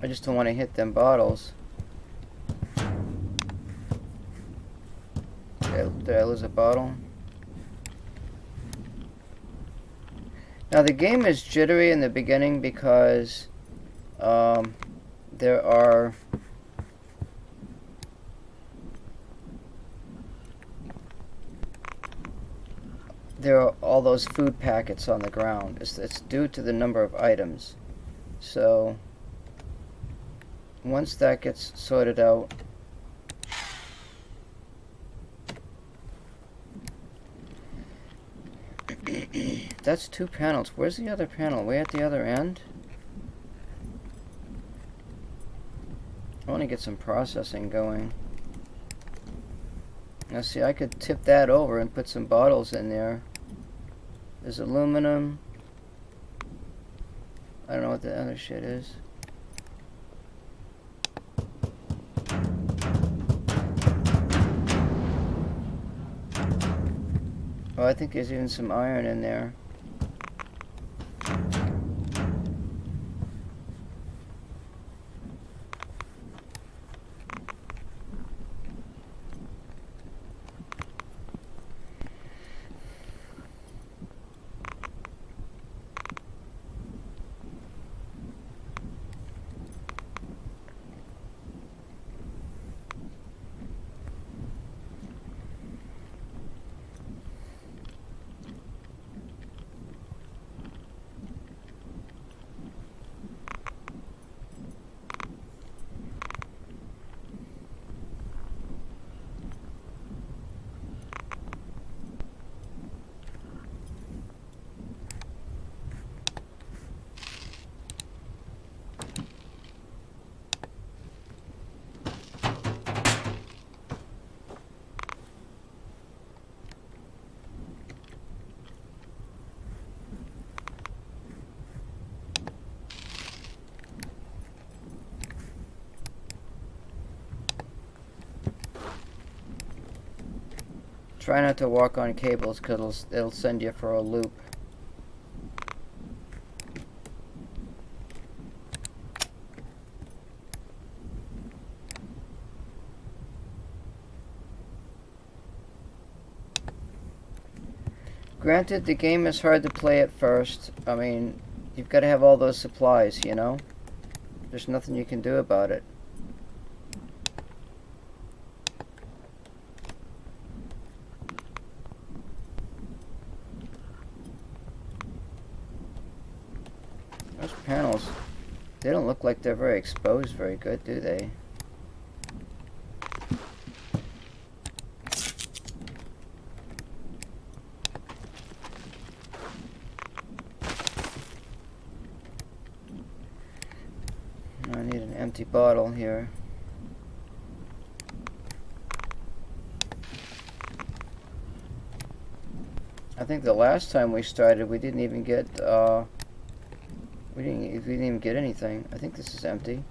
I just don't want to hit them bottles. Did I lose a bottle? Now the game is jittery in the beginning because there are there are all those food packets on the ground. It's due to the number of items. So once that gets sorted out, that's 2 panels. Where's the other panel? Way at the other end? I want to get some processing going. Now see, I could tip that over and put some bottles in there. There's aluminum. I don't know what the other shit is. Oh, I think there's even some iron in there. Try not to walk on cables because it'll send you for a loop. Granted, the game is hard to play at first. I mean, you've got to have all those supplies, you know? There's nothing you can do about it. Those panels, they don't look like they're very exposed very good, do they? I need an empty bottle here. I think the last time we started, we didn't even get we didn't even get anything. I think this is empty.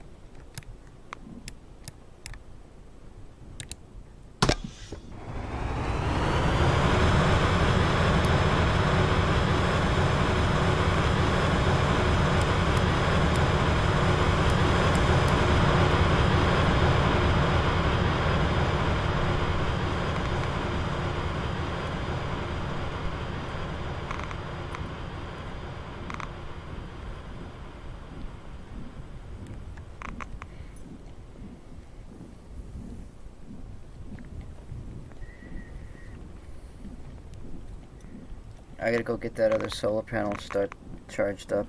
I gotta go get that other solar panel start charged up.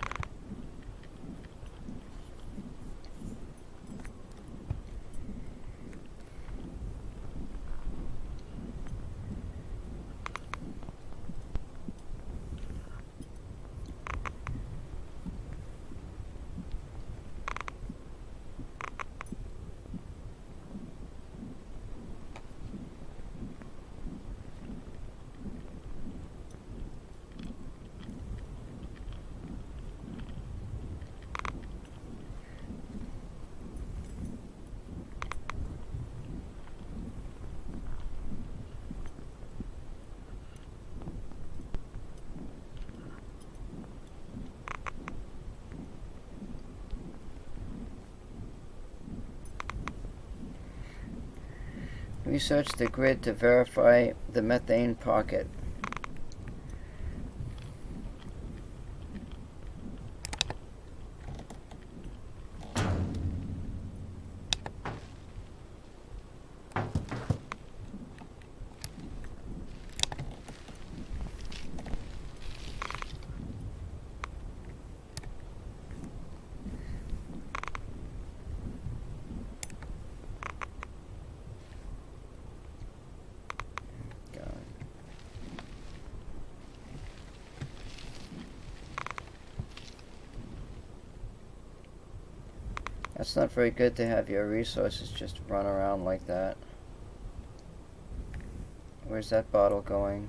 Research the grid to verify the methane pocket. That's not very good to have your resources just run around like that. Where's that bottle going?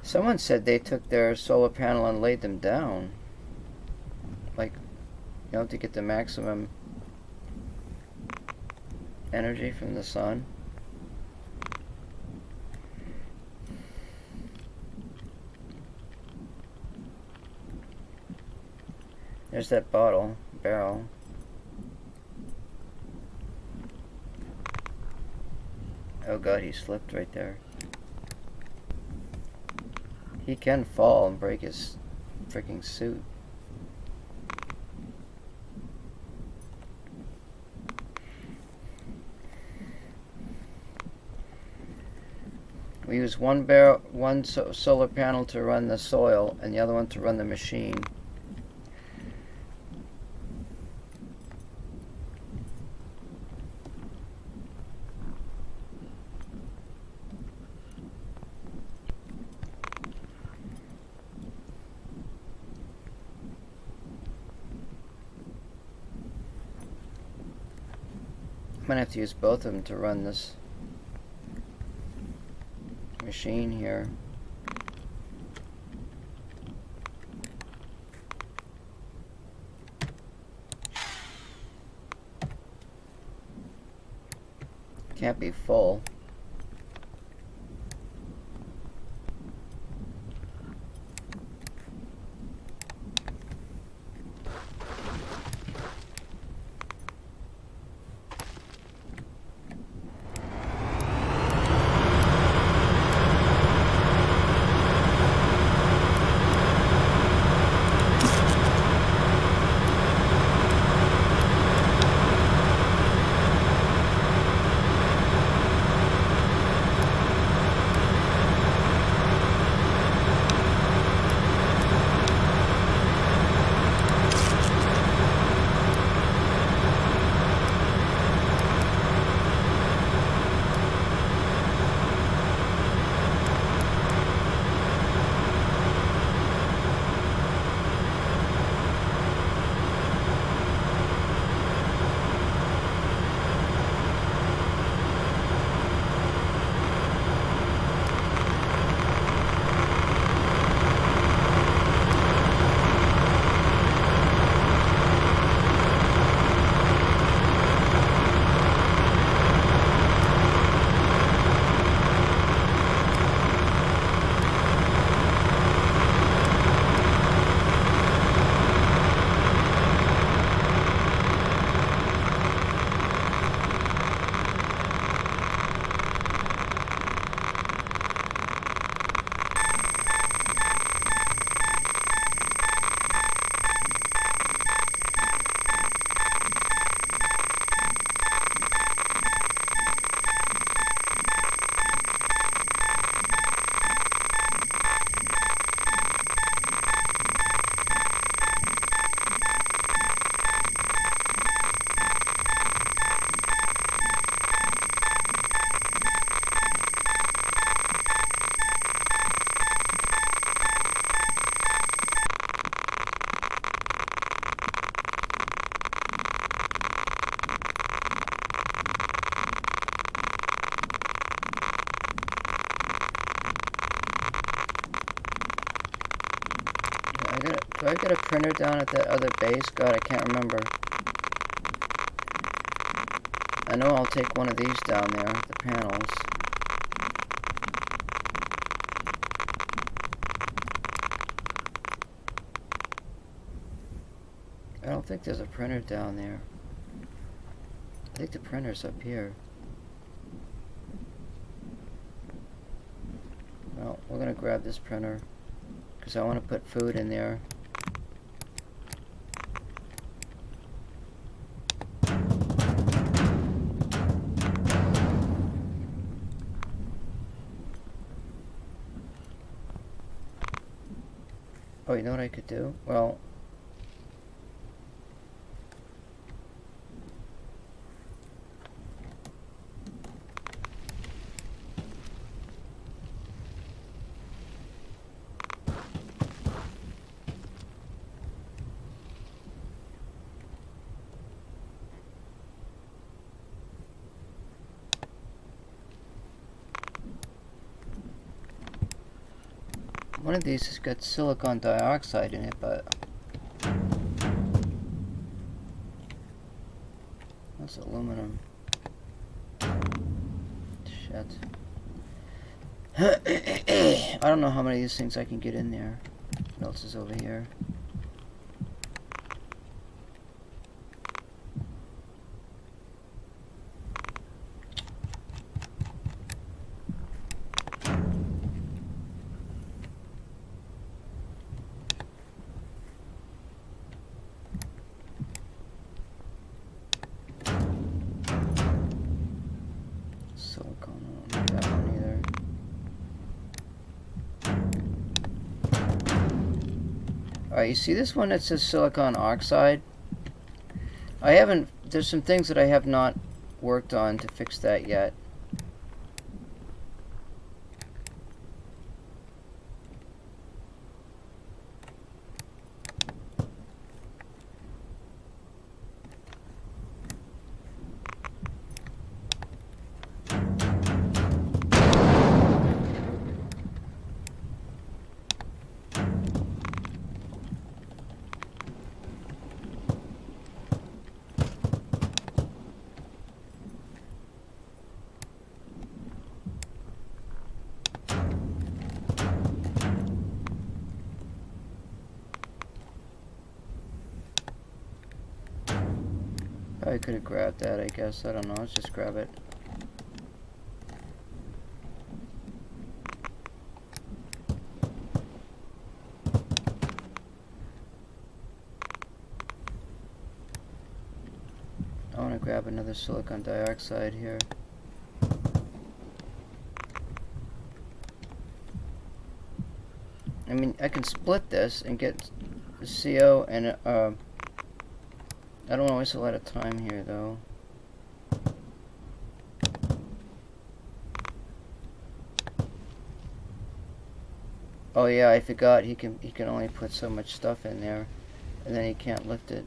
Someone said they took their solar panel and laid them down. Like, you know, to get the maximum energy from the sun. There's that barrel. Oh god, he slipped right there. He can fall and break his freaking suit. We use one solar panel to run the soil and the other one to run the machine. I'm gonna have to use both of them to run this machine here. Can't be full. Do I get a printer down at that other base? God, I can't remember. I know I'll take one of these down there, the panels. I don't think there's a printer down there. I think the printer's up here. Well, we're gonna grab this printer because I want to put food in there. Oh, you know what I could do? Well, one of these has got silicon dioxide in it, but that's aluminum. Shit. I don't know how many of these things I can get in there. What else is over here? Silicon, I don't need that one either. Alright, you see this one that says silicon oxide? There's some things that I have not worked on to fix that yet. I could have grabbed that, I guess. I don't know. Let's just grab it. I want to grab another silicon dioxide here. I mean, I can split this and get the CO and I don't want to waste a lot of time here, though. Oh yeah, I forgot he can only put so much stuff in there, and then he can't lift it.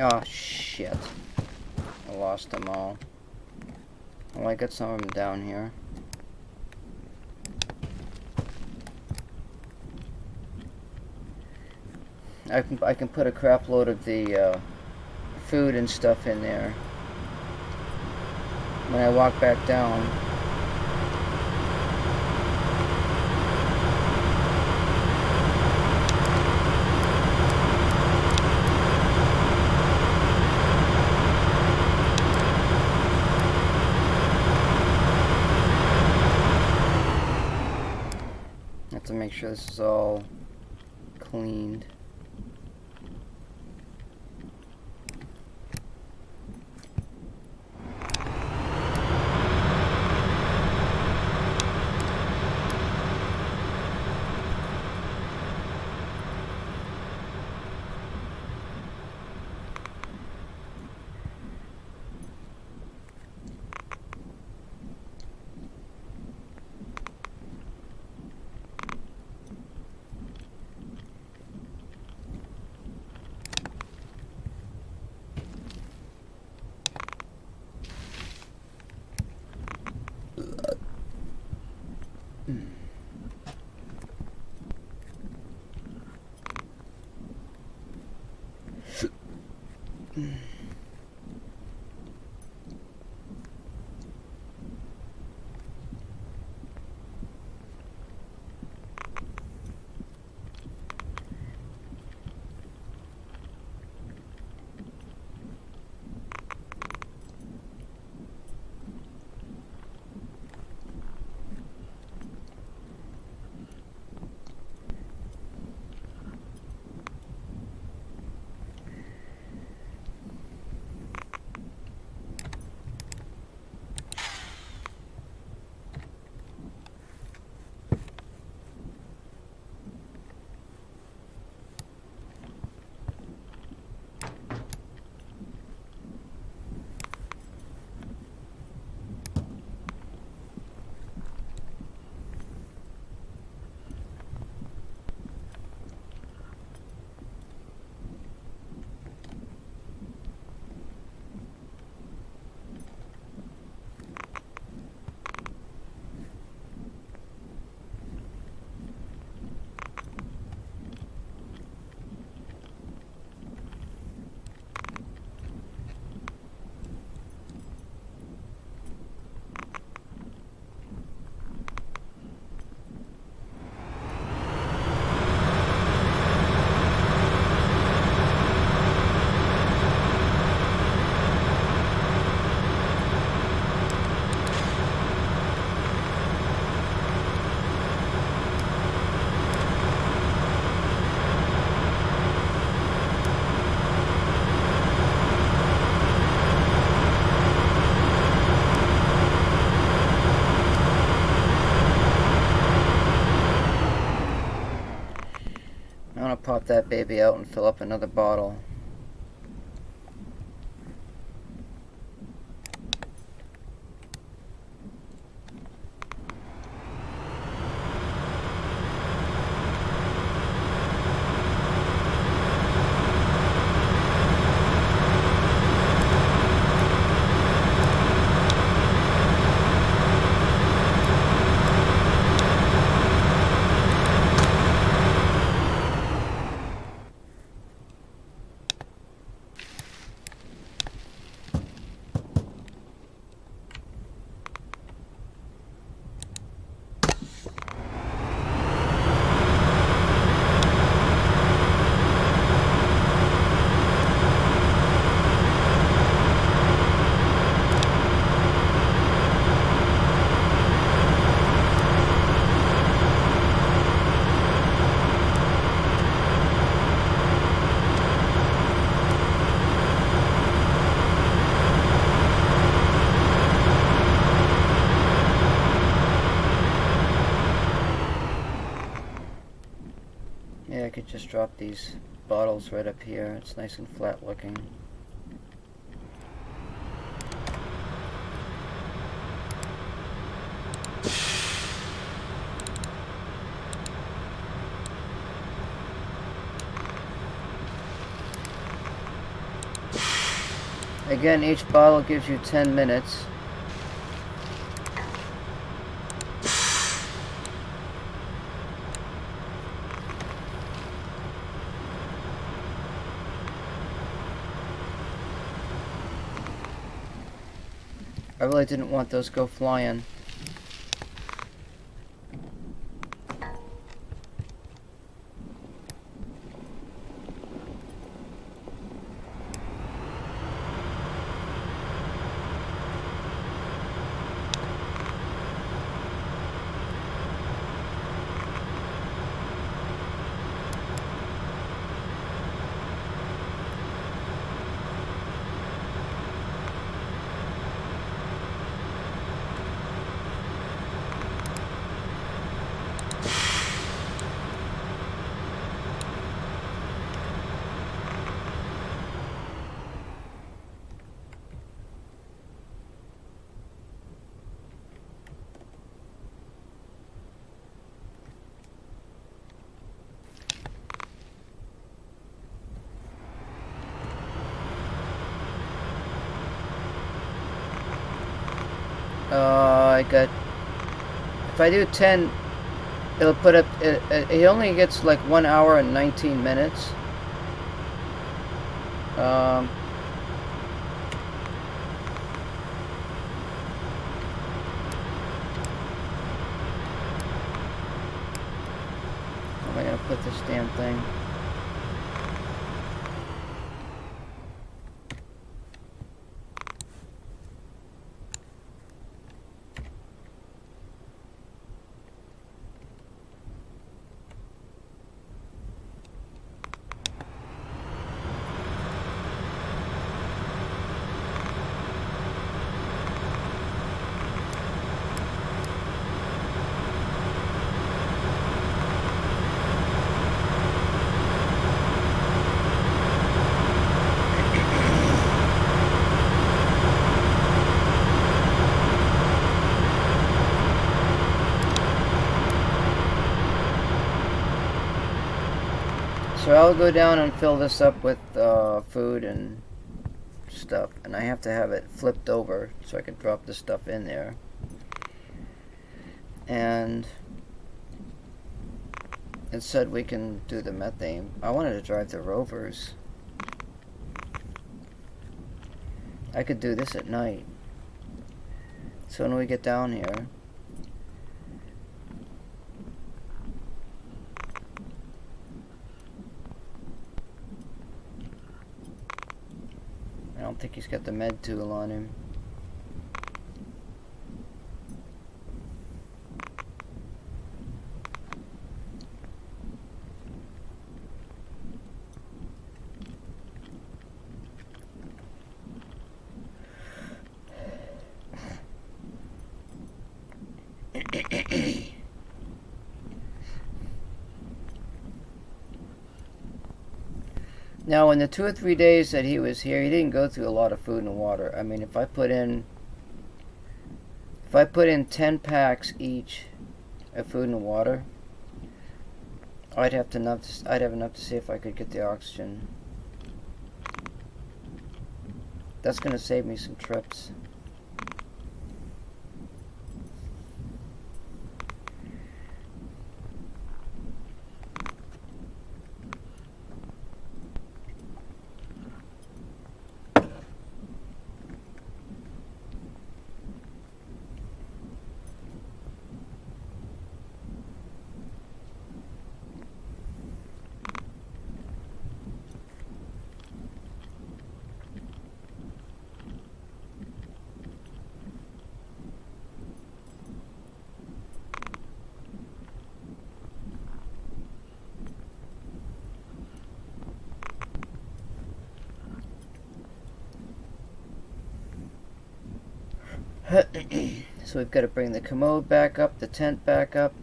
Oh shit. I lost them all. Well, I got some of them down here. I can put a crap load of the food and stuff in there. When I walk back down. To make sure this is all cleaned. pop that baby out and fill up another bottle. Yeah, I could just drop these bottles right up here. It's nice and flat looking. Again, each bottle gives you 10 minutes. I really didn't want those go flying. I got... If I do 10, it'll put up... It only gets like 1 hour and 19 minutes. How am I gonna put this damn thing? So I'll go down and fill this up with food and stuff, and I have to have it flipped over so I can drop the stuff in there. And it said we can do the methane. I wanted to drive the rovers. I could do this at night. So when we get down here, I don't think he's got the med tool on him. Now, in the 2 or 3 days that he was here, he didn't go through a lot of food and water. I mean, if I put in 10 packs each of food and water, I'd have enough to see if I could get the oxygen. That's going to save me some trips. So we've got to bring the commode back up, the tent back up.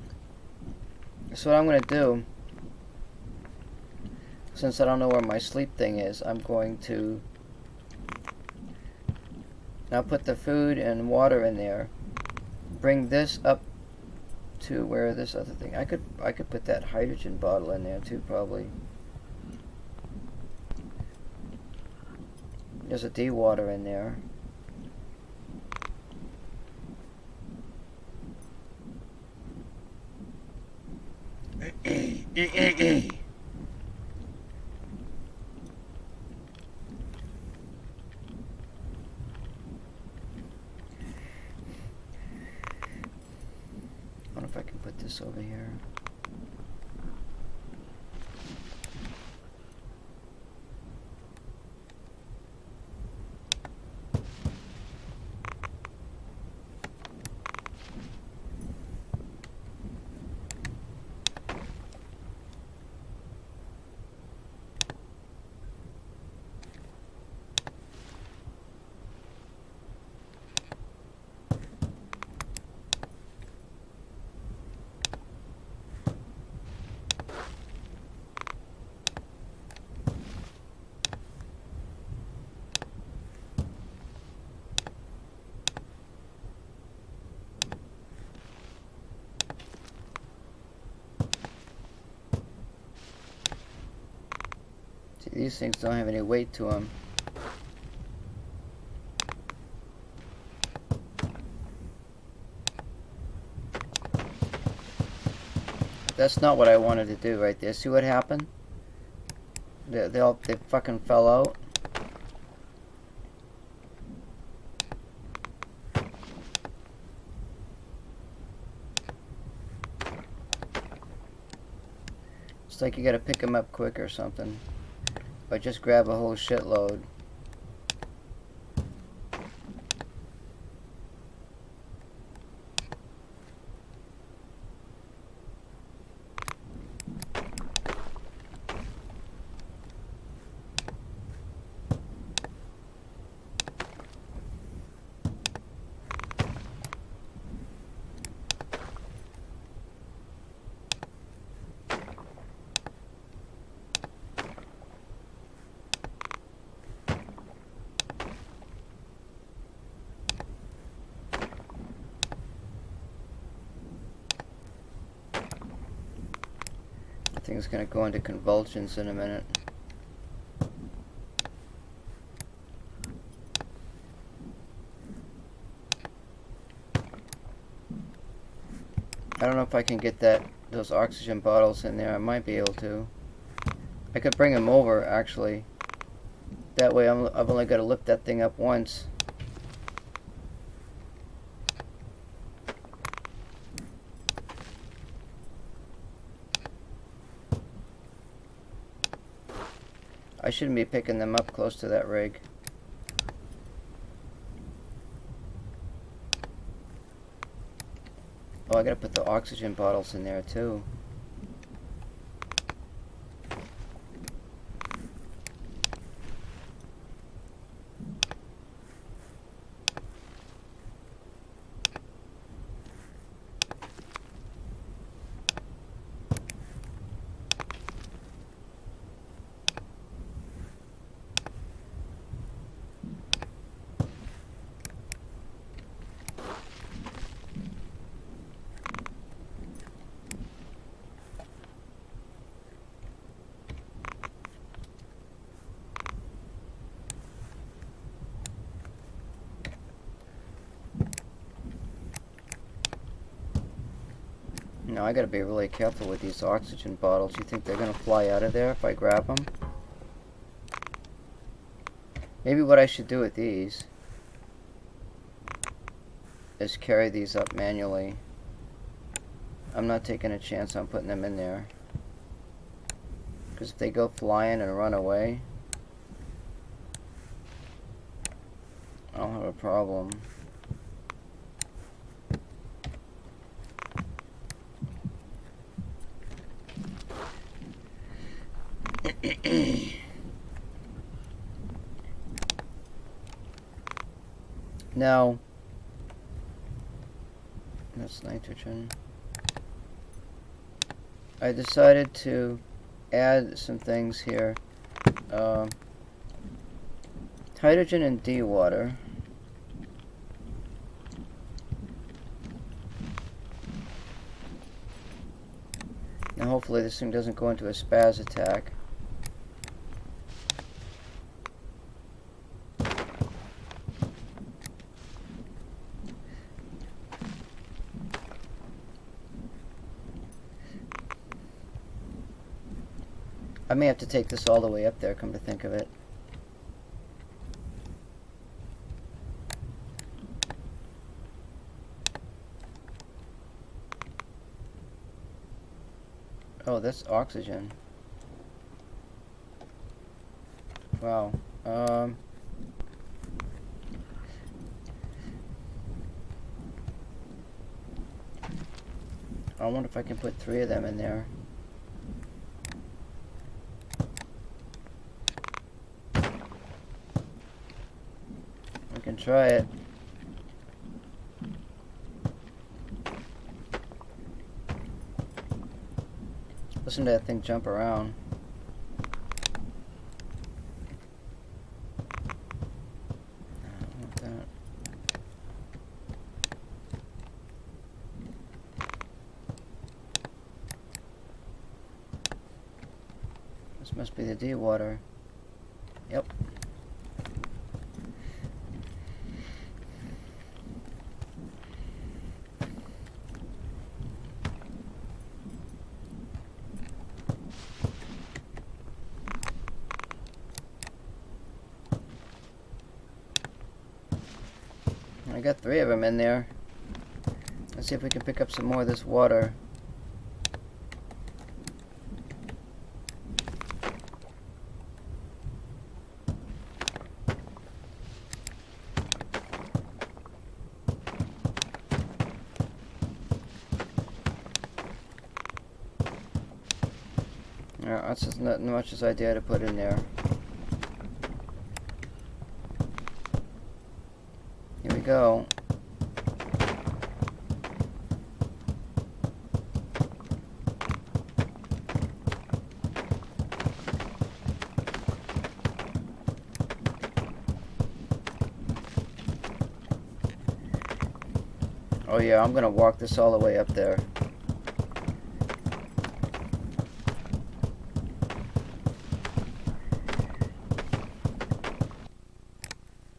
So what I'm going to do, since I don't know where my sleep thing is, I'm going to now put the food and water in there. Bring this up to where this other thing. I could put that hydrogen bottle in there too, probably. There's a de-water in there. I wonder if I can put this over here. See, these things don't have any weight to them. That's not what I wanted to do right there. See what happened? They fucking fell out. It's like you gotta pick them up quick or something. But just grab a whole shitload. I think it's going to go into convulsions in a minute. I don't know if I can get those oxygen bottles in there. I might be able to. I could bring them over, actually. That way I've only got to lift that thing up once. I shouldn't be picking them up close to that rig. Oh, I gotta put the oxygen bottles in there too. Now I gotta be really careful with these oxygen bottles. You think they're gonna fly out of there if I grab them? Maybe what I should do with these is carry these up manually. I'm not taking a chance on putting them in there. Because if they go flying and run away, I'll have a problem. Now, that's nitrogen. I decided to add some things here. Hydrogen and dewater. Now hopefully this thing doesn't go into a spaz attack. I may have to take this all the way up there, come to think of it. Oh, that's oxygen. Wow. I wonder if I can put 3 of them in there. I can try it. Listen to that thing jump around. I don't want that. This must be the dewater. Yep. I got 3 of them in there. Let's see if we can pick up some more of this water. That's just not much as idea to put in there. Here we go. Oh yeah, I'm gonna walk this all the way up there.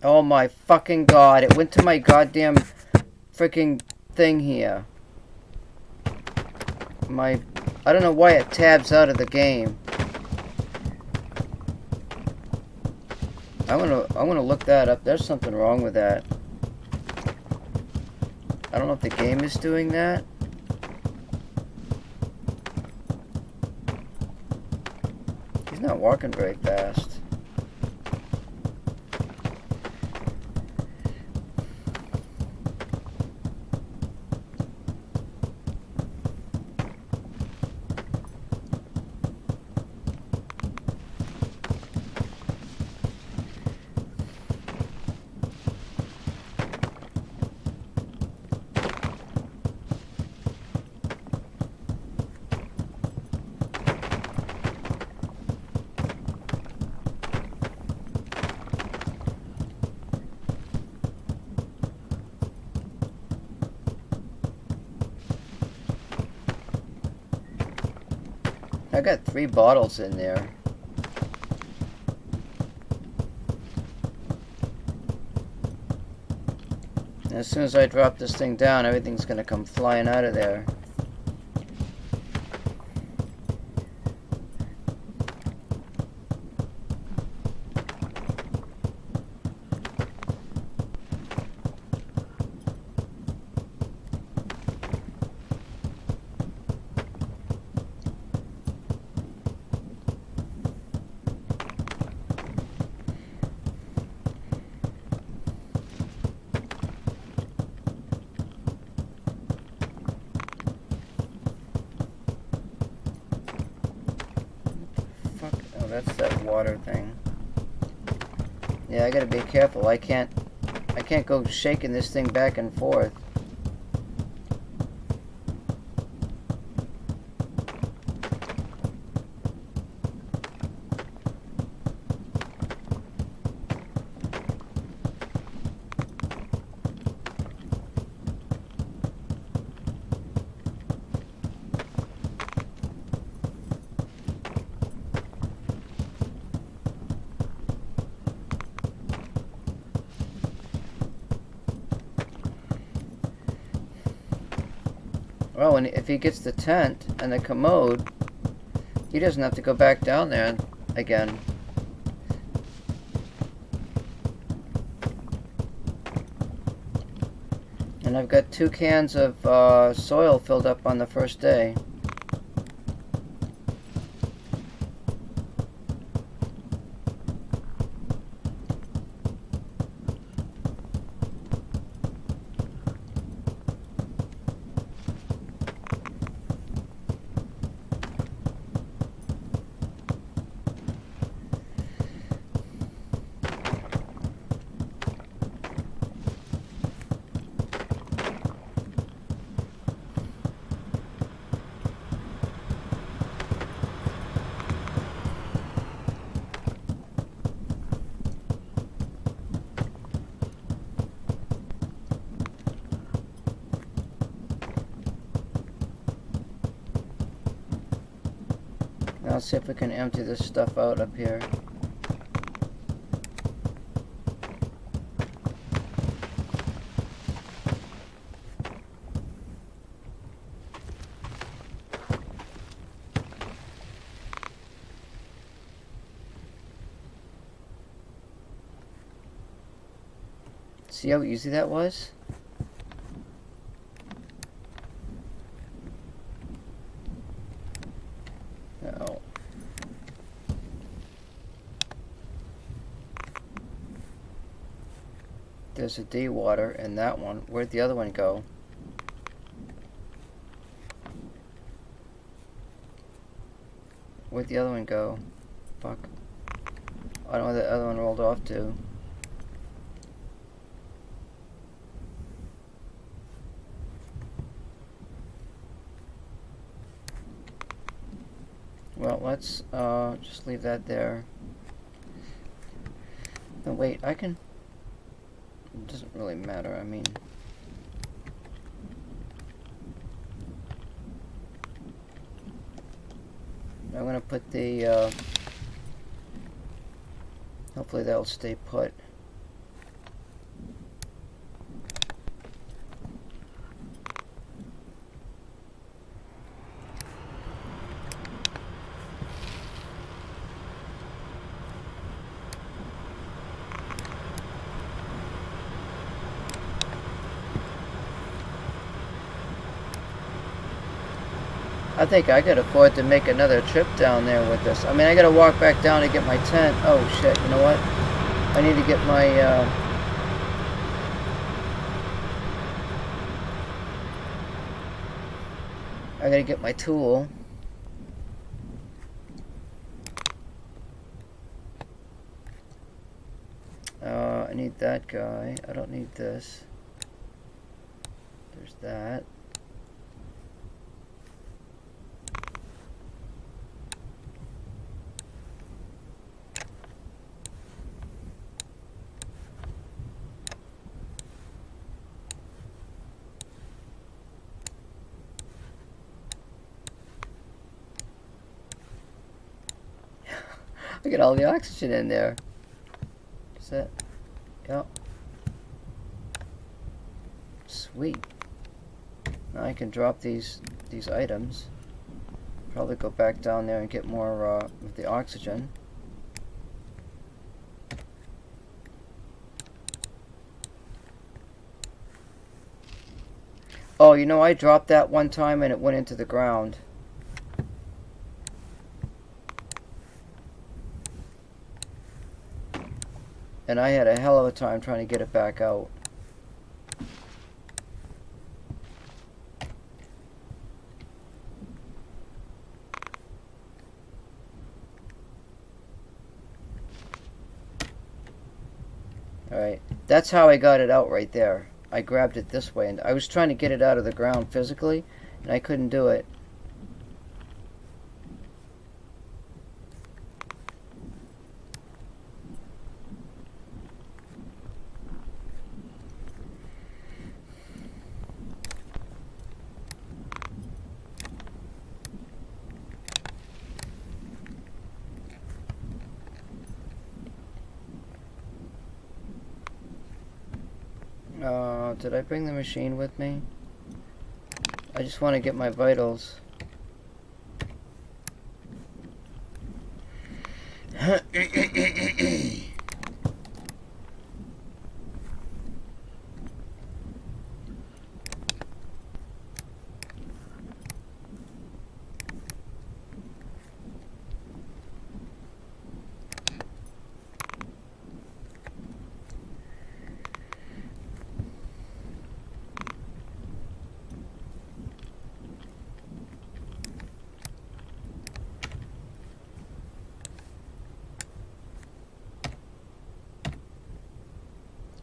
Oh my fucking god, it went to my goddamn freaking thing here. I don't know why it tabs out of the game. I wanna look that up. There's something wrong with that. I don't know if the game is doing that. He's not walking very fast. I got 3 bottles in there. And as soon as I drop this thing down, everything's gonna come flying out of there. that's that water thing. Yeah, I gotta be careful. I can't go shaking this thing back and forth. Well, and if he gets the tent and the commode, he doesn't have to go back down there again. And I've got 2 cans of soil filled up on the first day. Now let's see if we can empty this stuff out up here. See how easy that was? No. There's a de-water in that one. Where'd the other one go? Where'd the other one go? Fuck. I don't know where the other one rolled off to. Well, let's just leave that there. No, wait, I can... It doesn't really matter, I mean... I'm gonna put the, hopefully that'll stay put. I think I could afford to make another trip down there with this. I mean, I gotta walk back down to get my tent. Oh shit, you know what? I need to get my, I gotta get my tool. I need that guy. I don't need this. There's that. Look at all the oxygen in there. Is that? Yep. Sweet. Now I can drop these items. Probably go back down there and get more of the oxygen. Oh, you know, I dropped that one time and it went into the ground. And I had a hell of a time trying to get it back out. Right. That's how I got it out right there. I grabbed it this way, and I was trying to get it out of the ground physically, and I couldn't do it. Did I bring the machine with me? I just want to get my vitals.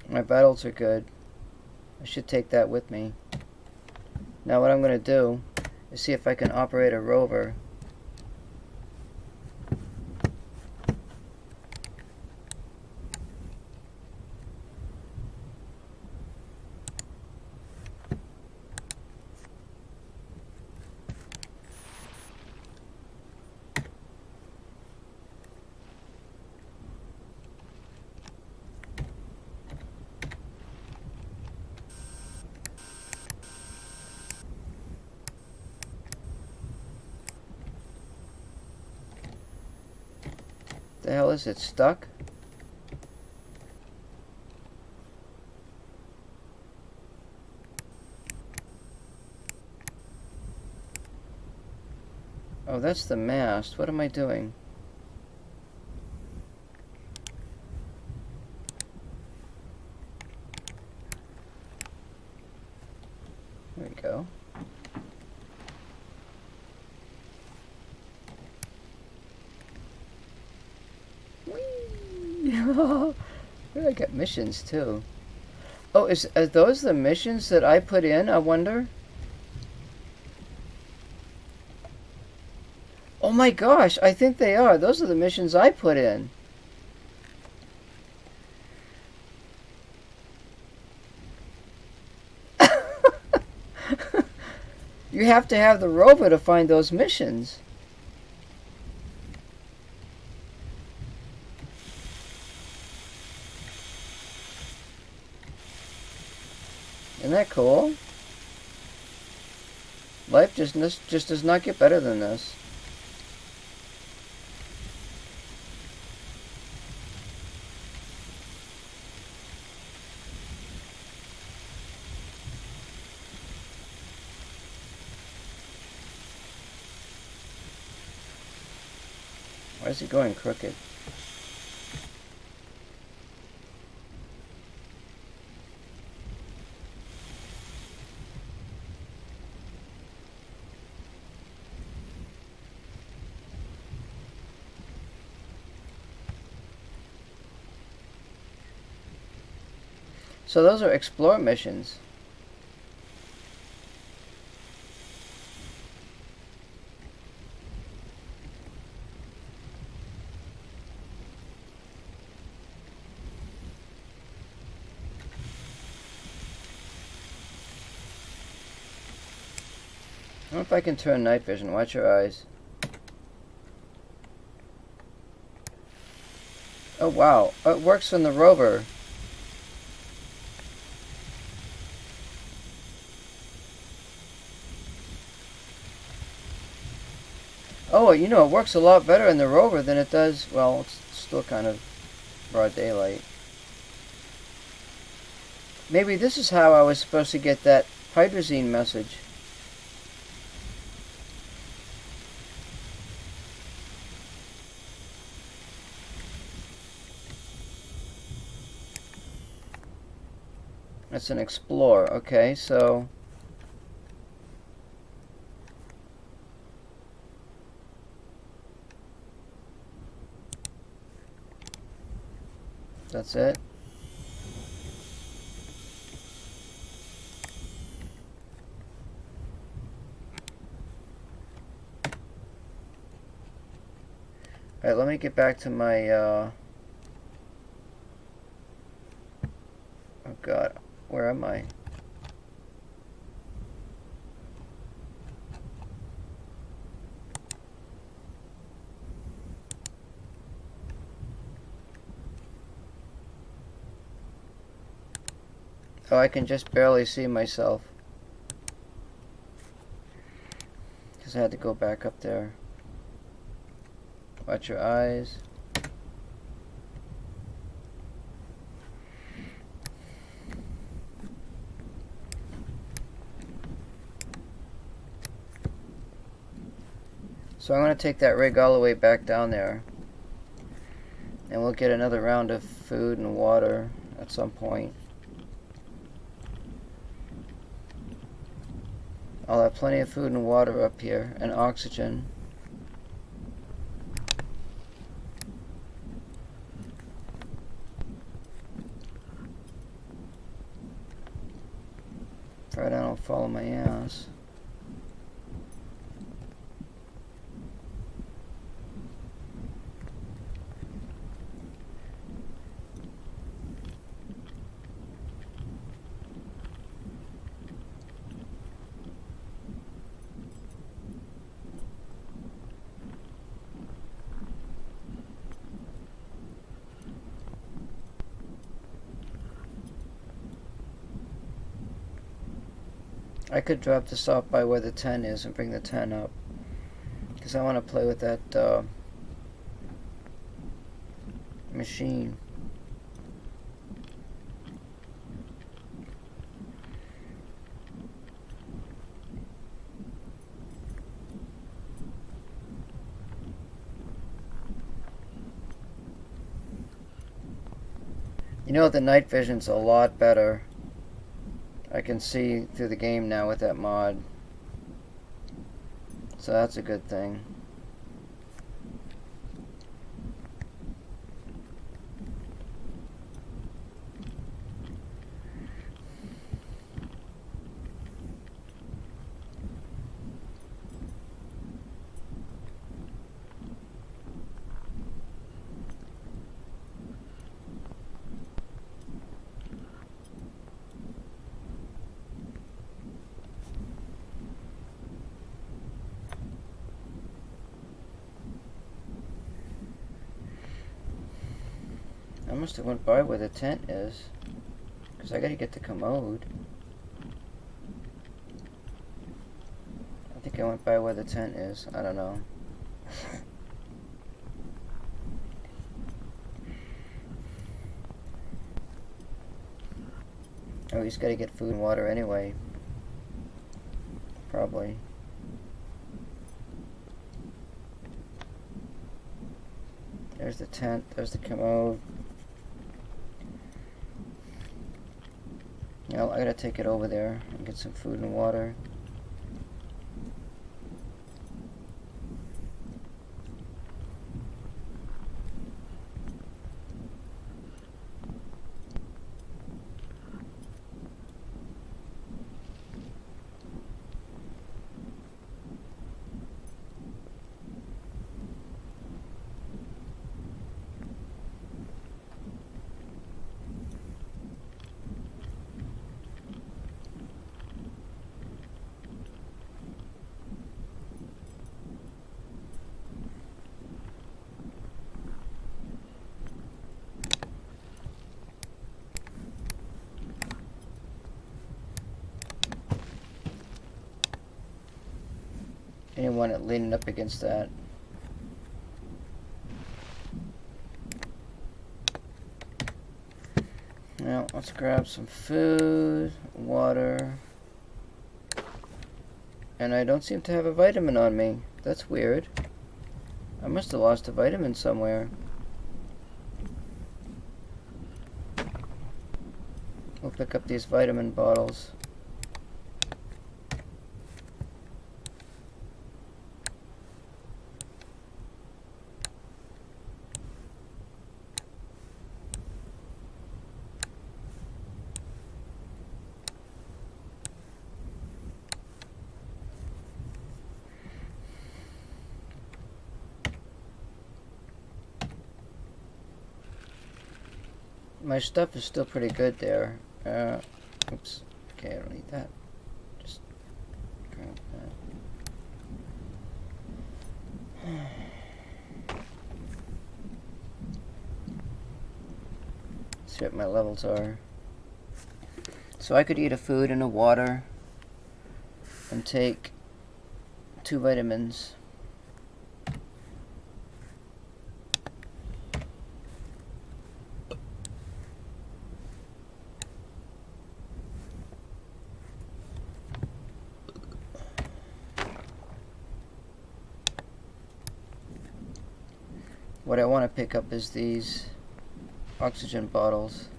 My vitals are good. I should take that with me. Now what I'm going to do is see if I can operate a rover. The hell is it, stuck? Oh, that's the mast. What am I doing? There we go. I got missions too. Oh, are those the missions that I put in, I wonder? Oh my gosh, I think they are. Those are the missions I put in. You have to have the rover to find those missions. Isn't that cool? Life just does not get better than this. Why is it going crooked? So those are explore missions. I don't know if I can turn night vision. Watch your eyes. Oh wow, it works on the rover. Oh, you know, it works a lot better in the rover than it does, well, it's still kind of broad daylight. Maybe this is how I was supposed to get that hydrazine message. That's an explore, okay, so... That's it. Alright, let me get back to my, oh god, where am I? Oh, I can just barely see myself. Because I had to go back up there. Watch your eyes. So I'm going to take that rig all the way back down there. And we'll get another round of food and water at some point. I'll have plenty of food and water up here, and oxygen. Right, I don't follow my ass. I could drop this off by where the 10 is and bring the 10 up. Because I want to play with that machine. You know, the night vision's a lot better. I can see through the game now with that mod. So that's a good thing. I must have went by where the tent is, because I gotta get the commode. I think I went by where the tent is. I don't know. Oh, he's gotta get food and water anyway. Probably. There's the tent, there's the commode. You know, I gotta take it over there and get some food and water. And you want it leaning up against that. Now, let's grab some food, water. And I don't seem to have a vitamin on me. That's weird. I must have lost a vitamin somewhere. We'll pick up these vitamin bottles. My stuff is still pretty good there. Oops. Okay, I don't need that. Just grab that. See what my levels are. So I could eat a food and a water and take 2 vitamins. What I want to pick up is these oxygen bottles.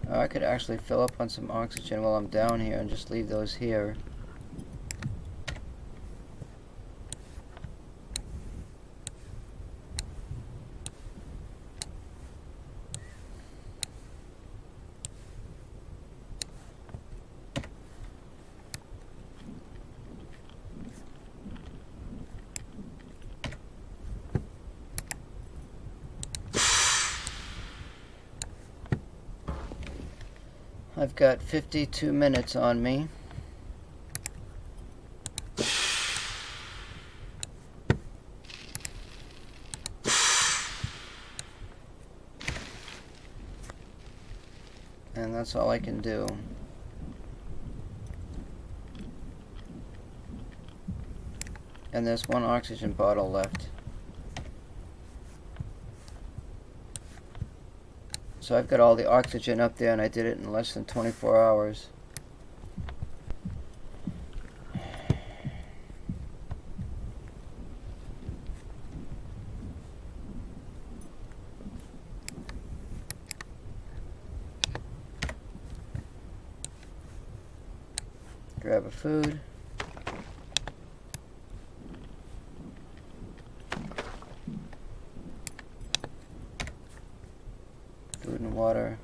I could actually fill up on some oxygen while I'm down here and just leave those here. I've got 52 minutes on me. And that's all I can do. And there's 1 oxygen bottle left. So I've got all the oxygen up there, and I did it in less than 24 hours. Grab a food. Food and water.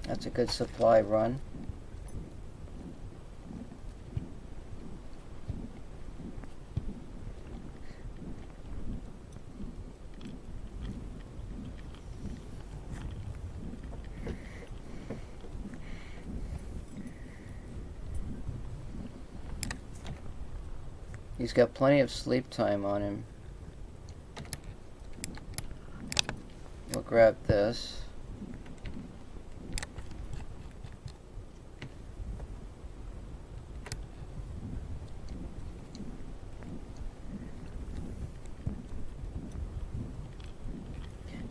That's a good supply run. He's got plenty of sleep time on him. We'll grab this.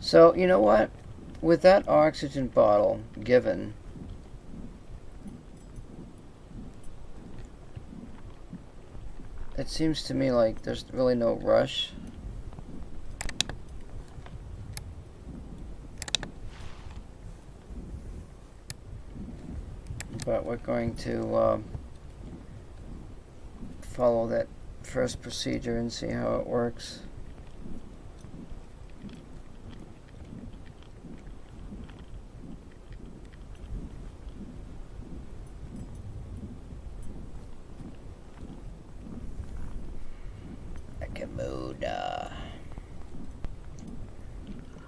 So, you know what? With that oxygen bottle given, it seems to me like there's really no rush. But we're going to follow that first procedure and see how it works.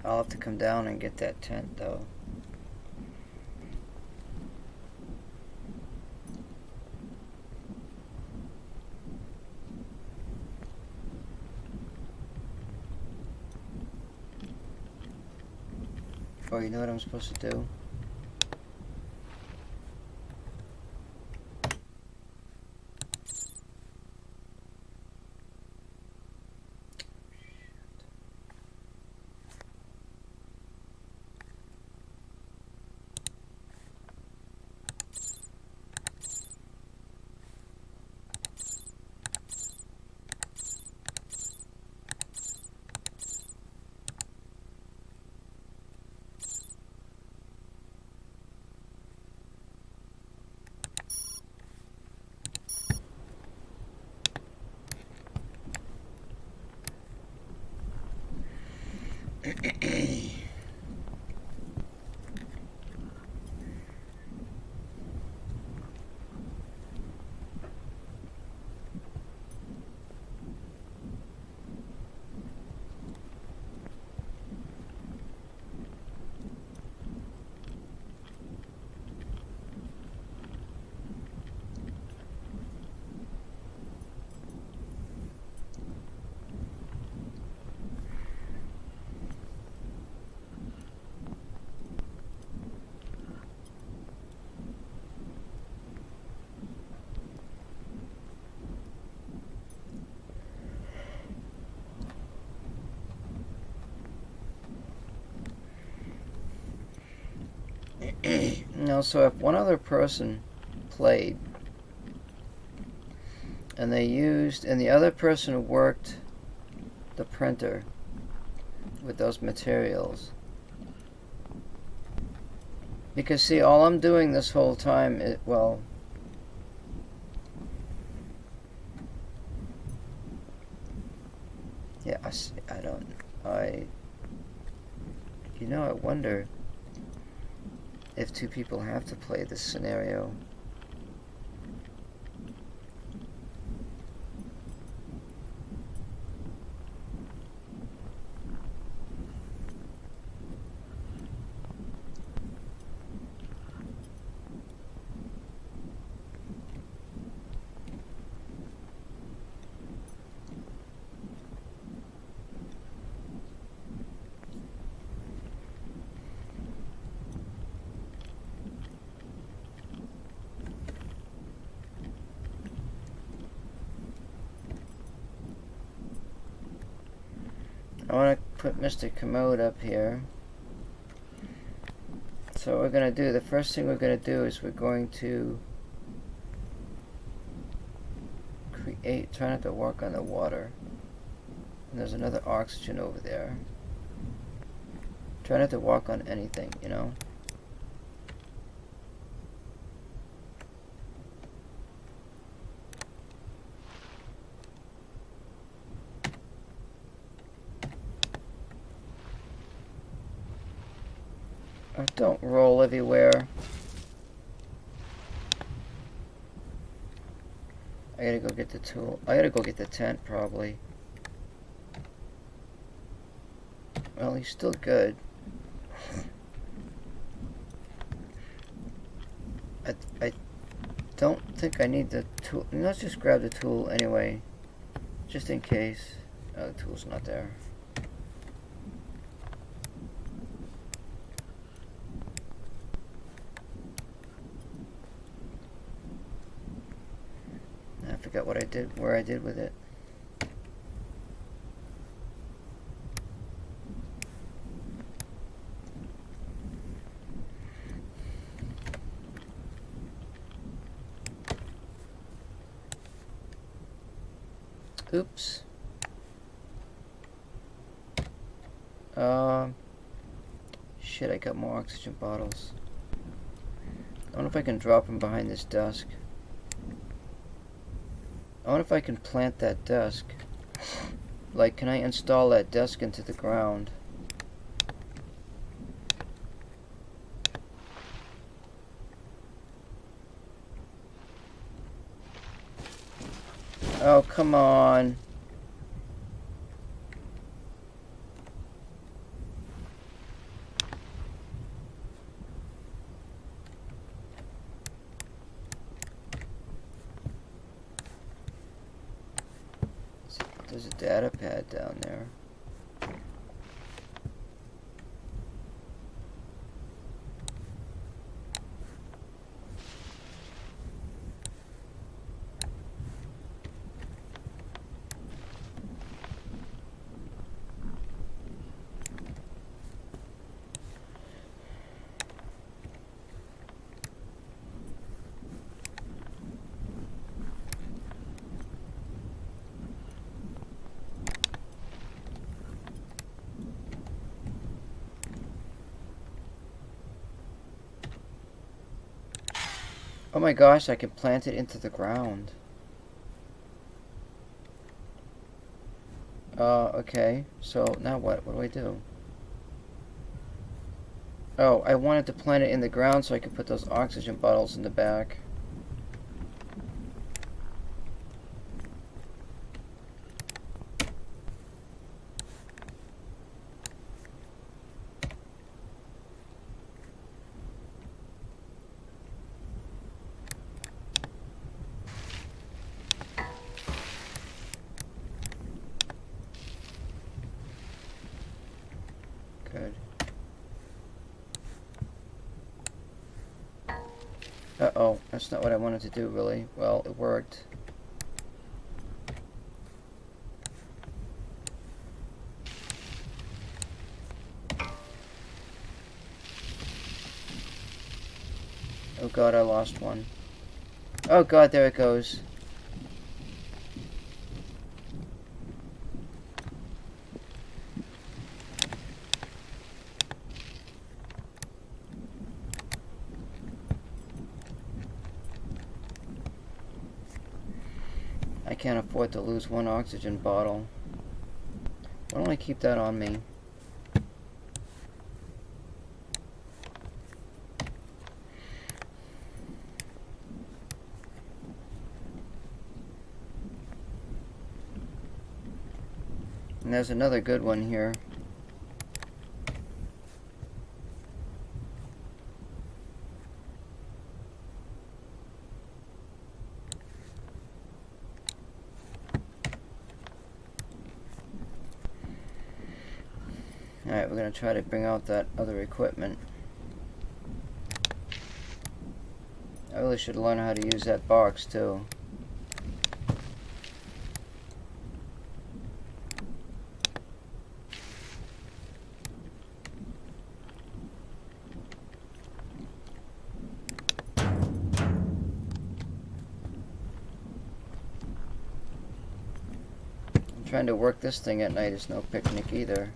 I'll have to come down and get that tent though. Oh, you know what I'm supposed to do? Now, so if one other person played and the other person worked the printer with those materials, because see, all I'm doing this whole time is, well, yeah, I wonder if two people have to play this scenario. I want to put Mr. Commode up here. So what we're going to do, the first thing we're going to do is we're going to try not to walk on the water. And there's another oxygen over there. Try not to walk on anything, you know? Don't roll everywhere. I gotta go get the tool. I gotta go get the tent, probably. Well, he's still good. I don't think I need the tool. Let's just grab the tool anyway, just in case. Oh, the tool's not there. I forgot what I did, where I did with it. Oops. Shit, I got more oxygen bottles. I wonder if I can drop them behind this desk. I wonder if I can plant that desk. Like, can I install that desk into the ground? Oh, come on. There's a data pad down there. Oh my gosh, I can plant it into the ground. Okay, so now what? What do I do? Oh, I wanted to plant it in the ground so I could put those oxygen bottles in the back. Good. Uh-oh, that's not what I wanted to do, really. Well, it worked. Oh god, I lost one. Oh god, there it goes. I can't afford to lose one oxygen bottle. Why don't I keep that on me? And there's another good one here. Alright, we're going to try to bring out that other equipment. I really should learn how to use that box too. Trying to work this thing at night is no picnic either.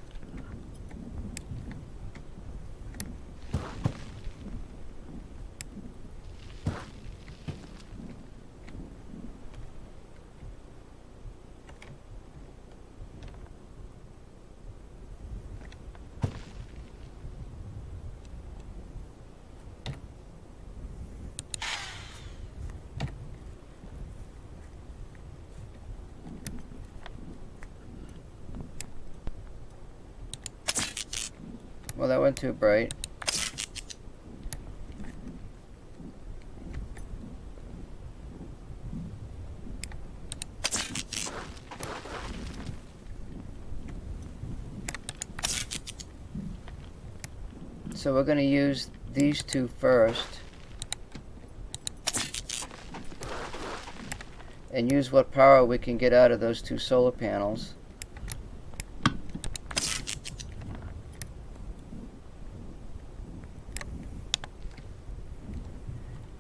Well, that went too bright. So we're going to use these two first. And use what power we can get out of those two solar panels.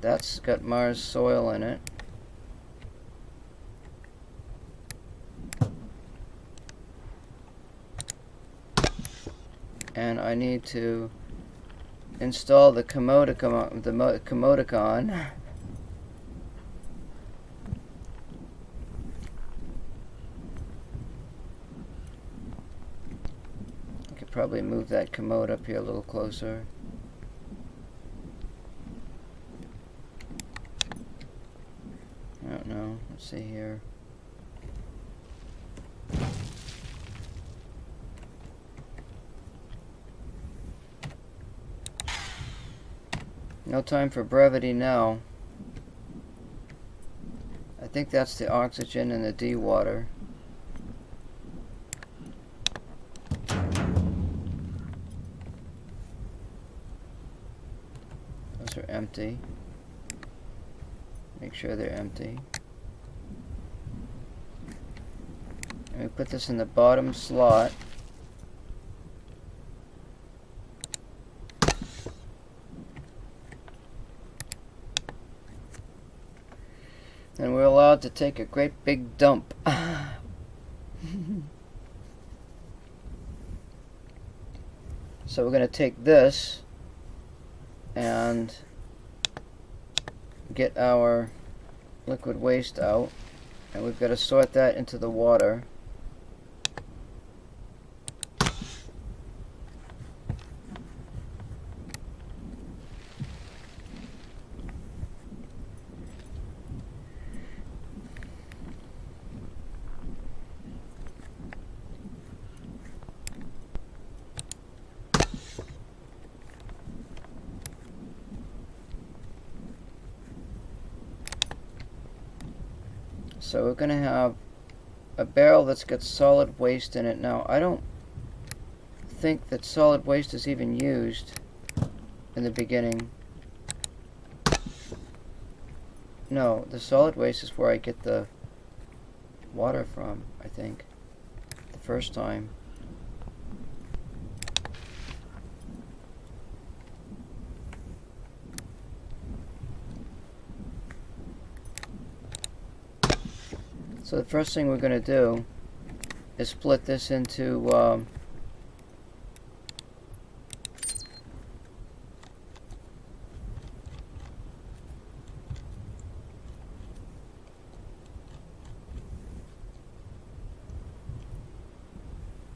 That's got Mars soil in it. And I need to install the Commodicon. I could probably move that commode up here a little closer. I don't know. Let's see here. No time for brevity now. I think that's the oxygen and the D-water. Those are empty. Make sure they're empty. And we put this in the bottom slot. And we're allowed to take a great big dump. So we're going to take this and get our liquid waste out, and we've got to sort that into the water. So we're gonna have a barrel that's got solid waste in it. Now, I don't think that solid waste is even used in the beginning. No, the solid waste is where I get the water from, I think, the first time. So the first thing we're going to do is split this into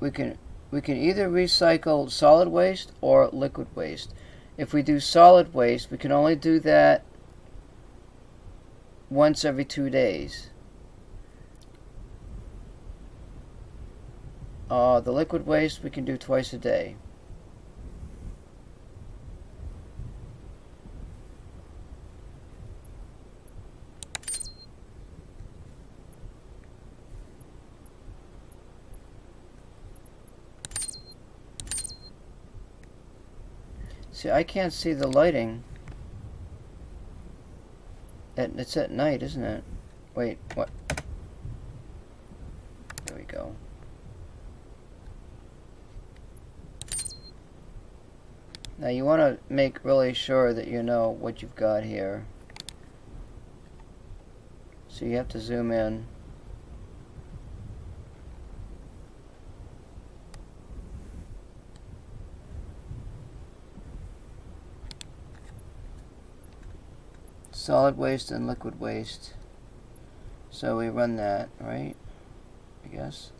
we can either recycle solid waste or liquid waste. If we do solid waste, we can only do that once every 2 days. The liquid waste we can do twice a day. See, I can't see the lighting. It's at night, isn't it? Wait, what? There we go. Now you want to make really sure that you know what you've got here. So you have to zoom in. Solid waste and liquid waste. So we run that, right? I guess.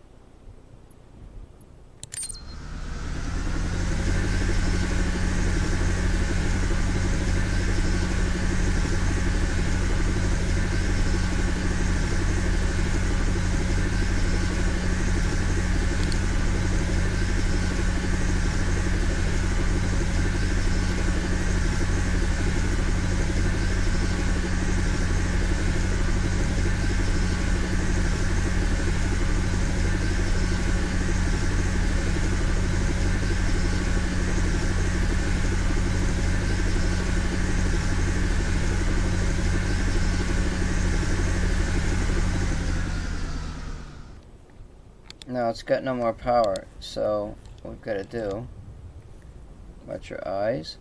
Now it's got no more power, so what we've got to do, watch your eyes,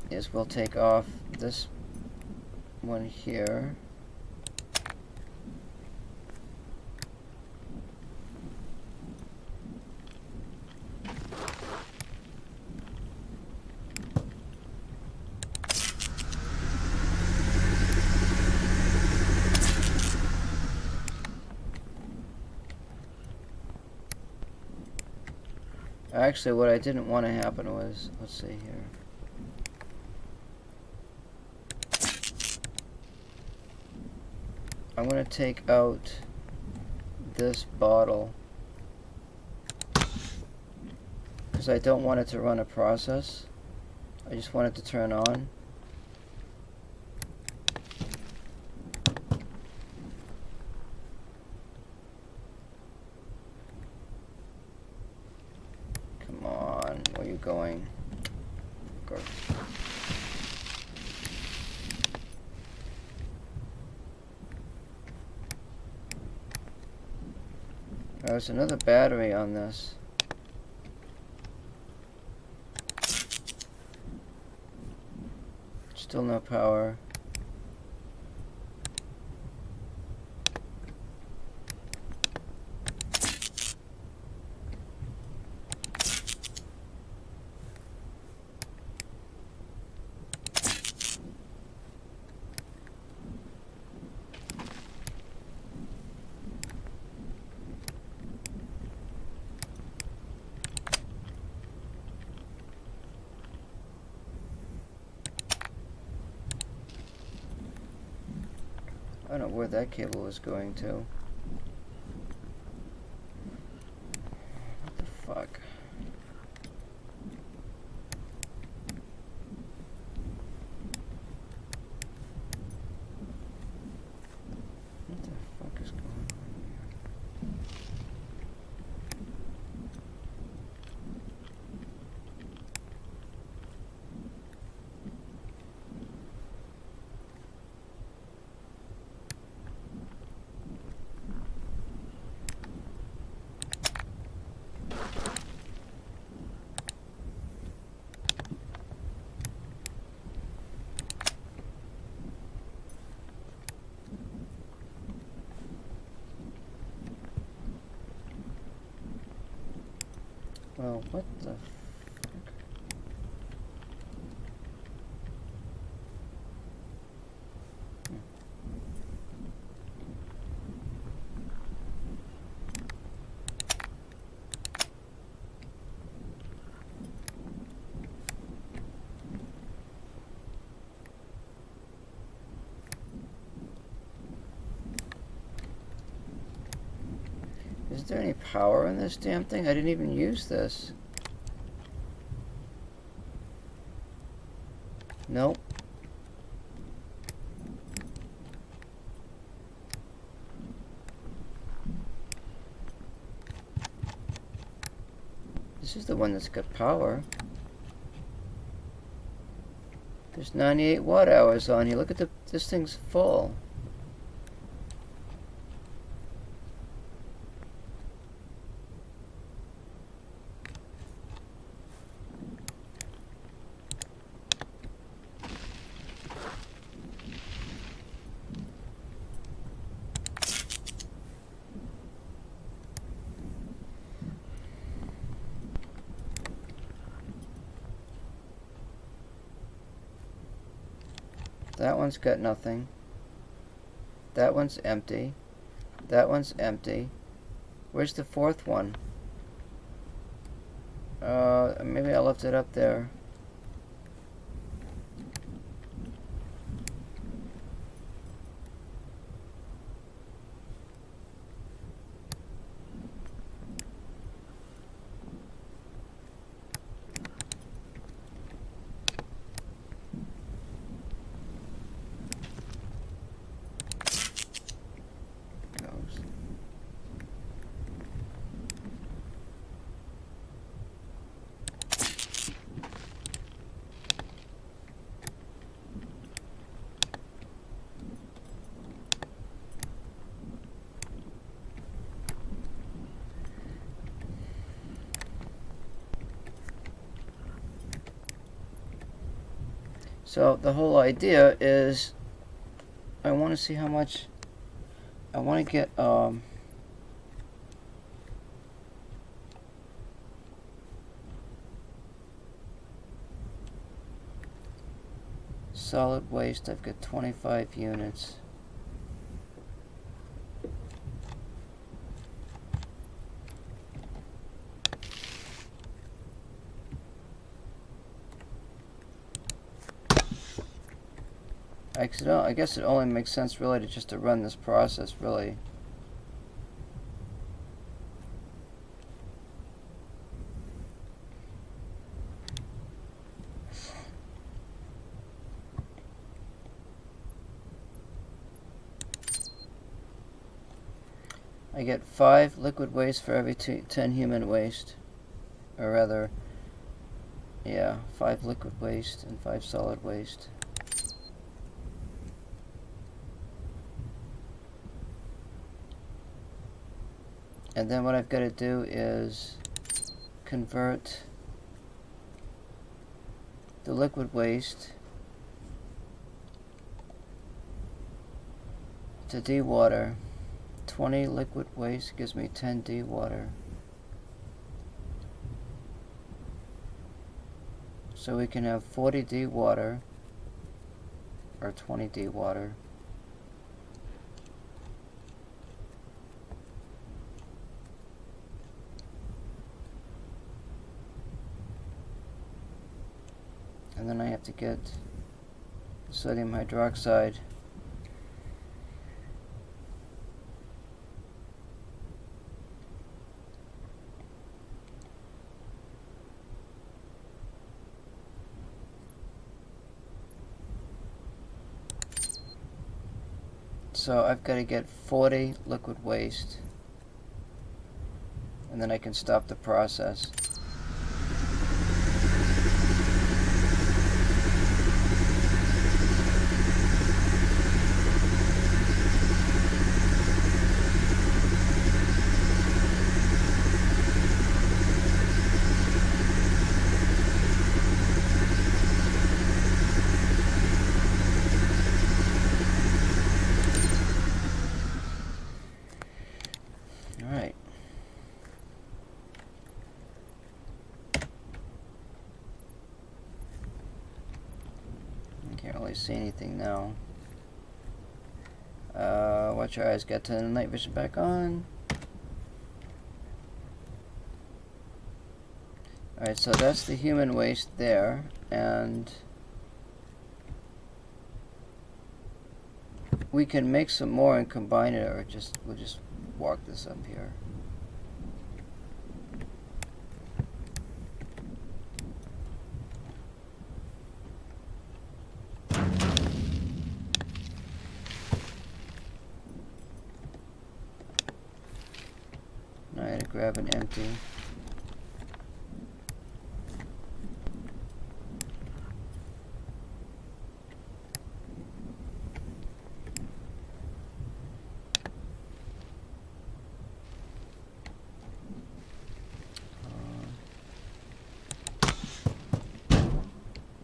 is we'll take off this one here. Actually, what I didn't want to happen was, let's see here. I'm going to take out this bottle because I don't want it to run a process. I just want it to turn on. Come on, where are you going? Go. There's another battery on this. Still no power. I don't know where that cable was going to. What the fuck? Well, what the fuck? Is there any power in this damn thing? I didn't even use this. Nope. This is the one that's got power. There's 98 watt hours on here. Look at this thing's full. That one's got nothing. That one's empty. That one's empty. Where's the fourth one? Maybe I left it up there. So the whole idea is I want to see how much I want to get solid waste. I've got 25 units. I guess it only makes sense really to just to run this process really. I get 5 liquid waste for every 10 human waste, or rather, yeah, 5 liquid waste and 5 solid waste. And then what I've got to do is convert the liquid waste to dewater. 20 liquid waste gives me 10 dewater. So we can have 40 dewater or 20 dewater. And then I have to get sodium hydroxide. So I've got to get 40 liquid waste, and then I can stop the process. Can't really see anything now. Watch your eyes, get to the night vision back on. Alright, so that's the human waste there, and we can make some more and combine it, or we'll just walk this up here. Now I had to grab an empty.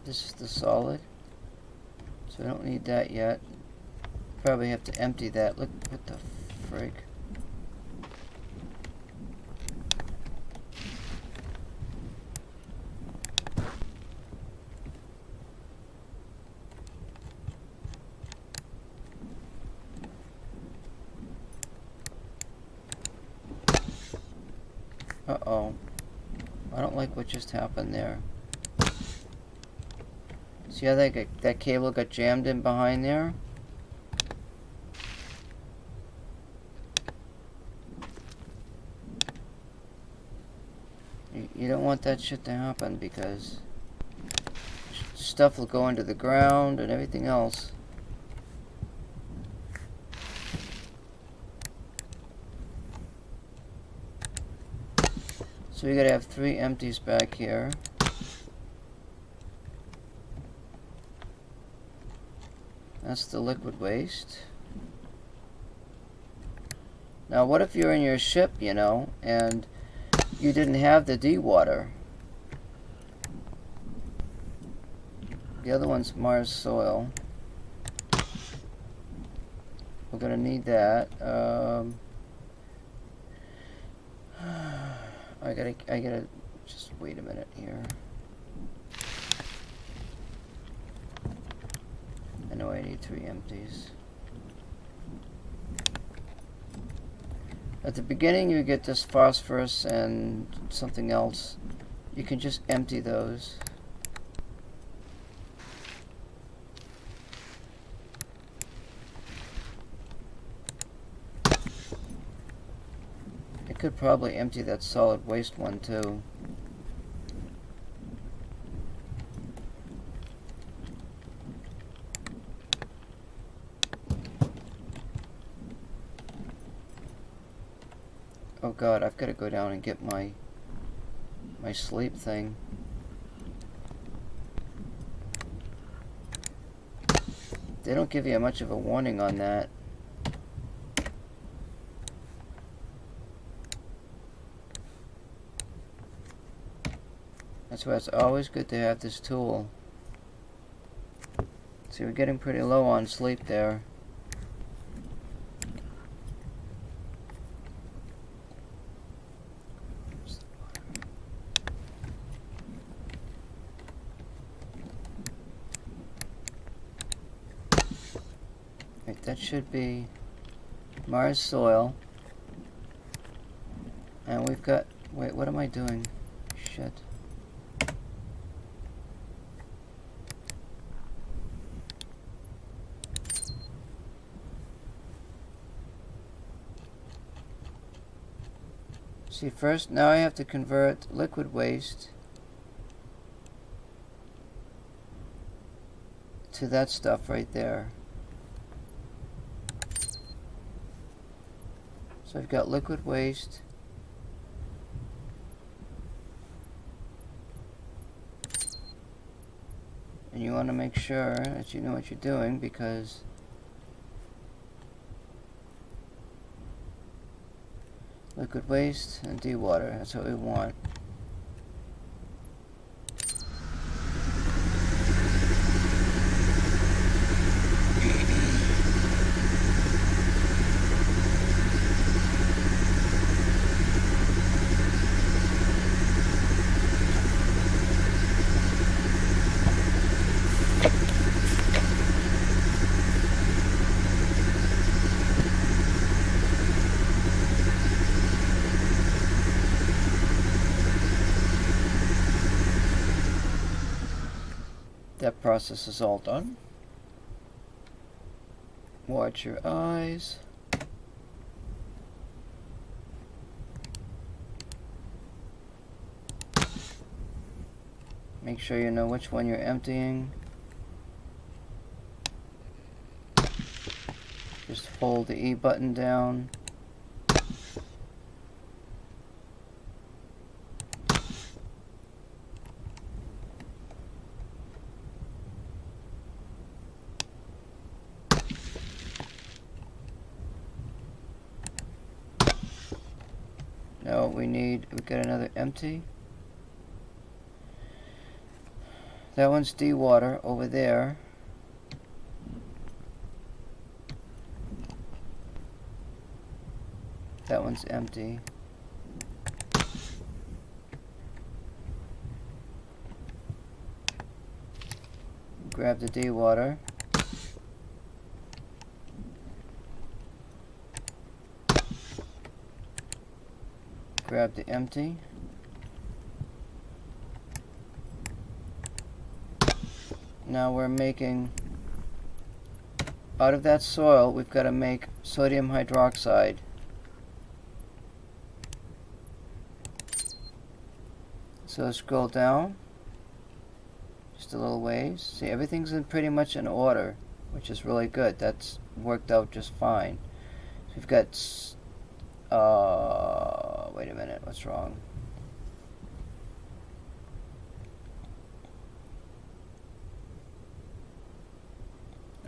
This is the solid, so I don't need that yet. Probably have to empty that. Look, what the frig? Uh-oh. I don't like what just happened there. See how that cable got jammed in behind there? You don't want that shit to happen, because stuff will go into the ground and everything else. So we gotta have 3 empties back here. That's the liquid waste. Now what if you're in your ship, you know, and you didn't have the dewater? The other one's Mars soil. We're gonna need that. I gotta just wait a minute here. I know I need 3 empties. At the beginning you get this phosphorus and something else. You can just empty those. I could probably empty that solid waste one too. Oh god, I've got to go down and get my sleep thing. They don't give you much of a warning on that. That's why it's always good to have this tool. See, we're getting pretty low on sleep there. Right, that should be Mars soil. And we've got... Wait, what am I doing? Shit. See, first, now I have to convert liquid waste to that stuff right there. So I've got liquid waste. And you want to make sure that you know what you're doing, because liquid waste and dewater, that's what we want. That process is all done. Watch your eyes. Make sure you know which one you're emptying. Just hold the E button down. No, we got another empty. That one's dewater over there. That one's empty. Grab the dewater. Grab the empty. Now we're making, out of that soil, we've got to make sodium hydroxide. So scroll down just a little ways. See, everything's in pretty much in order, which is really good. That's worked out just fine. So we've got, wait a minute, what's wrong?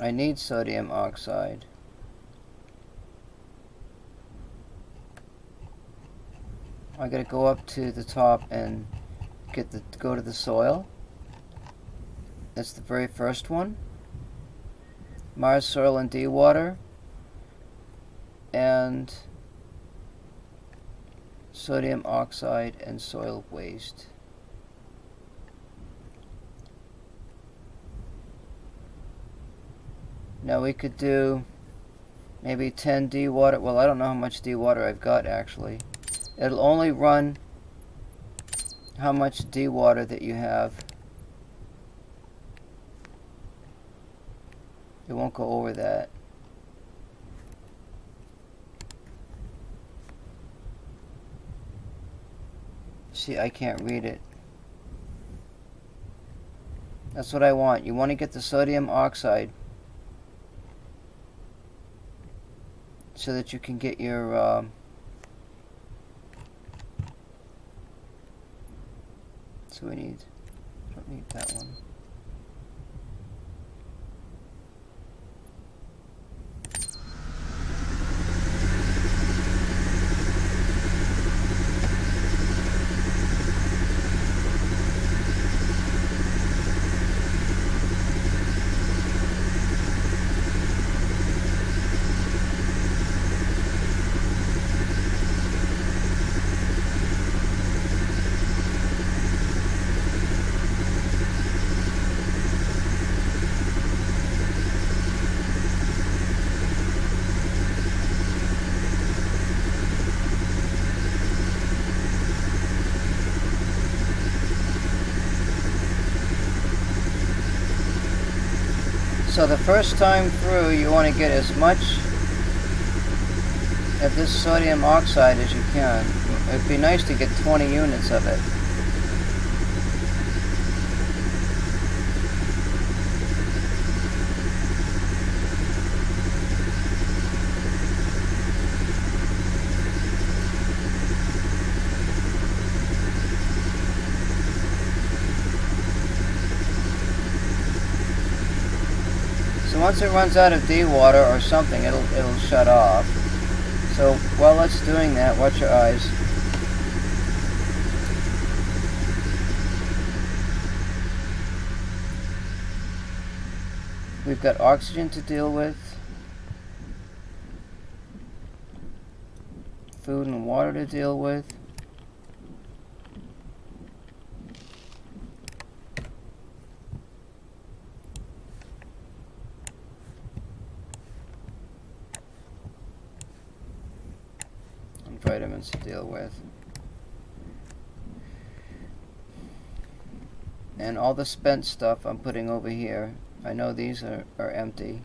I need sodium oxide. I gotta go up to the top and go to the soil. That's the very first one. Mars soil and dewater. And sodium oxide and soil waste. Now we could do maybe 10 dewater. Well, I don't know how much dewater I've got actually. It'll only run how much dewater that you have. It won't go over that. See, I can't read it. That's what I want. You want to get the sodium oxide so that you can get your so we need, don't need that one. So the first time through, you want to get as much of this sodium oxide as you can. It'd be nice to get 20 units of it. Once it runs out of dewater or something, it'll shut off. So while it's doing that, watch your eyes. We've got oxygen to deal with, food and water to deal with. Vitamins to deal with. And all the spent stuff I'm putting over here. I know these are empty.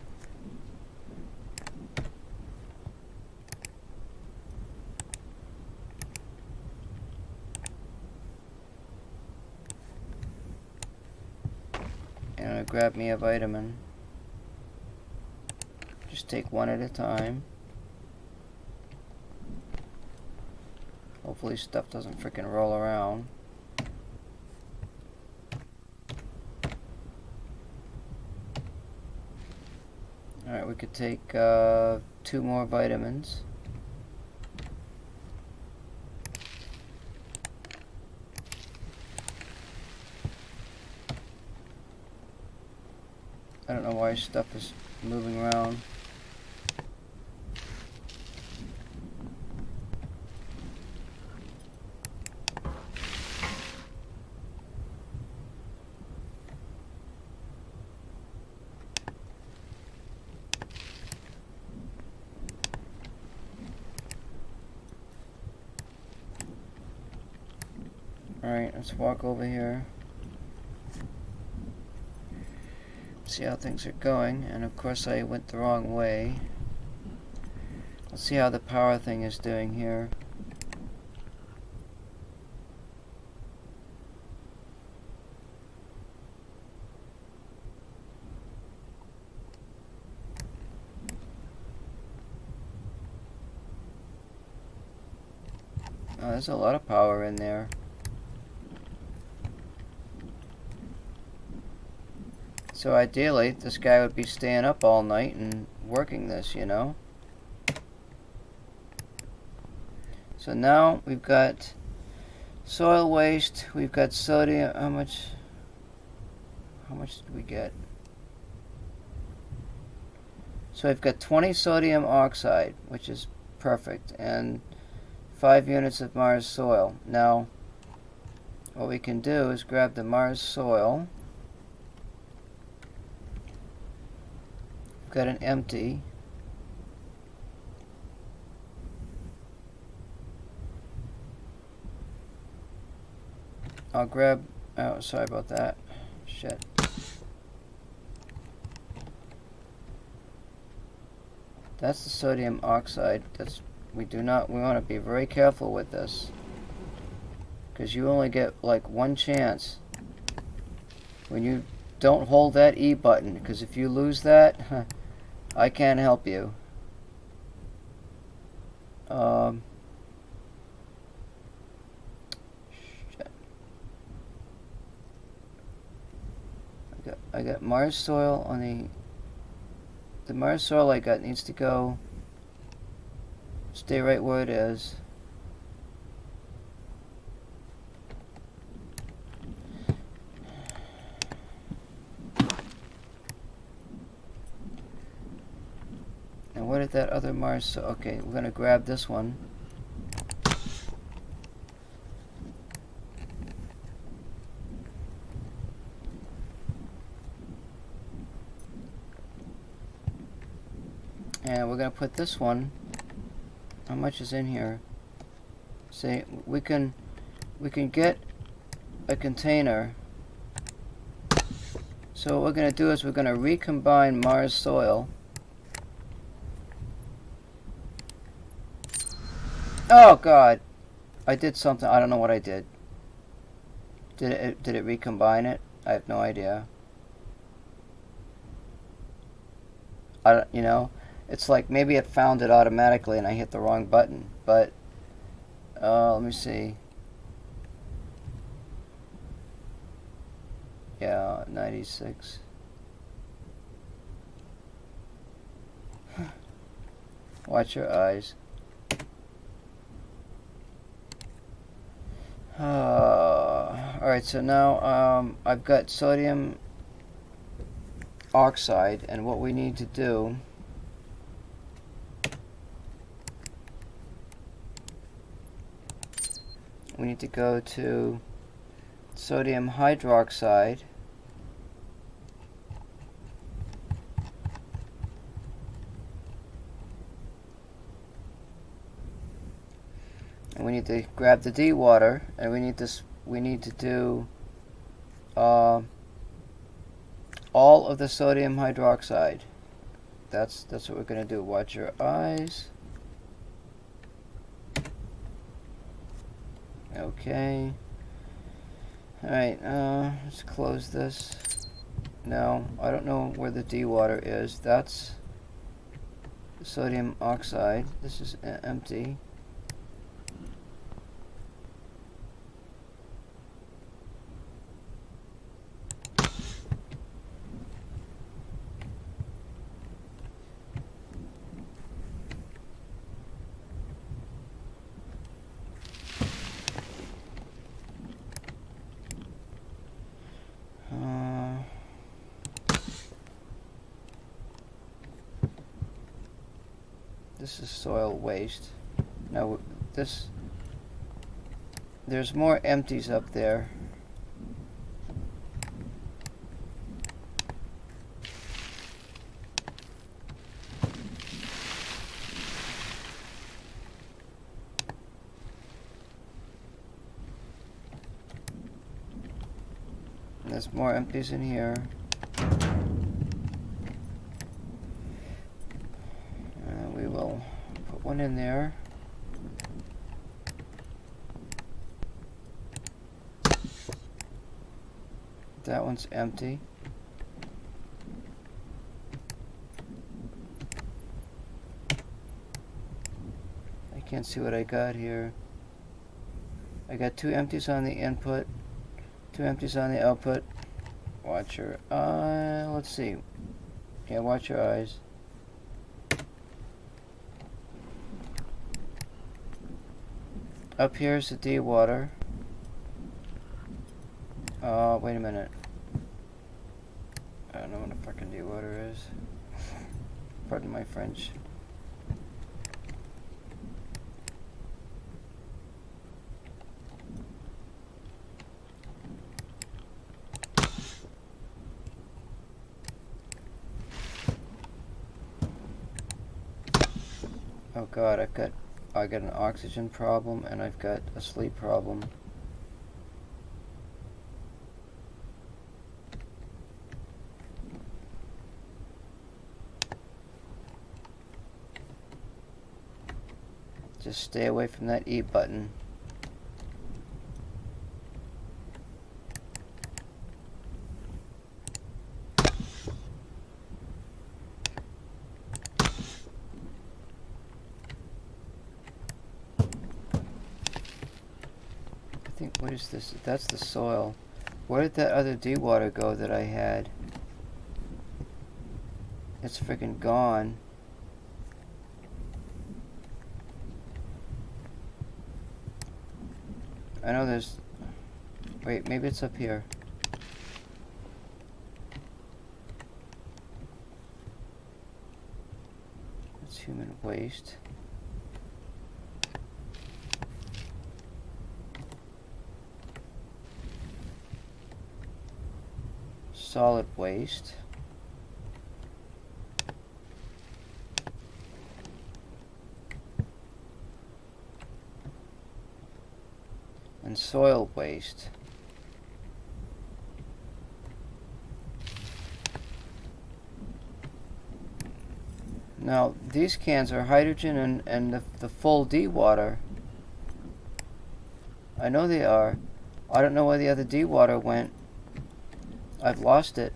And I'll grab me a vitamin. Just take one at a time. Hopefully stuff doesn't freaking roll around. Alright, we could take 2 more vitamins. I don't know why stuff is moving around. Alright, let's walk over here. See how things are going, and of course I went the wrong way. Let's see how the power thing is doing here. Oh, there's a lot of power in there. So ideally, this guy would be staying up all night and working this, you know? So now we've got soil waste, we've got sodium. How much did we get? So I've got 20 sodium oxide, which is perfect, and 5 units of Mars soil. Now, what we can do is grab the Mars soil. We've got an empty. I'll grab, oh, sorry about that. Shit. That's the sodium oxide. We want to be very careful with this, because you only get like one chance when you don't hold that E button, because if you lose that, I can't help you. Shit. I got Mars soil on the Mars soil I got needs to go stay right where it is. And what did that other Mars soil? Okay, we're gonna grab this one. And we're gonna put this one. How much is in here? See, we can get a container. So what we're gonna do is we're gonna recombine Mars soil. Oh God, I did something. I don't know what I did. Did it recombine it? I have no idea. You know. It's like maybe it found it automatically and I hit the wrong button, but let me see. Yeah, 96. Watch your eyes. Alright, so now I've got sodium oxide, and what we need to do we need to go to sodium hydroxide. And we need to grab the D water, and we need to do all of the sodium hydroxide. That's what we're going to do. Watch your eyes. Okay. Alright, let's close this. Now, I don't know where the dewater is. That's sodium oxide. This is empty. This is soil waste. Now, there's more empties up there. And there's more empties in here. We will put one in there. That one's empty. I can't see what I got here. I got 2 empties on the input, 2 empties on the output. Watch your eye. Let's see. Yeah, watch your eyes. Up here is the dewater. Wait a minute. I don't know what a fucking dewater is. Pardon my French. Oh god, I got an oxygen problem and I've got a sleep problem. Just stay away from that E button. I think, what is this? That's the soil. Where did that other dewater go that I had? It's freaking gone. I know there's... Wait, maybe it's up here. It's human waste. Solid waste. And soil waste. Now, these cans are hydrogen and the full dewater. I know they are. I don't know where the other dewater went. I've lost it.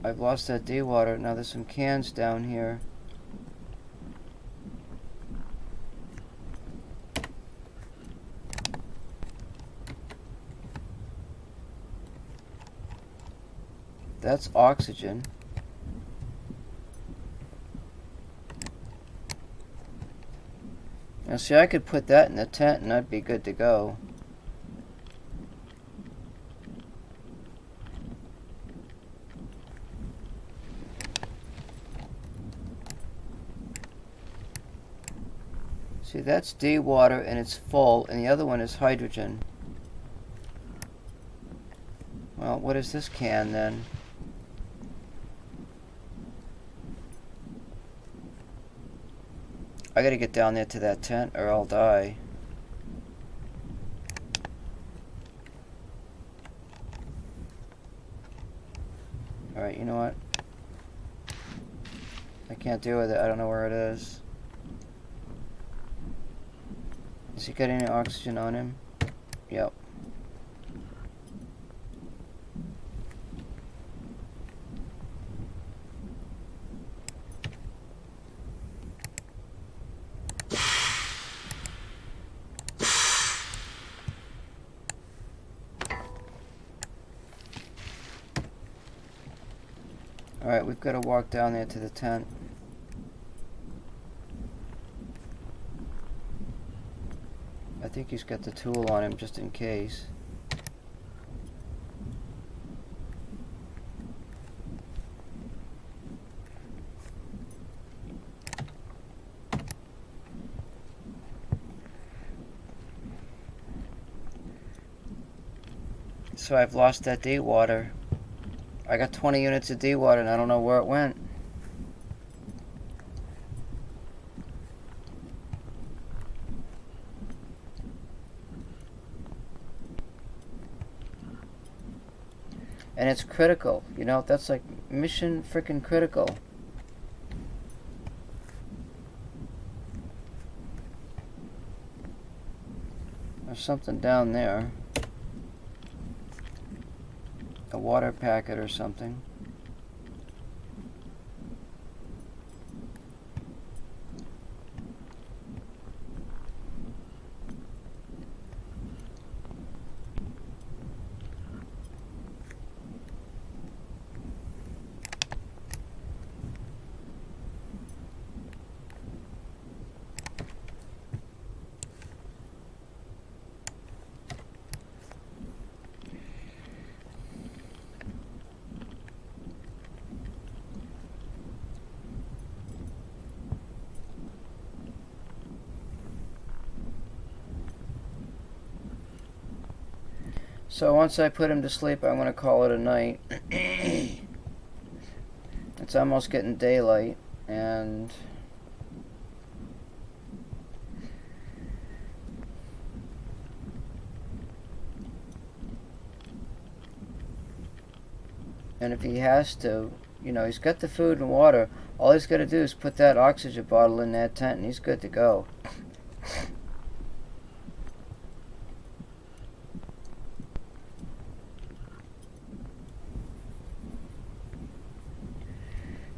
I've lost that dewater. Now there's some cans down here. That's oxygen. Now see, I could put that in the tent and I'd be good to go. See, that's dewater and it's full, and the other one is hydrogen. Well, what is this can then? I gotta get down there to that tent or I'll die. Alright, you know what? I can't deal with it. I don't know where it is. Has he got any oxygen on him? Yep. Alright, we've got to walk down there to the tent. I think he's got the tool on him just in case. So I've lost that D-water. I got 20 units of D-water and I don't know where it went. And it's critical, you know, that's like mission freaking critical. There's something down there. A water packet or something. So once I put him to sleep, I'm going to call it a night. It's almost getting daylight, and if he has to, you know, he's got the food and water. All he's got to do is put that oxygen bottle in that tent, and he's good to go.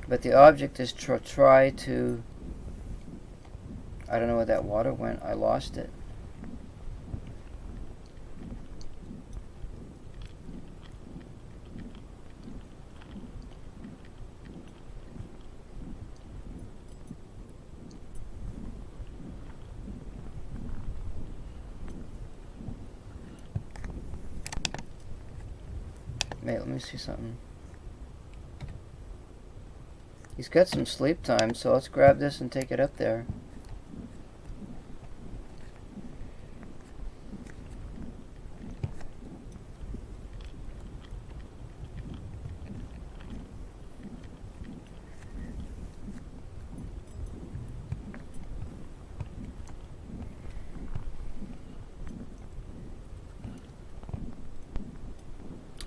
But the object is to try to... I don't know where that water went. I lost it. Wait, let me see something. He's got some sleep time, so let's grab this and take it up there.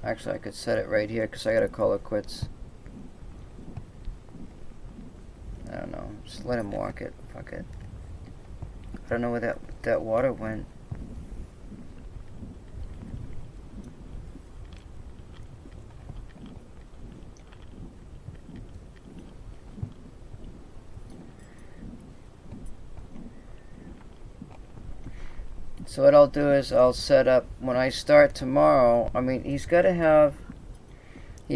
Actually, I could set it right here because I gotta call it quits. I don't know. Just let him walk it. Fuck it. I don't know where that water went. So what I'll do is I'll set up, when I start tomorrow, I mean, he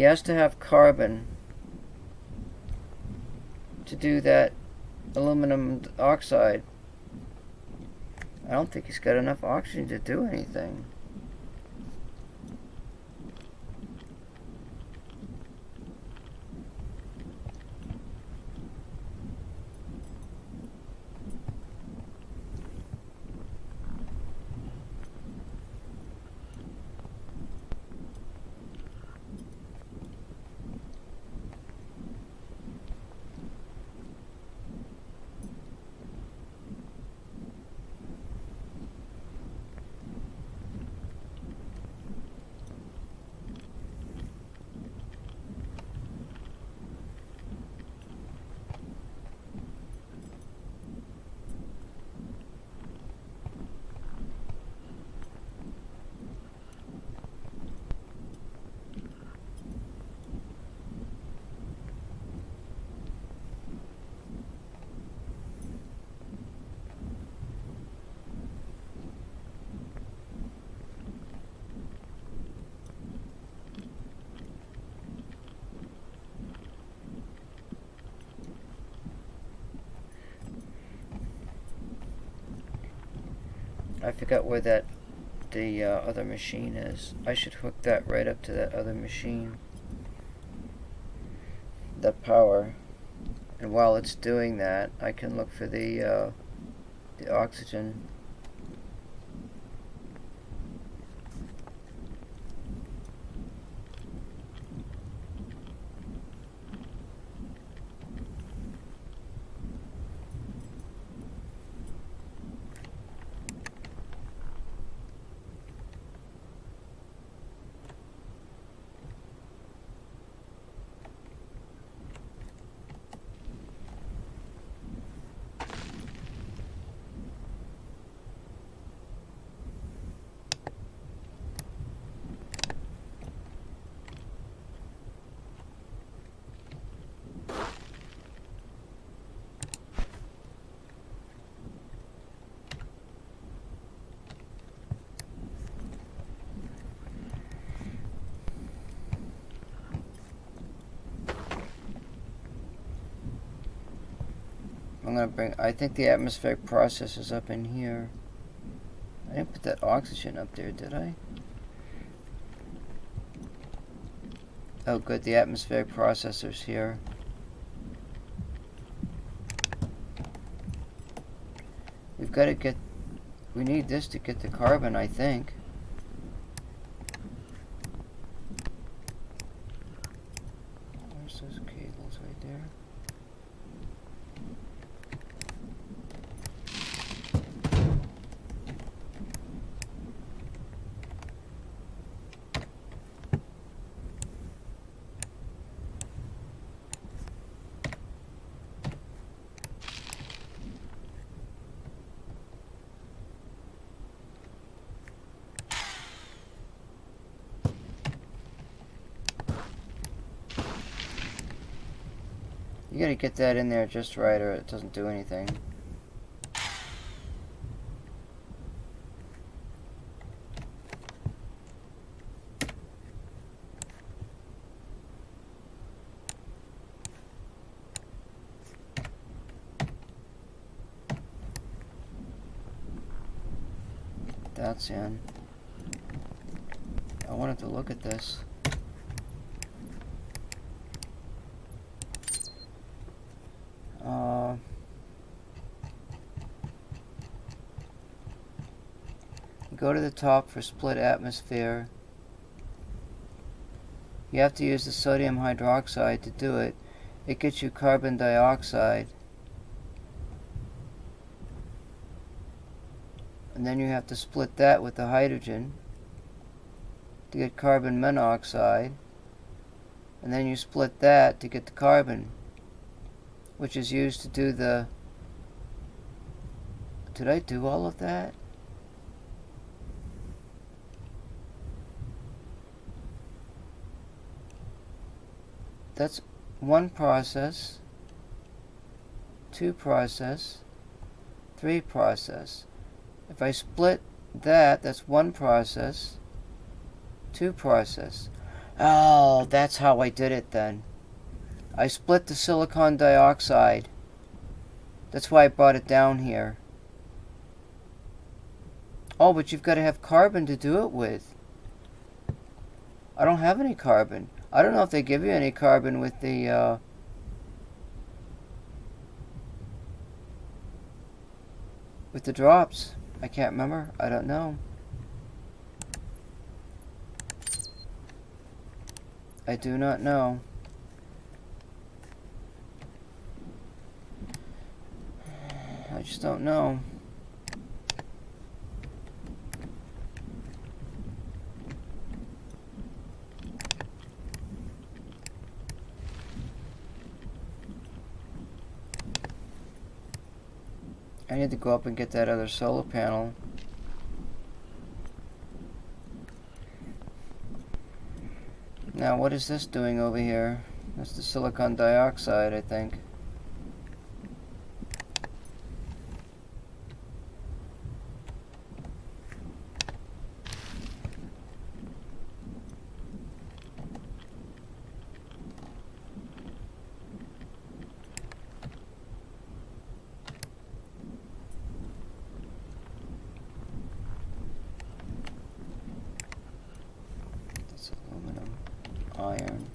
has to have carbon to do that aluminum oxide. I don't think he's got enough oxygen to do anything. I forgot where that the other machine is. I should hook that right up to that other machine. That power. And while it's doing that, I can look for the oxygen. I think the atmospheric process is up in here. I didn't put that oxygen up there, did I? Oh good, the atmospheric processor's here. We've got to get... We need this to get the carbon, I think. Where's those cables right there? You gotta get that in there just right or it doesn't do anything. That's in. I wanted to look at this. Go to the top for split atmosphere. You have to use the sodium hydroxide to do it. It gets you carbon dioxide. And then you have to split that with the hydrogen to get carbon monoxide. And then you split that to get the carbon, which is used to do the... Did I do all of that? That's one process, two process, three process. If I split that, that's one process, two process. Oh, that's how I did it then. I split the silicon dioxide. That's why I brought it down here. Oh, but you've got to have carbon to do it with. I don't have any carbon. I don't know if they give you any carbon with the drops. I can't remember. I don't know. I do not know. I just don't know. I need to go up and get that other solar panel. Now, what is this doing over here? That's the silicon dioxide, I think. iron.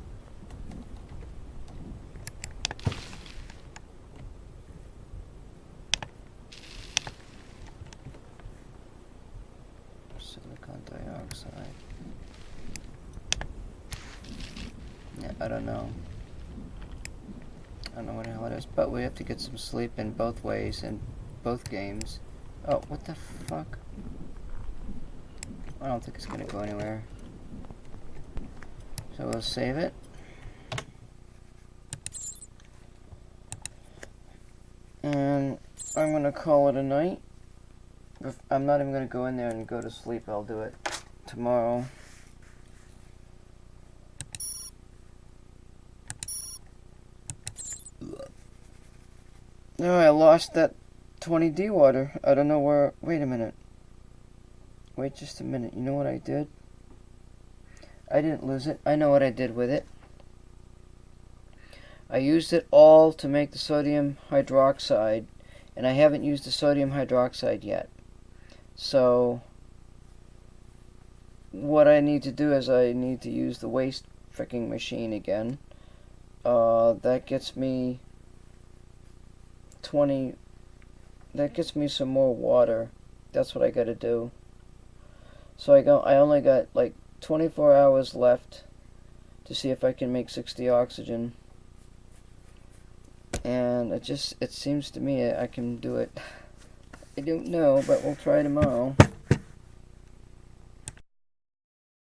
Silicon dioxide. Yeah, I don't know. I don't know what the hell it is, but we have to get some sleep in both ways in both games. Oh, what the fuck? I don't think it's gonna go anywhere. So we'll save it. And I'm gonna call it a night. I'm not even gonna go in there and go to sleep. I'll do it tomorrow. No, I lost that 20D water. I don't know where. Wait a minute. Wait just a minute. You know what I did? I didn't lose it. I know what I did with it. I used it all to make the sodium hydroxide, and I haven't used the sodium hydroxide yet. So what I need to do is I need to use the waste freaking machine again. That gets me 20. That gets me some more water. That's what I gotta do. So I only got like 24 hours left to see if I can make 60 oxygen. And it seems to me I can do it. I don't know, but we'll try tomorrow.